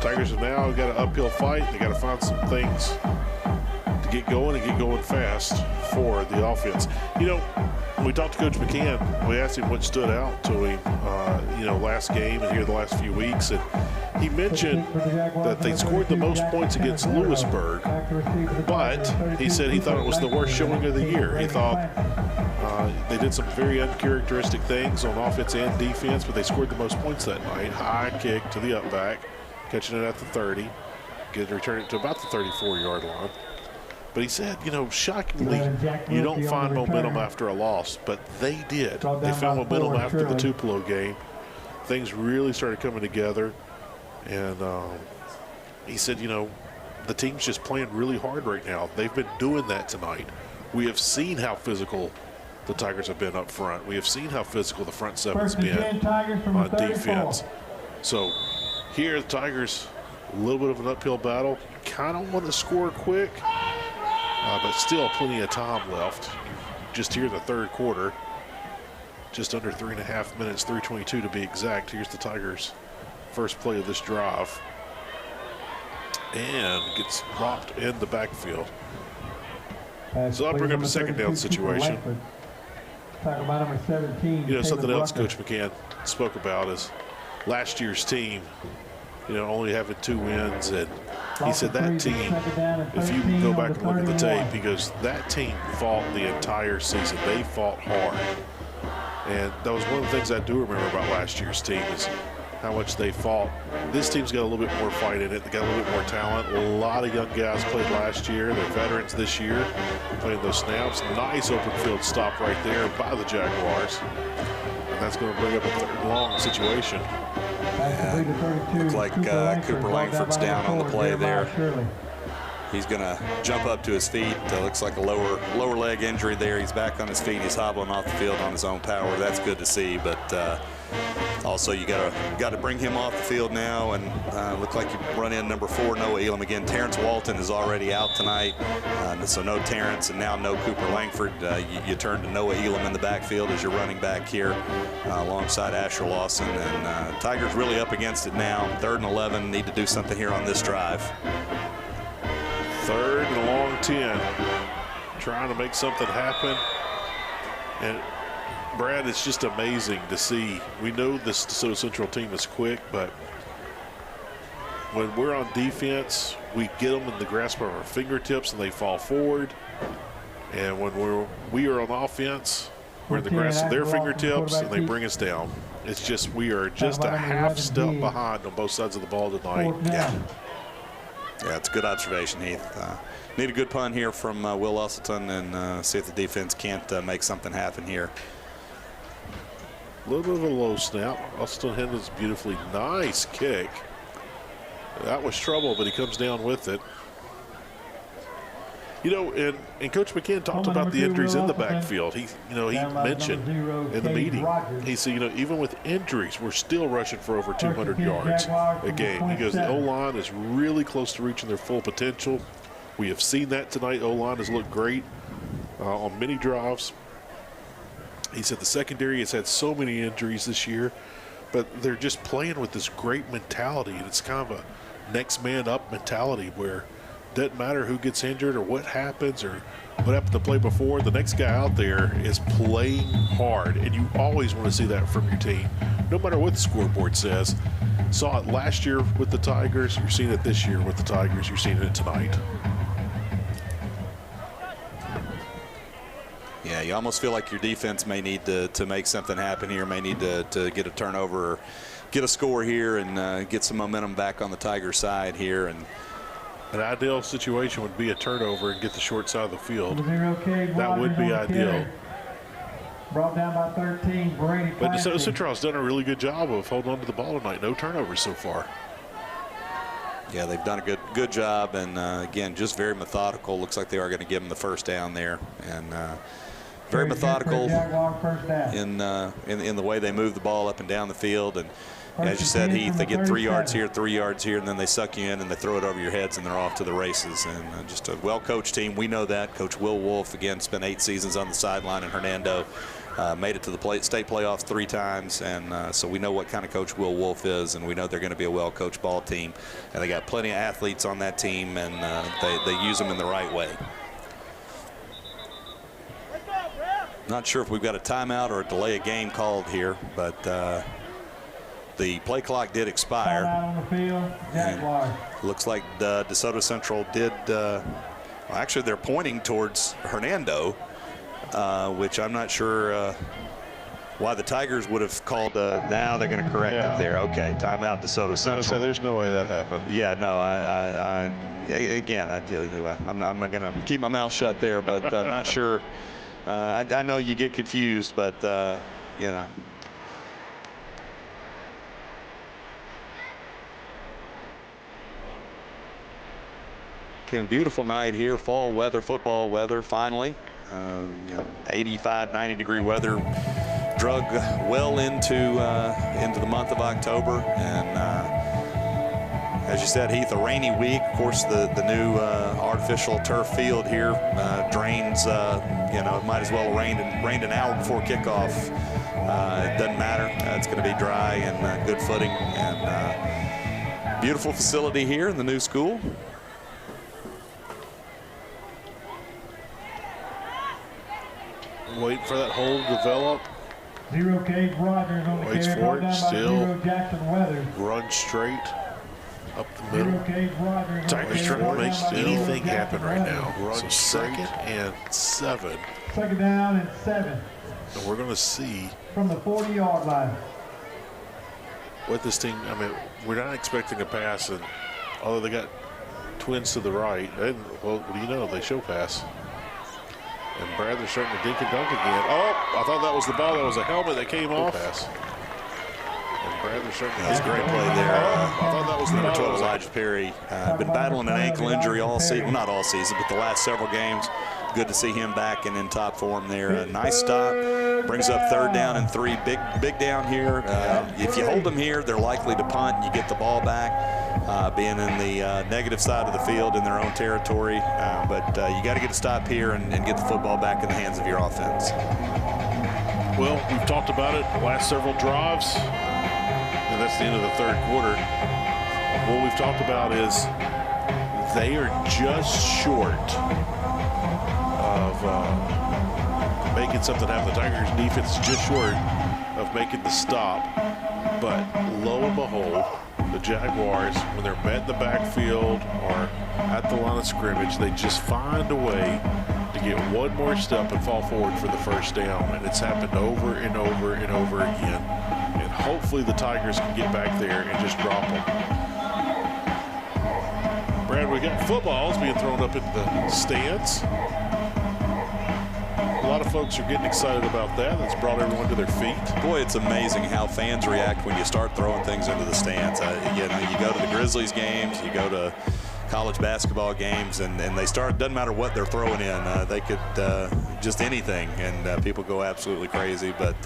S11: Tigers have now got an uphill fight. They got to find some things to get going and get going fast for the offense. You know, when we talked to Coach McCann, we asked him what stood out to him, last game and here the last few weeks. And he mentioned that they scored the most points against Lewisburg, but he said he thought it was the worst showing of the year. He thought they did some very uncharacteristic things on offense and defense, but they scored the most points that night. High kick to the up back, catching it at the 30, return it to about the 34-yard line. But he said, shockingly, you don't find momentum after a loss, but they did. They found momentum after the Tupelo game. Things really started coming together. And he said, the team's just playing really hard right now. They've been doing that tonight. We have seen how physical the Tigers have been up front. We have seen how physical the front seven's been on defense. So here, the Tigers, a little bit of an uphill battle. Kind of want to score quick, but still plenty of time left. Just here in the third quarter, just under 3.5 minutes, 3:22 to be exact. Here's the Tigers' first play of this drive, and gets dropped in the backfield. So I'll bring up a second down situation.
S1: Talk about number 17.
S11: Something else Coach McCann spoke about is last year's team, only having 2 wins. And he said that team, if you go back and look at the tape, he goes, that team fought the entire season. They fought hard. And that was one of the things I do remember about last year's team is how much they fought. This team's got a little bit more fight in it. They got a little bit more talent. A lot of young guys played last year. They're veterans this year, playing those snaps. Nice open field stop right there by the Jaguars. And that's going to bring up a third and long situation.
S12: Looks like Cooper Langford's down on the play there. He's going to jump up to his feet. Looks like a lower leg injury there. He's back on his feet. He's hobbling off the field on his own power. That's good to see. But also, you got to bring him off the field now. And look like you run in number 4, Noah Elam again. Terrence Walton is already out tonight, so no Terrence and now no Cooper Langford. You turn to Noah Elam in the backfield as you're running back here alongside Asher Lawson. And Tigers really up against it now. 3rd and 11. Need to do something here on this drive.
S11: 3rd and a long 10. Trying to make something happen. And Brad, it's just amazing to see. We know this DeSoto Central team is quick, but when we're on defense, we get them in the grasp of our fingertips and they fall forward. And when we are on offense, we're in the grasp of their fingertips and they bring us down. It's just, we are just a half step behind on both sides of the ball tonight.
S12: Yeah, it's a good observation, Heath. Need a good punt here from Will Usselton and see if the defense can't make something happen here.
S11: A little bit of a low snap. Usselton handles beautifully. Nice kick. That was trouble, but he comes down with it. And Coach McCann talked about the injuries in the backfield. He mentioned in the meeting, he said, even with injuries, we're still rushing for over 200 yards a game. He goes, the O-line is really close to reaching their full potential. We have seen that tonight. O-line has looked great on many drives. He said the secondary has had so many injuries this year, but they're just playing with this great mentality, and it's kind of next man up mentality where it doesn't matter who gets injured or what happens or what happened to play before. The next guy out there is playing hard, and you always want to see that from your team, no matter what the scoreboard says. Saw it last year with the Tigers. You're seeing it this year with the Tigers. You're seeing it tonight.
S12: Yeah, you almost feel like your defense may need to make something happen here, may need to get a turnover or get a score here and get some momentum back on the Tigers side here. And
S11: an ideal situation would be a turnover and get the short side of the field.
S1: That
S11: would be ideal.
S1: Brought down by 13, Brady.
S11: But DeSoto Central has done a really good job of holding on to the ball tonight. No turnovers so far.
S12: Yeah, they've done a good job, and again, just very methodical. Looks like they are going to give them the first down there, and very methodical in the way they move the ball up and down the field. And as you said, Heath, they get 3 yards here, 3 yards here, and then they suck you in and they throw it over your heads and they're off to the races. And just a well-coached team. We know that. Coach Will Wolf, again, spent 8 seasons on the sideline in Hernando. Made it to the state playoffs 3 times, and so we know what kind of coach Will Wolf is, and we know they're going to be a well-coached ball team. And they got plenty of athletes on that team, and they use them in the right way. Not sure if we've got a timeout or a delay of game called here, but the play clock did expire.
S1: On the field, Jaguars.
S12: Looks like DeSoto Central did. Well, actually, they're pointing towards Hernando, which I'm not sure why the Tigers would have called. Now they're going to correct it there. Okay, timeout DeSoto Central.
S11: So there's no way that happened.
S12: Yeah, no, I'm not going to keep my mouth shut there, but I'm not sure. I know you get confused, but you know. Okay, beautiful night here, fall weather, football weather, finally. 85, 90-degree weather drug well into the month of October, and as you said, Heath, a rainy week. Of course, the new artificial turf field here drains. It might as well have rained an hour before kickoff. It doesn't matter. It's going to be dry and good footing, and beautiful facility here in the new school.
S11: Waiting for that hole to develop.
S1: Zero Cage Rogers on the
S11: Waits
S1: carry,
S11: for
S1: brought
S11: it,
S1: down by
S11: still
S1: Zero Jackson Weathers.
S11: Run straight up the middle.
S1: Zero Cage Rogers.
S11: Tigers trying to make anything happen right now. Run second and 7.
S1: Second down and 7.
S11: And we're going to see
S1: from the 40-yard line
S11: what this team. I mean, we're not expecting a pass, and although they got twins to the right, well, what do you know? They show pass. And Bradley's starting to dink and dunk again. Oh, I thought that was the ball. That was a helmet that came off. Pass. And Bradley's starting to
S12: That's a great play there.
S11: I thought that was the
S12: number
S11: ball.
S12: 12, Elijah Perry. Been battling an ankle injury all season. Well, not all season, but the last several games. Good to see him back and in top form there. A nice stop. Brings up 3rd down and 3. Big down here. If you hold them here, they're likely to punt and you get the ball back. Being in the negative side of the field in their own territory. But you got to get a stop here and get the football back in the hands of your offense.
S11: Well, we've talked about it the last several drives, and that's the end of the 3rd quarter. What we've talked about is they are just short of making something happen. The Tigers' defense is just short of making the stop, but lo and behold, the Jaguars, when they're met in the backfield or at the line of scrimmage, they just find a way to get one more step and fall forward for the first down. And it's happened over and over and over again. And hopefully the Tigers can get back there and just drop them. Brad, we got footballs being thrown up in the stands. A lot of folks are getting excited about that. That's brought everyone to their feet.
S12: Boy, it's amazing how fans react when you start throwing things into the stands. You go to the Grizzlies games, you go to college basketball games, and they start, doesn't matter what they're throwing in. They could just anything, and people go absolutely crazy. But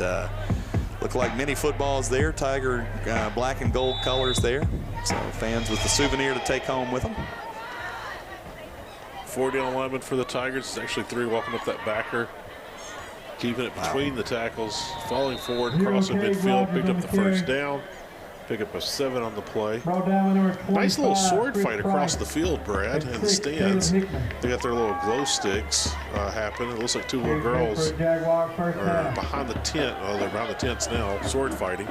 S12: look like mini footballs there, Tiger black and gold colors there. So fans with the souvenir to take home with them.
S11: 4 down lineman for the Tigers. It's actually 3 walking up that backer. Keeping it between the tackles, falling forward, crossing midfield, picked up the first down, Pickup of 7 on the play.
S1: Brought down number 25,
S11: Nice little sword
S1: Chris
S11: fight across
S1: Price.
S11: the field, Brad, in the stands. They got their little glow sticks happening. It looks like 2 little girls
S1: For Jaguar first
S11: are
S1: down.
S11: behind the tent. Oh, they're behind the tents now, sword fighting.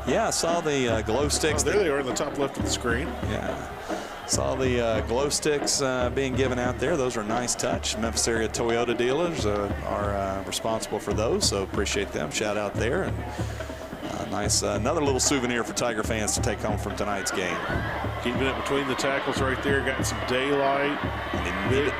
S12: Yeah, I saw the glow sticks.
S11: Oh, there they are in the top left of the screen.
S12: Yeah. Saw the glow sticks being given out there. Those are a nice touch. Memphis area Toyota dealers are responsible for those, so appreciate them. Shout out there. And nice, another little souvenir for Tiger fans to take home from tonight's game.
S11: Keeping it between the tackles right there. Got some daylight.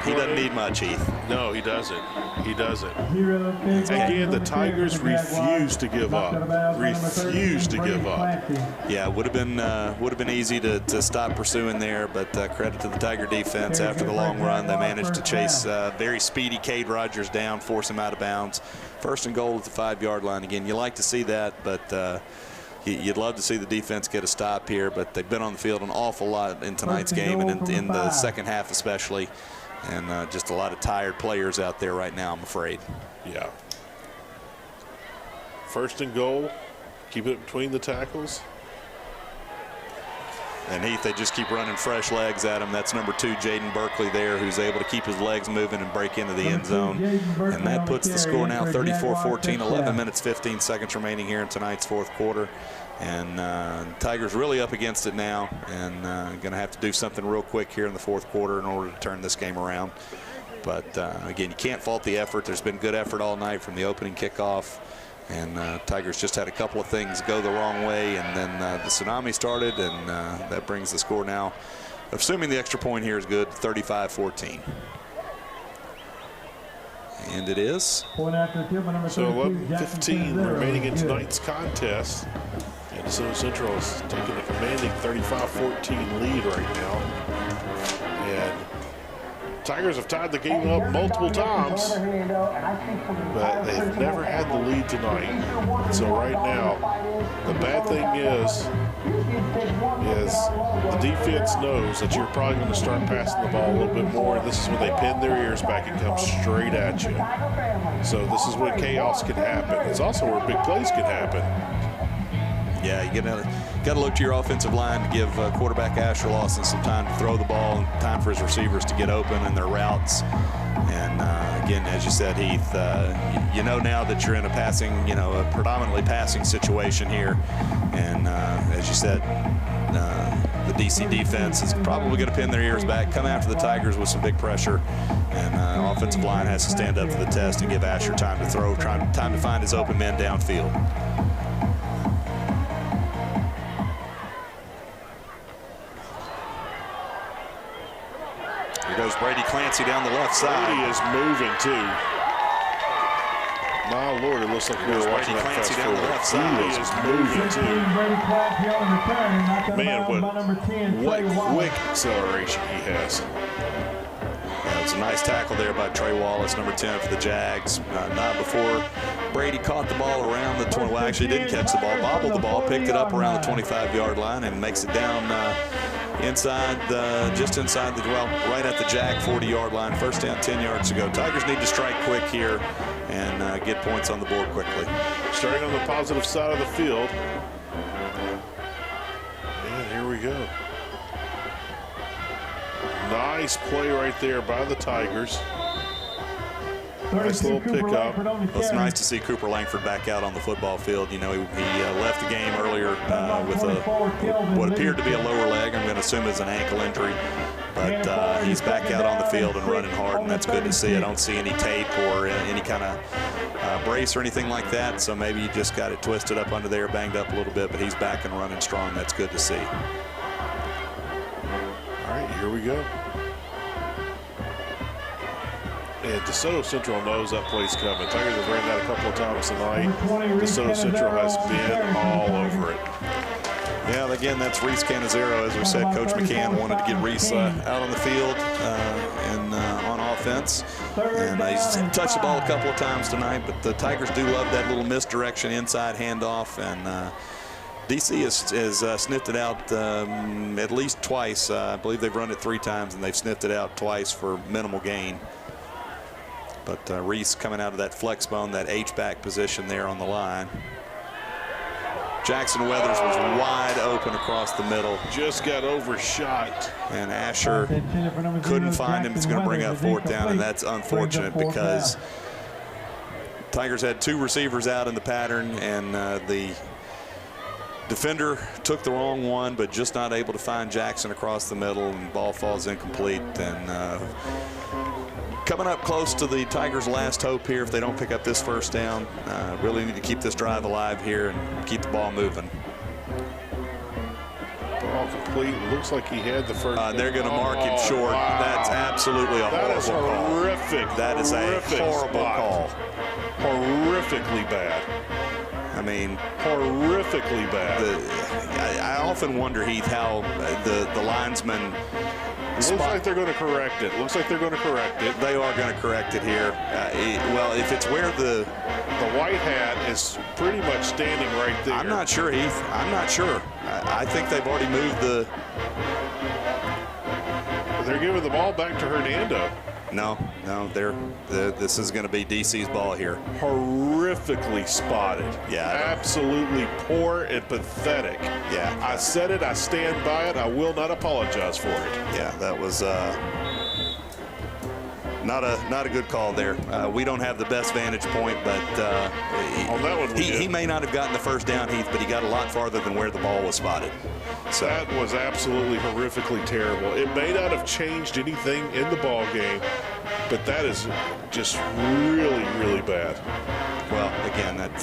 S12: He doesn't need much, Heath.
S11: No, he doesn't. He doesn't. Again, the Tigers refuse to give up. Refuse to give up.
S12: Yeah, would have been easy to stop pursuing there, but credit to the Tiger defense. After the long run, they managed to chase very speedy Cade Rogers down, force him out of bounds. 1st and goal at the 5-yard line. Again, you like to see that, but you'd love to see the defense get a stop here, but they've been on the field an awful lot in tonight's game and in the second half especially, and just a lot of tired players out there right now, I'm afraid.
S11: Yeah. 1st and goal. Keep it between the tackles.
S12: And Heath, they just keep running fresh legs at him. That's number 2, Jaden Berkeley there, who's able to keep his legs moving and break into the end zone. And that puts the score now 34-14, 11 minutes, 15 seconds remaining here in tonight's 4th quarter. And Tigers really up against it now, and going to have to do something real quick here in the 4th quarter in order to turn this game around. But again, you can't fault the effort. There's been good effort all night from the opening kickoff. And Tigers just had a couple of things go the wrong way, and then the tsunami started, and that brings the score now, assuming the extra point here is good, 35-14. And it is.
S1: Point after the field by number
S11: So
S1: 32,
S11: 11:15 remaining in tonight's contest. And DeSoto Central is taking a commanding 35-14 lead right now. And Tigers have tied the game up multiple times, but they've never had the lead tonight. And so right now, the bad thing is the defense knows that you're probably going to start passing the ball a little bit more. This is when they pin their ears back and come straight at you. So this is when chaos can happen. It's also where big plays can happen.
S12: Yeah, you got to look to your offensive line to give quarterback Asher Lawson some time to throw the ball and time for his receivers to get open in their routes. And again, as you said, Heath, you know now that you're in a passing, a predominantly passing situation here. And as you said, the DC defense is probably going to pin their ears back, come after the Tigers with some big pressure. And offensive line has to stand up to the test and give Asher time to throw, time to find his open men downfield. Here goes Brady Clancy down the left side.
S11: Brady is moving too. My Lord, it looks like we're watching that
S12: Clancy
S11: fast
S12: down the left side.
S11: He is moving too. Man, what quick acceleration he has.
S12: Yeah, it was a nice tackle there by Trey Wallace, number 10 for the Jags. Not before Brady caught the ball around the 20. Well, actually didn't catch the ball, bobbled the ball, picked it up around the 25-yard line, and makes it down inside, just inside right at the Jag 40-yard line. First down, 10 yards to go. Tigers need to strike quick here and get points on the board quickly.
S11: Starting on the positive side of the field. And here we go. Nice play right there by the Tigers. Nice little pickup.
S12: Well, it's nice to see Cooper Langford back out on the football field. He left the game earlier with what appeared to be a lower leg. I'm going to assume it's an ankle injury. But he's back out on the field and running hard, and that's good to see. I don't see any tape or any kind of brace or anything like that, so maybe he just got it twisted up under there, banged up a little bit, but he's back and running strong. That's good to see.
S11: All right, here we go. And DeSoto Central knows that play's coming. Tigers have ran that a couple of times tonight. DeSoto Central has been all over it.
S12: Yeah, again, that's Reese Canizero. As we said, Coach McCann wanted to get Reese out on the field and on offense. And he's touched the ball a couple of times tonight, but the Tigers do love that little misdirection inside handoff. And DC has sniffed it out at least twice. I believe they've run it 3 times, and they've sniffed it out twice for minimal gain. But Reese coming out of that flex bone, that H-back position there on the line. Jackson Weathers was wide open across the middle.
S11: Just got overshot.
S12: And Asher couldn't find him. It's going to bring up 4th down, and that's unfortunate because Tigers had 2 receivers out in the pattern, and the defender took the wrong one, but just not able to find Jackson across the middle, and the ball falls incomplete. And coming up close to the Tigers' last hope here if they don't pick up this 1st down. Really need to keep this drive alive here and keep the ball moving.
S11: Ball complete. Looks like he had the 1st.
S12: They're going to mark him short. Wow. That's absolutely a horrible call.
S11: Horrific.
S12: That is a horrible call.
S11: Horrifically bad.
S12: I mean,
S11: horrifically bad.
S12: I often wonder, Heath, how the linesmen.
S11: Looks like they're going to correct it. Looks like they're going to correct it.
S12: They are going to correct it here. Well, if it's where the
S11: white hat is pretty much standing right there.
S12: I'm not sure, Heath. I'm not sure. I think they've already moved the.
S11: They're giving the ball back to Hernando.
S12: No, this is going to be DC's ball here.
S11: Horrifically spotted.
S12: Yeah.
S11: Absolutely poor and pathetic.
S12: Yeah.
S11: I said it. I stand by it. I will not apologize for it.
S12: Yeah, that was not a good call there. We don't have the best vantage point, but
S11: on that one
S12: he may not have gotten the 1st down, Heath, but he got a lot farther than where the ball was spotted. So
S11: that was absolutely horrifically terrible. It may not have changed anything in the ball game, but that is just really, really bad.
S12: Well, again, it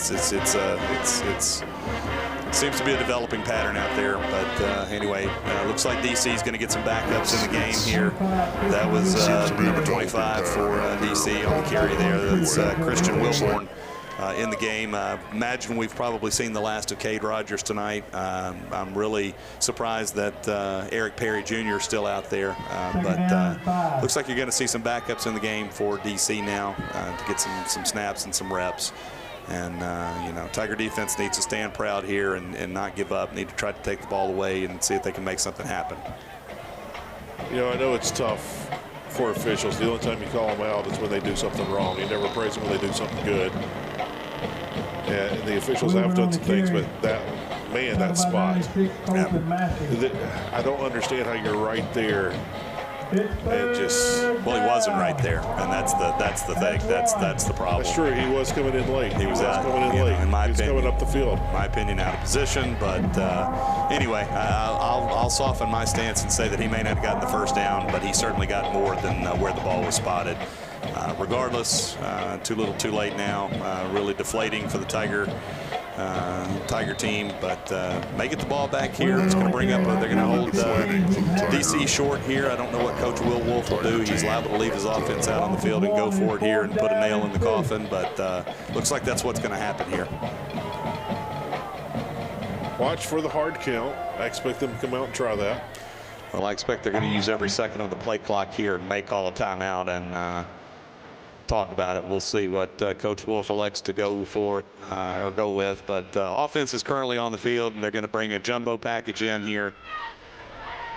S12: seems to be a developing pattern out there. But anyway, looks like DC is going to get some backups in the game here. That was number 25 for DC on the carry there. That's Christian Wilborn. In the game. Imagine we've probably seen the last of Cade Rogers tonight. I'm really surprised that Eric Perry Jr. is still out there. But looks like you're going to see some backups in the game for DC now to get some snaps and some reps. And, you know, Tiger defense needs to stand proud here and not give up. Need to try to take the ball away and see if they can make something happen.
S11: You know, I know it's tough for officials. The only time you call them out is when they do something wrong. You never praise them when they do something good. And the officials have done some things, but that spot. I don't understand how you're right there and just.
S12: Well, he wasn't right there, and that's the thing. That's the problem.
S11: That's true. He was coming in late.
S12: He was
S11: coming in late.
S12: In my opinion,
S11: coming up the field.
S12: My opinion, out of position. But anyway, I'll soften my stance and say that he may not have gotten the 1st down, but he certainly got more than where the ball was spotted. Regardless, too little, too late now. Really deflating for the Tiger team, but may get the ball back here. It's going to bring up. They're going to hold DC short here. I don't know what Coach Will Wolf will do. He's liable to leave his offense out on the field and go for it here and put a nail in the coffin. But looks like that's what's going to happen here.
S11: Watch for the hard count. I expect them to come out and try that.
S12: Well, I expect they're going to use every second of the play clock here and may call a timeout and talk about it. We'll see what Coach Wolf elects to go for or go with. But offense is currently on the field, and they're going to bring a jumbo package in here.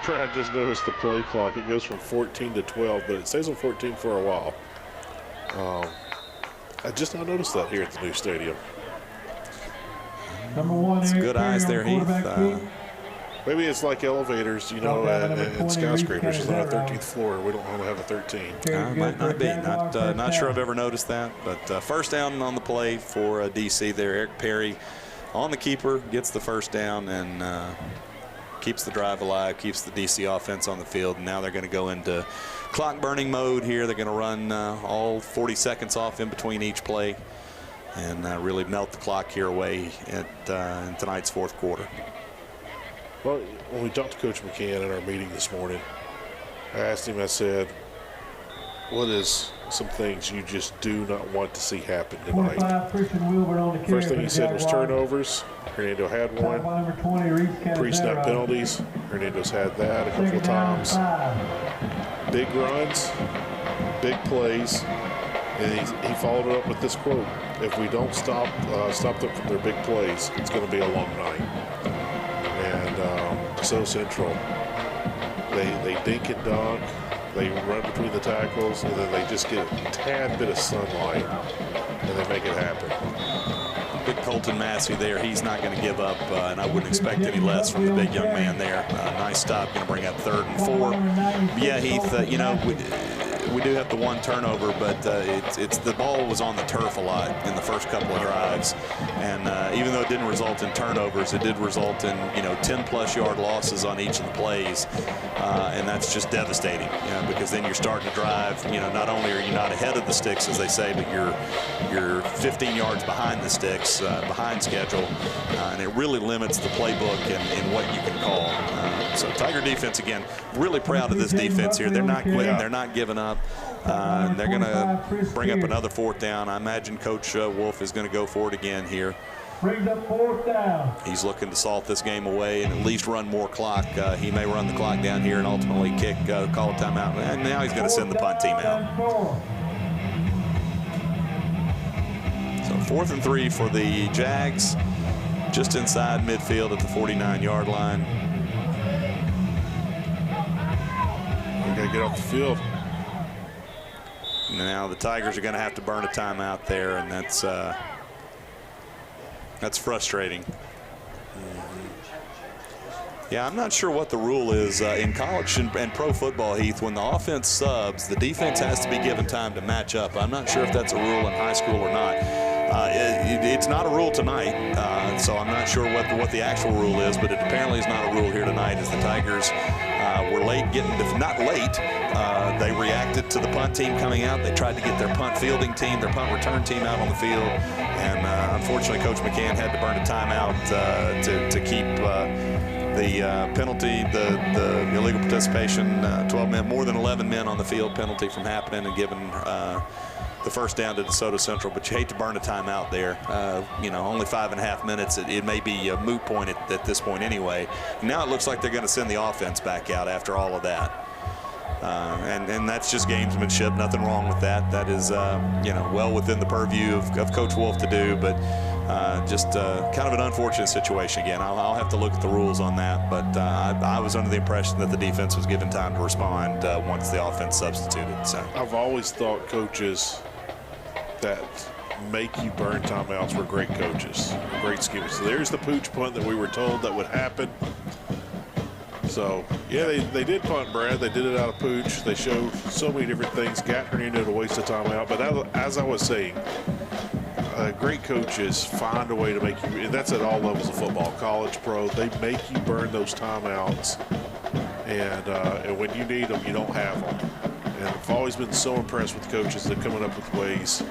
S11: I just noticed the play clock. It goes from 14 to 12, but it stays on 14 for a while. I just not noticed that here at the new stadium.
S1: Number 1,
S12: it's good eyes there, Heath.
S11: Maybe it's like elevators, you know, and skyscrapers. It's on the 13th floor. We don't want to have a 13.
S12: Might not be. Not sure I've ever noticed that. But 1st down on the play for DC there. Eric Perry on the keeper, gets the 1st down and keeps the drive alive, keeps the DC offense on the field. And now they're going to go into clock burning mode here. They're going to run all 40 seconds off in between each play and really melt the clock here away in tonight's 4th quarter.
S11: Well, when we talked to Coach McCann in our meeting this morning, I asked him, I said, what is some things you just do not want to see happen tonight? First thing he said was turnovers. Hernando had one. Pre-snap penalties. Hernando's had that a couple of times. Big runs, big plays. And he followed it up with this quote: if we don't stop them from their big plays, it's going to be a long night. And so Central, they dink and dunk, they run between the tackles, and then they just get a tad bit of sunlight, and they make it happen.
S12: Big Colton Massey there. He's not going to give up, and I wouldn't expect any less from the big young man there. Nice stop, going to bring up 3rd and 4. Yeah, Heath, you know, we do have the one turnover, but it's the ball was on the turf a lot in the first couple of drives, and even though it didn't result in turnovers, it did result in 10+ yard losses on each of the plays, and that's just devastating, because then you're starting to drive. Not only are you not ahead of the sticks, as they say, but you're 15 yards behind the sticks, behind schedule, and it really limits the playbook and what you can call. So Tiger defense, again, really proud of this defense here. They're not quitting. They're not giving up. They're going to bring up another 4th down. I imagine Coach Wolf is going to go for it again here.
S1: Brings up 4th down.
S12: He's looking to salt this game away and at least run more clock. He may run the clock down here and ultimately call a timeout. And now he's going to send the punt team out. So 4th and 3 for the Jags, just inside midfield at the 49-yard line.
S11: We got to get off the field.
S12: Now the Tigers are going to have to burn a timeout there, and that's frustrating. Yeah, I'm not sure what the rule is in college and pro football, Heath. When the offense subs, the defense has to be given time to match up. I'm not sure if that's a rule in high school or not. It's not a rule tonight, so I'm not sure what the actual rule is, but it apparently is not a rule here tonight, as the Tigers were late not late. They reacted to the punt team coming out. They tried to get their punt fielding team, their punt return team out on the field, and unfortunately Coach McCann had to burn a timeout to keep the penalty, the illegal participation, 12 men, more than 11 men on the field penalty from happening and giving the 1st down to DeSoto Central. But you hate to burn a timeout there. Only 5.5 minutes. It may be a moot point at this point anyway. Now it looks like they're going to send the offense back out after all of that. And that's just gamesmanship. Nothing wrong with that. That is, well within the purview of Coach Wolf to do, but just kind of an unfortunate situation again. I'll have to look at the rules on that, but I was under the impression that the defense was given time to respond once the offense substituted. So
S11: I've always thought coaches that make you burn timeouts were great coaches, great schemers. So there's the pooch punt that we were told that would happen. So, yeah, they did punt, Brad. They did it out of pooch. They showed so many different things. Got Hernando to waste a timeout. But as I was saying, great coaches find a way to make you, and that's at all levels of football, college, pro. They make you burn those timeouts. And when you need them, you don't have them. And I've always been so impressed with coaches that are coming up with ways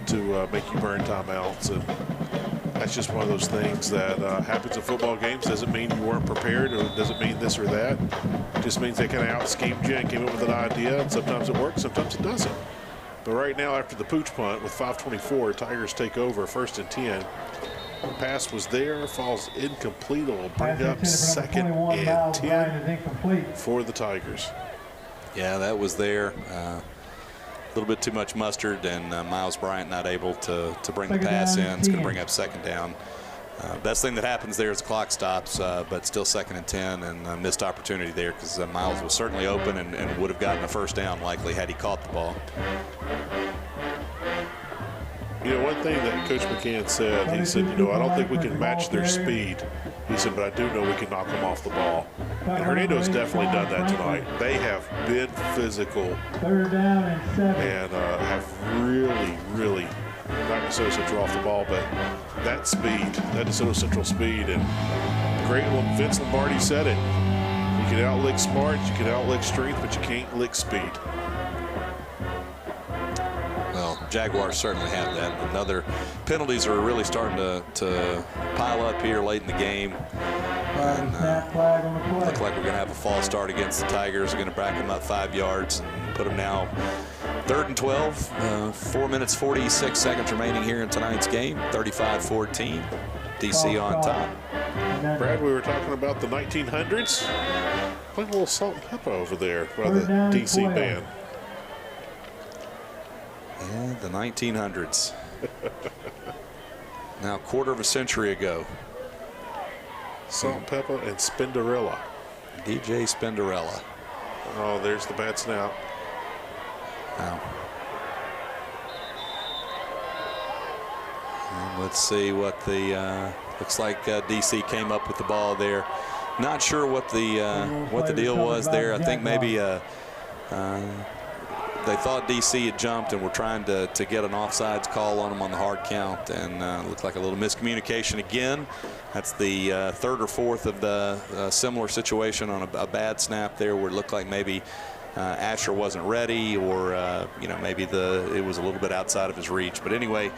S11: to make you burn timeouts. And that's just one of those things that happens in football games. Doesn't mean you weren't prepared, or doesn't mean this or that. It just means they kind of out-schemed you and came up with an idea, and sometimes it works, sometimes it doesn't. But right now, after the pooch punt with 5:24, Tigers take over 1st and 10. The pass was there, falls incomplete. It will bring up 2nd and 10 for the Tigers.
S12: Yeah, that was there. A little bit too much mustard, and Miles Bryant not able to bring the pass in. It's going to bring up 2nd down. Best thing that happens there is the clock stops, but still 2nd and 10, and a missed opportunity there because Miles was certainly open and would have gotten a 1st down likely had he caught the ball.
S11: One thing that Coach McCann said, he said, I don't think we can match their speed. He said, but I do know we can knock them off the ball. And Hernando's definitely done that tonight. They have been physical
S1: 3rd down and 7.
S11: And have really knocked DeSoto Central off the ball. But that speed, that DeSoto Central speed, and great one, Vince Lombardi said it. You can outlick smart, you can outlick strength, but you can't lick speed.
S12: Well, Jaguars certainly have that. Another penalties are really starting to pile up here late in the game. And look like we're going to have a false start against the Tigers. We're going to back them up 5 yards and put them now 3rd and 12. 4 minutes, 46 seconds remaining here in tonight's game. 35-14. DC on top.
S11: Brad, we were talking about the 1900s. Playing a little salt and pepper over there by the DC band.
S12: Yeah, the 1900s. Now, quarter of a century ago.
S11: Salt and pepper and Spinderella.
S12: DJ Spinderella.
S11: Oh, there's the bad snout.
S12: Now, And let's see what the looks like DC came up with the ball there. Not sure what the deal was there. I think maybe they thought DC had jumped and were trying to get an offsides call on them on the hard count, and looked like a little miscommunication again. That's the third or fourth of the similar situation on a bad snap there, where it looked like maybe Asher wasn't ready, or maybe it was a little bit outside of his reach. But anyway,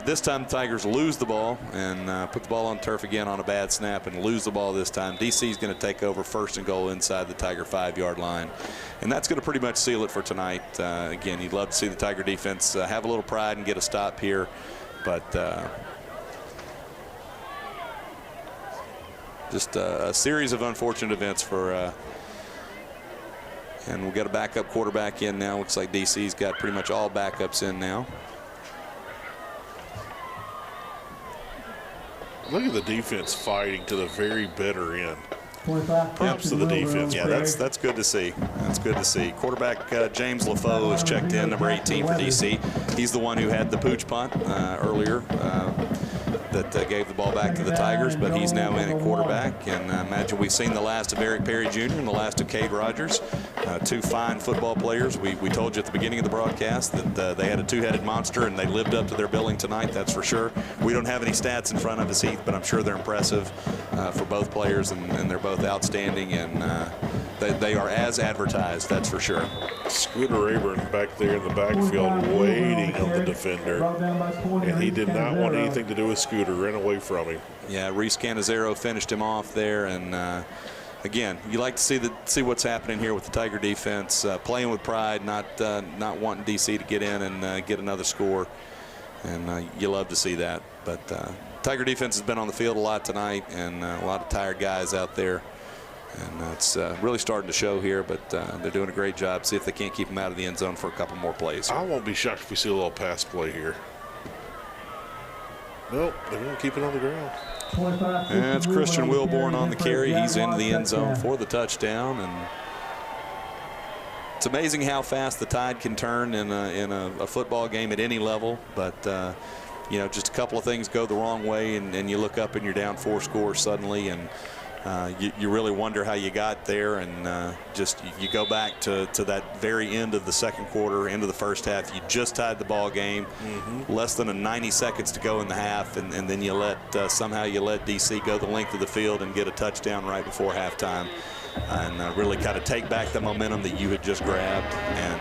S12: this time the Tigers lose the ball and put the ball on turf again on a bad snap and lose the ball this time. DC is going to take over 1st and goal inside the Tiger 5-yard line, and that's going to pretty much seal it for tonight. Again, you'd love to see the Tiger defense have a little pride and get a stop here, but just a series of unfortunate events for. And we'll get a backup quarterback in now. Looks like DC's got pretty much all backups in now.
S11: Look at the defense fighting to the very bitter end. Props to the defense.
S12: Yeah, that's good to see. That's good to see. Quarterback James LaFoe is checked in, number 18 for DC. He's the one who had the pooch punt earlier that gave the ball back to the Tigers, but he's now in at quarterback. And I imagine we've seen the last of Eric Perry Jr. and the last of Cade Rogers, two fine football players. We told you at the beginning of the broadcast that they had a two-headed monster, and they lived up to their billing tonight, that's for sure. We don't have any stats in front of us, Heath, but I'm sure they're impressive for both players, and they're both outstanding, and they are as advertised, that's for sure.
S11: Scooter Rayburn back there in the backfield waiting on the defender, and he did not want anything to do with Scooter. Ran away from him.
S12: Yeah, Reese Canizero finished him off there, and again, you like to see what's happening here with the Tiger defense, playing with pride, not wanting DC to get in and get another score, and you love to see that. But Tiger defense has been on the field a lot tonight, and a lot of tired guys out there, and it's really starting to show here. But they're doing a great job. See if they can't keep them out of the end zone for a couple more plays.
S11: I won't be shocked if we see a little pass play here. Nope, they're going to keep it on the ground.
S12: And it's Christian Wilborn on the carry. He's into the end zone for the touchdown. And it's amazing how fast the tide can turn in a football game at any level. But, just a couple of things go the wrong way, and you look up and you're down 4 scores suddenly. And you really wonder how you got there, and you go back to that very end of the second quarter, end of the first half. You just tied the ball game, less than 90 seconds to go in the half, and then you somehow you let DC go the length of the field and get a touchdown right before halftime, and really kind of take back the momentum that you had just grabbed. And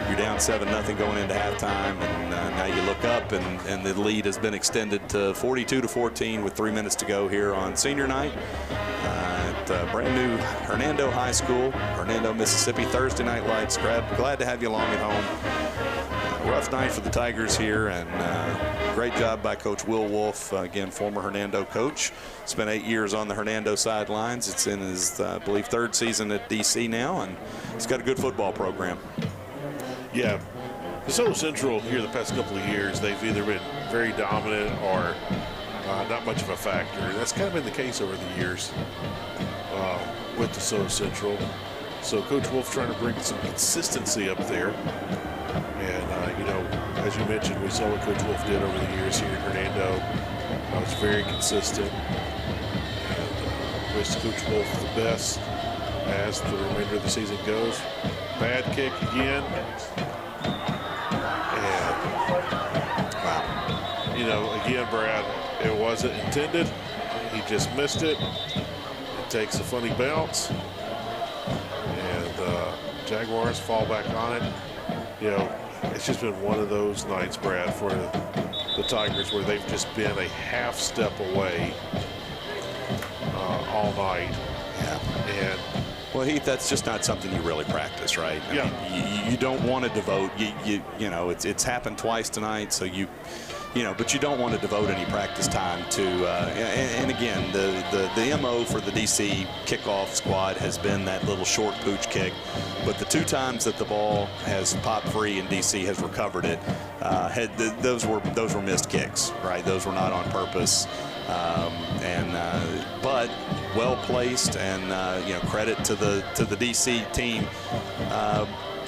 S12: you're down 7-0 going into halftime, and now you look up, and the lead has been extended to 42-14 with 3 minutes to go here on senior night at brand new Hernando High School, Hernando, Mississippi. Thursday night lights. Glad to have you along at home. Rough night for the Tigers here, and great job by Coach Will Wolf, again, former Hernando coach. Spent 8 years on the Hernando sidelines. It's in his, I believe, 3rd season at DC now, and he's got a good football program.
S11: Yeah, DeSoto Central here the past couple of years, they've either been very dominant or not much of a factor. That's kind of been the case over the years with DeSoto Central. So Coach Wolf trying to bring some consistency up there. And, as you mentioned, we saw what Coach Wolf did over the years here in Hernando. It was very consistent. And wish Coach Wolf the best as the remainder of the season goes. Bad kick again. And, again, Brad, it wasn't intended. He just missed it. It takes a funny bounce. And Jaguars fall back on it. It's just been one of those nights, Brad, for the Tigers where they've just been a half step away all night.
S12: Yeah.
S11: And
S12: well, Heath, that's just not something you really practice, right? I mean, you don't want to devote. It's happened twice tonight, so but you don't want to devote any practice time to. And again, the MO for the DC kickoff squad has been that little short pooch kick, but the 2 times that the ball has popped free and DC has recovered it, those were missed kicks, right? Those were not on purpose. But well placed, and credit to the DC team.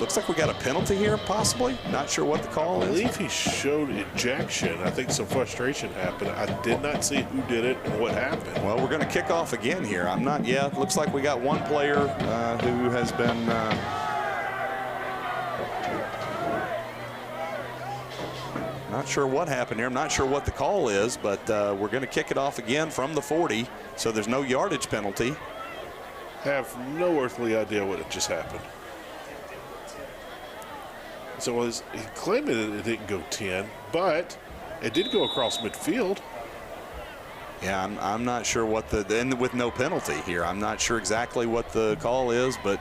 S12: Looks like we got a penalty here, possibly. Not sure what the call is.
S11: I believe he showed ejection. I think some frustration happened. I did not see who did it and what happened.
S12: Well, we're going to kick off again here. I'm not yet. Looks like we got one player who has been not sure what happened here. I'm not sure what the call is, but we're going to kick it off again from the 40, so there's no yardage penalty.
S11: Have no earthly idea what just happened. So he claimed that it didn't go 10, but it did go across midfield.
S12: Yeah, I'm not sure what and with no penalty here, I'm not sure exactly what the call is, but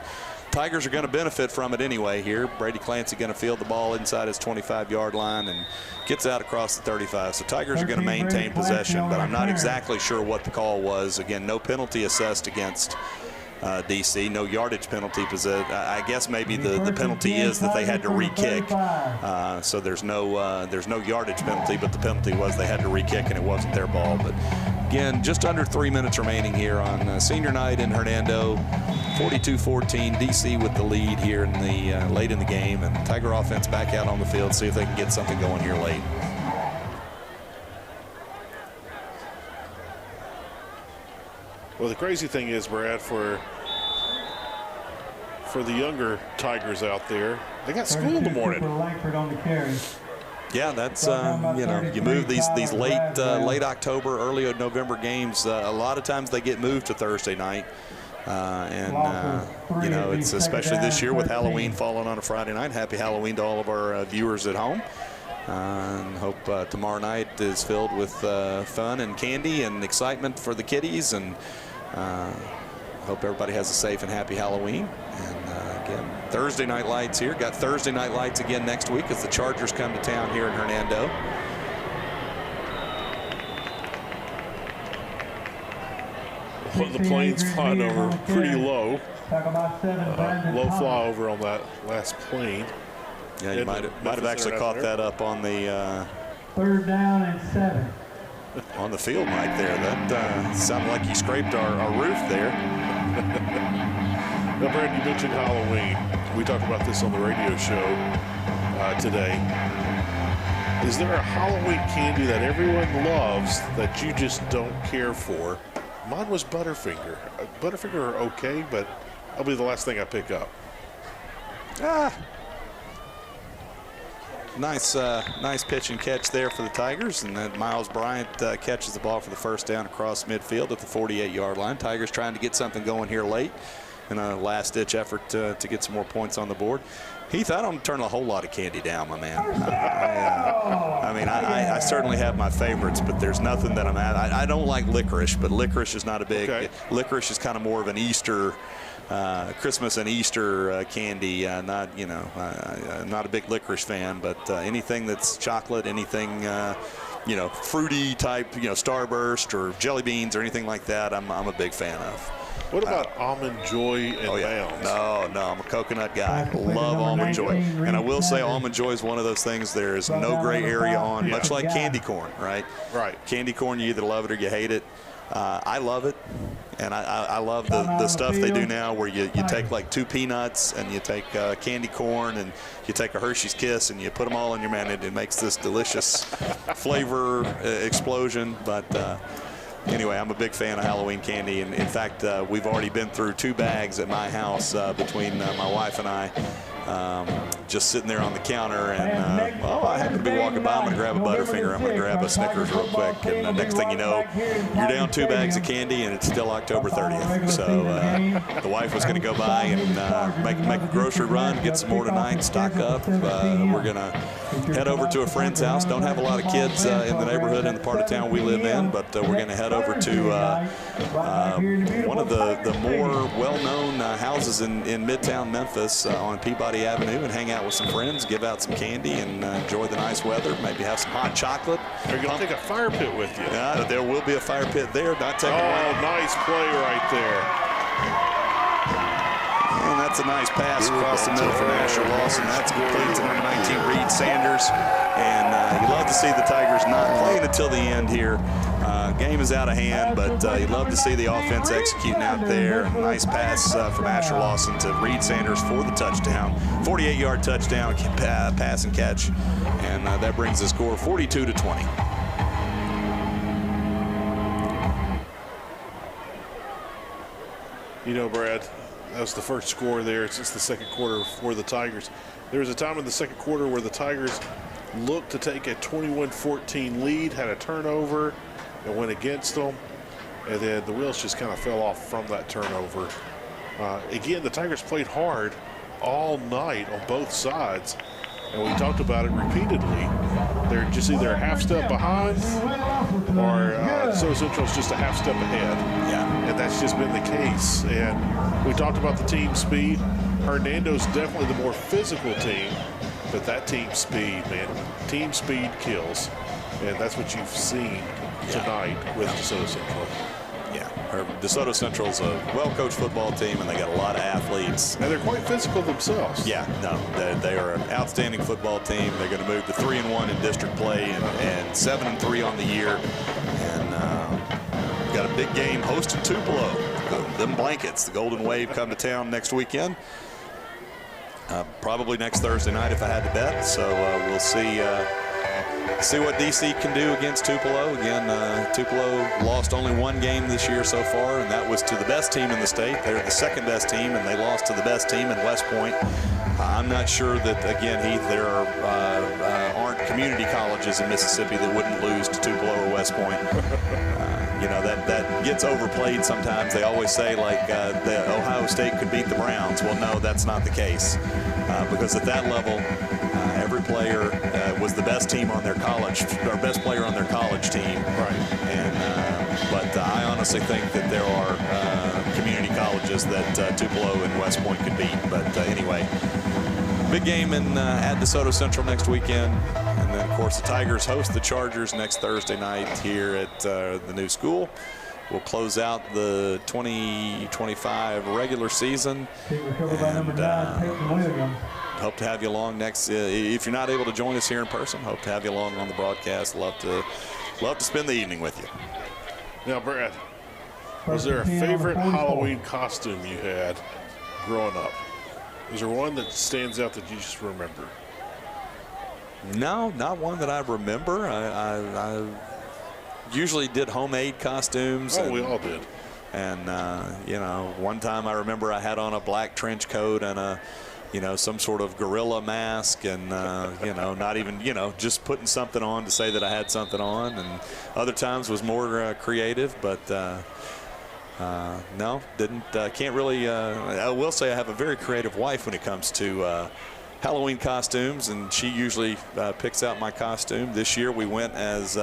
S12: Tigers are going to benefit from it anyway here. Brady Clancy going to field the ball inside his 25-yard line and gets out across the 35. So Tigers are going to maintain possession, but I'm not exactly sure what the call was. Again, no penalty assessed against DC, no yardage penalty. I guess maybe the penalty is that they had to re-kick. So there's no yardage penalty, but the penalty was they had to re-kick and it wasn't their ball. But again, just under 3 minutes remaining here on senior night in Hernando. 42-14, DC with the lead here in the late in the game, and Tiger offense back out on the field, see if they can get something going here late.
S11: Well, the crazy thing is, Brad, for the younger Tigers out there, they got school in the morning.
S12: Yeah, that's you move these late October, early November games. A lot of times they get moved to Thursday night, it's especially this year with Halloween falling on a Friday night. Happy Halloween to all of our viewers at home. And hope tomorrow night is filled with fun and candy and excitement for the kiddies, and hope everybody has a safe and happy Halloween. And again, Thursday night lights here. Got Thursday night lights again next week as the Chargers come to town here in Hernando.
S11: The plane's flying over pretty low. Low fly over on that last plane.
S12: Yeah, you might have actually caught that up on the
S1: 3rd down and 7.
S12: On the field right there. That sounded like you scraped our roof there.
S11: Now, Brad, you mentioned Halloween. We talked about this on the radio show today. Is there a Halloween candy that everyone loves that you just don't care for? Mine was Butterfinger. Butterfinger are okay, but that'll be the last thing I pick up.
S12: Nice pitch and catch there for the Tigers, and then Miles Bryant catches the ball for the first down across midfield at the 48-yard line. Tigers trying to get something going here late in a last-ditch effort to get some more points on the board. Heath, I don't turn a whole lot of candy down, my man. I certainly have my favorites, but there's nothing that I'm at. I don't like licorice, but licorice is not a big. Okay. Licorice is kind of more of an Easter. Christmas and Easter candy. Not a big licorice fan, but anything that's chocolate, anything fruity type, Starburst or jelly beans or anything like that, I'm a big fan of.
S11: What about Almond Joy and Mounds?
S12: No, I'm a coconut guy. Love Almond Joy. And I will say Almond Joy is one of those things there is no gray area on, much like candy corn, right?
S11: Right.
S12: Candy corn, you either love it or you hate it. I love it, and I love the stuff they do now where you take like 2 peanuts and you take candy corn and you take a Hershey's Kiss and you put them all in your mouth, and it makes this delicious flavor explosion. But anyway, I'm a big fan of Halloween candy, and in fact, we've already been through 2 bags at my house between my wife and I. Just sitting there on the counter, and I happen to be walking by. I'm going to grab a Butterfinger. I'm going to grab a Snickers real quick, and the next thing you know, you're down 2 bags of candy, and it's still October 30th. So the wife was going to go by and make a grocery run, get some more tonight, stock up. We're going to head over to a friend's house. Don't have a lot of kids in the neighborhood in the part of town we live in, but we're going to head over to one of the more well-known houses in Midtown Memphis on Peabody Avenue, and hang out with some friends, give out some candy, and enjoy the nice weather. Maybe have some hot chocolate.
S11: Are you going to take a fire pit with you?
S12: Yeah, there will be a fire pit there. Not taking away.
S11: Nice play right there.
S12: And That's a nice pass across the middle from Asher Lawson. That's complete to number 19, Reed Sanders. And you love to see the Tigers not playing until the end here. Game is out of hand, but you'd love to see the offense executing out there. Nice pass from Asher Lawson to Reed Sanders for the touchdown. 48-yard touchdown, pass and catch. And that brings the score 42-20.
S11: You know, Brad, that was the first score there since the second quarter for the Tigers. There was a time in the second quarter where the Tigers looked to take a 21-14 lead, had a turnover, and went against them, and then the wheels just kind of fell off from that turnover. Again, the Tigers played hard all night on both sides, and we talked about it repeatedly. They're just either a half step behind or DeSoto Central's just a half step ahead.
S12: Yeah.
S11: And that's just been the case. And we talked about the team speed. Hernando's definitely the more physical team, but that team speed, man, team speed kills. And that's what you've seen tonight with DeSoto Central.
S12: Yeah, DeSoto Central's a well-coached football team, and they got a lot of athletes.
S11: And they're quite physical themselves.
S12: Yeah, no, they are an outstanding football team. They're going to move to 3-1 in district play and 7-3 on the year. And got a big game hosting Tupelo. Them Blankets, the Golden Wave, come to town next weekend. Probably next Thursday night if I had to bet. So we'll see what DC can do against Tupelo. Again, Tupelo lost only one game this year so far, and that was to the best team in the state. They're the second best team, and they lost to the best team in West Point. I'm not sure that, again, Heath, there aren't community colleges in Mississippi that wouldn't lose to Tupelo or West Point. You know, that gets overplayed sometimes. They always say, like, the Ohio State could beat the Browns. Well, no, that's not the case. Because at that level, every player was the best team on their college, or best player on their college team.
S11: Right.
S12: And but I honestly think that there are community colleges that Tupelo and West Point could beat. But anyway, big game at DeSoto Central next weekend. And then, of course, the Tigers host the Chargers next Thursday night here at the new school. We'll close out the 2025 regular season. And hope to have you along next. If you're not able to join us here in person, hope to have you along on the broadcast. Love to spend the evening with you.
S11: Now, Brad, was there a favorite Halloween costume you had growing up? Is there one that stands out that you just remember?
S12: No, not one that I remember. I usually did homemade costumes.
S11: Oh, we all did.
S12: And, you know, one time I remember I had on a black trench coat and some sort of gorilla mask and, not even, just putting something on to say that I had something on. And other times was more creative, but no, can't really. I will say I have a very creative wife when it comes to Halloween costumes, and she usually picks out my costume. This year we went as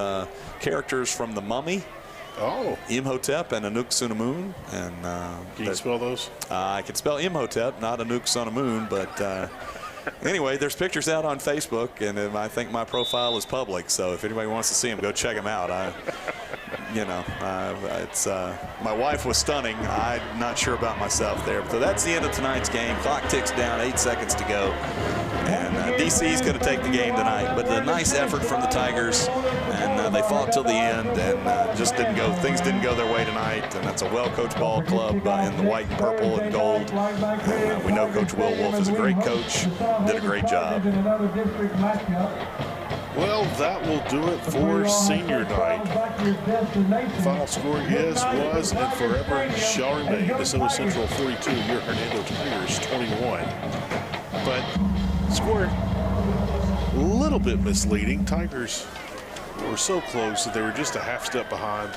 S12: characters from The Mummy.
S11: Oh.
S12: Imhotep and Anuk-Sunamun. And
S11: can you spell those?
S12: I can spell Imhotep, not Anuk-Sunamun, but anyway, there's pictures out on Facebook, and I think my profile is public, so if anybody wants to see them, go check them out. My wife was stunning. I'm not sure about myself there. So that's the end of tonight's game. Clock ticks down, 8 seconds to go. And DC's going to take the game tonight. But a nice effort from the Tigers, and they fought till the end, and things didn't go their way tonight. And that's a well-coached ball club in the white and purple and gold. And we know Coach Will Wolf is a great coach. Did a great job.
S11: Well, that will do it for senior night. Final score is, was, and forever shall remain DeSoto Central 42, your Hernando Tigers 21. But score a little bit misleading. Tigers were so close that they were just a half step behind.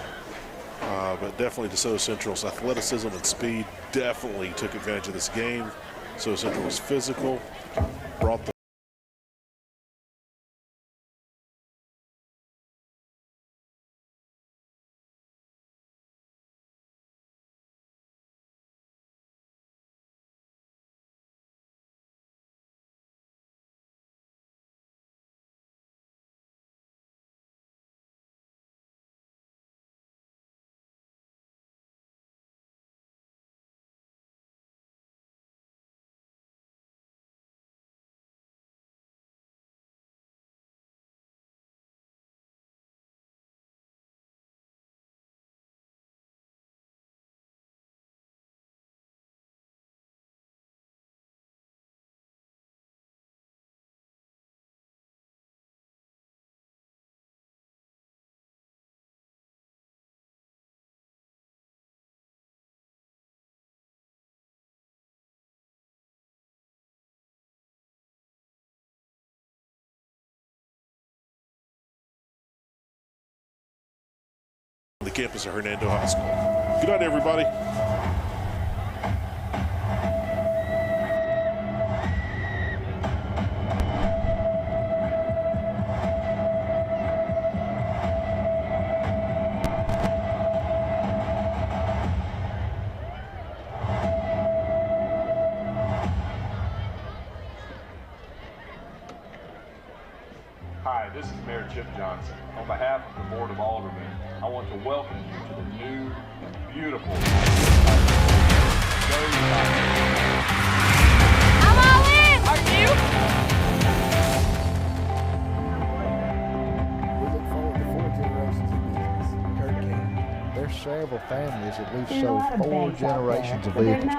S11: But definitely DeSoto Central's athleticism and speed definitely took advantage of this game. DeSoto Central was physical, brought the the campus of Hernando High School. Good night, everybody.
S3: Hi, this is Mayor Chip Johnson. On behalf of the Board of Aldermen, I want to welcome you to the new and beautiful
S14: I'm all in! Are you?
S10: We look forward to 4 generations of business. Kurt King. There's several families that we've sold 4 generations of vehicles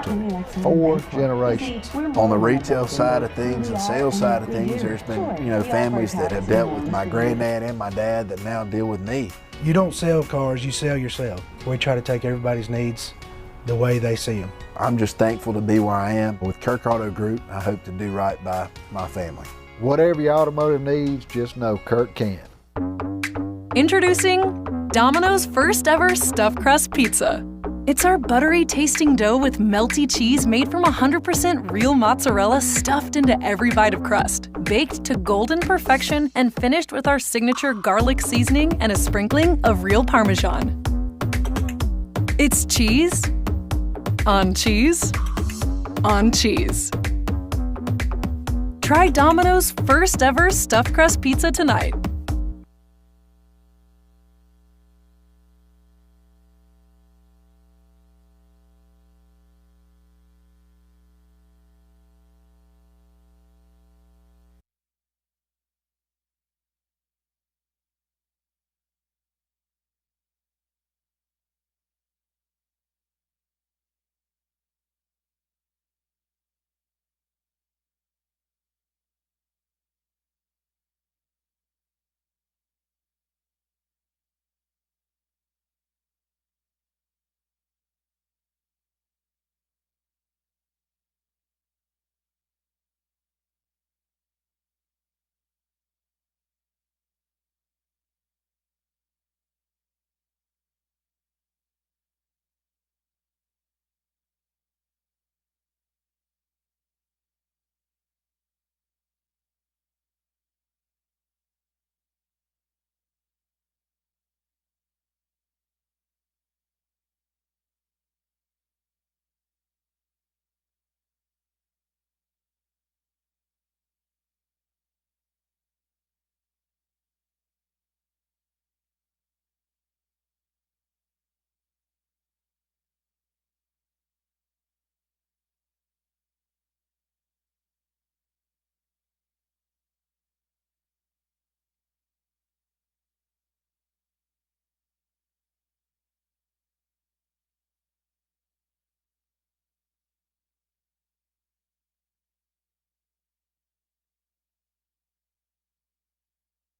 S10: to. 4 generations.
S15: On the retail side of things and sales side of things, there's been, families that have dealt with my granddad and my dad that now deal with me.
S16: You don't sell cars, you sell yourself. We try to take everybody's needs the way they see them.
S15: I'm just thankful to be where I am. With Kirk Auto Group, I hope to do right by my family.
S10: Whatever your automotive needs, just know Kirk can.
S14: Introducing Domino's first ever stuffed crust pizza. It's our buttery tasting dough with melty cheese made from 100% real mozzarella stuffed into every bite of crust, baked to golden perfection and finished with our signature garlic seasoning and a sprinkling of real Parmesan. It's cheese on cheese on cheese. Try Domino's first ever stuffed crust pizza tonight.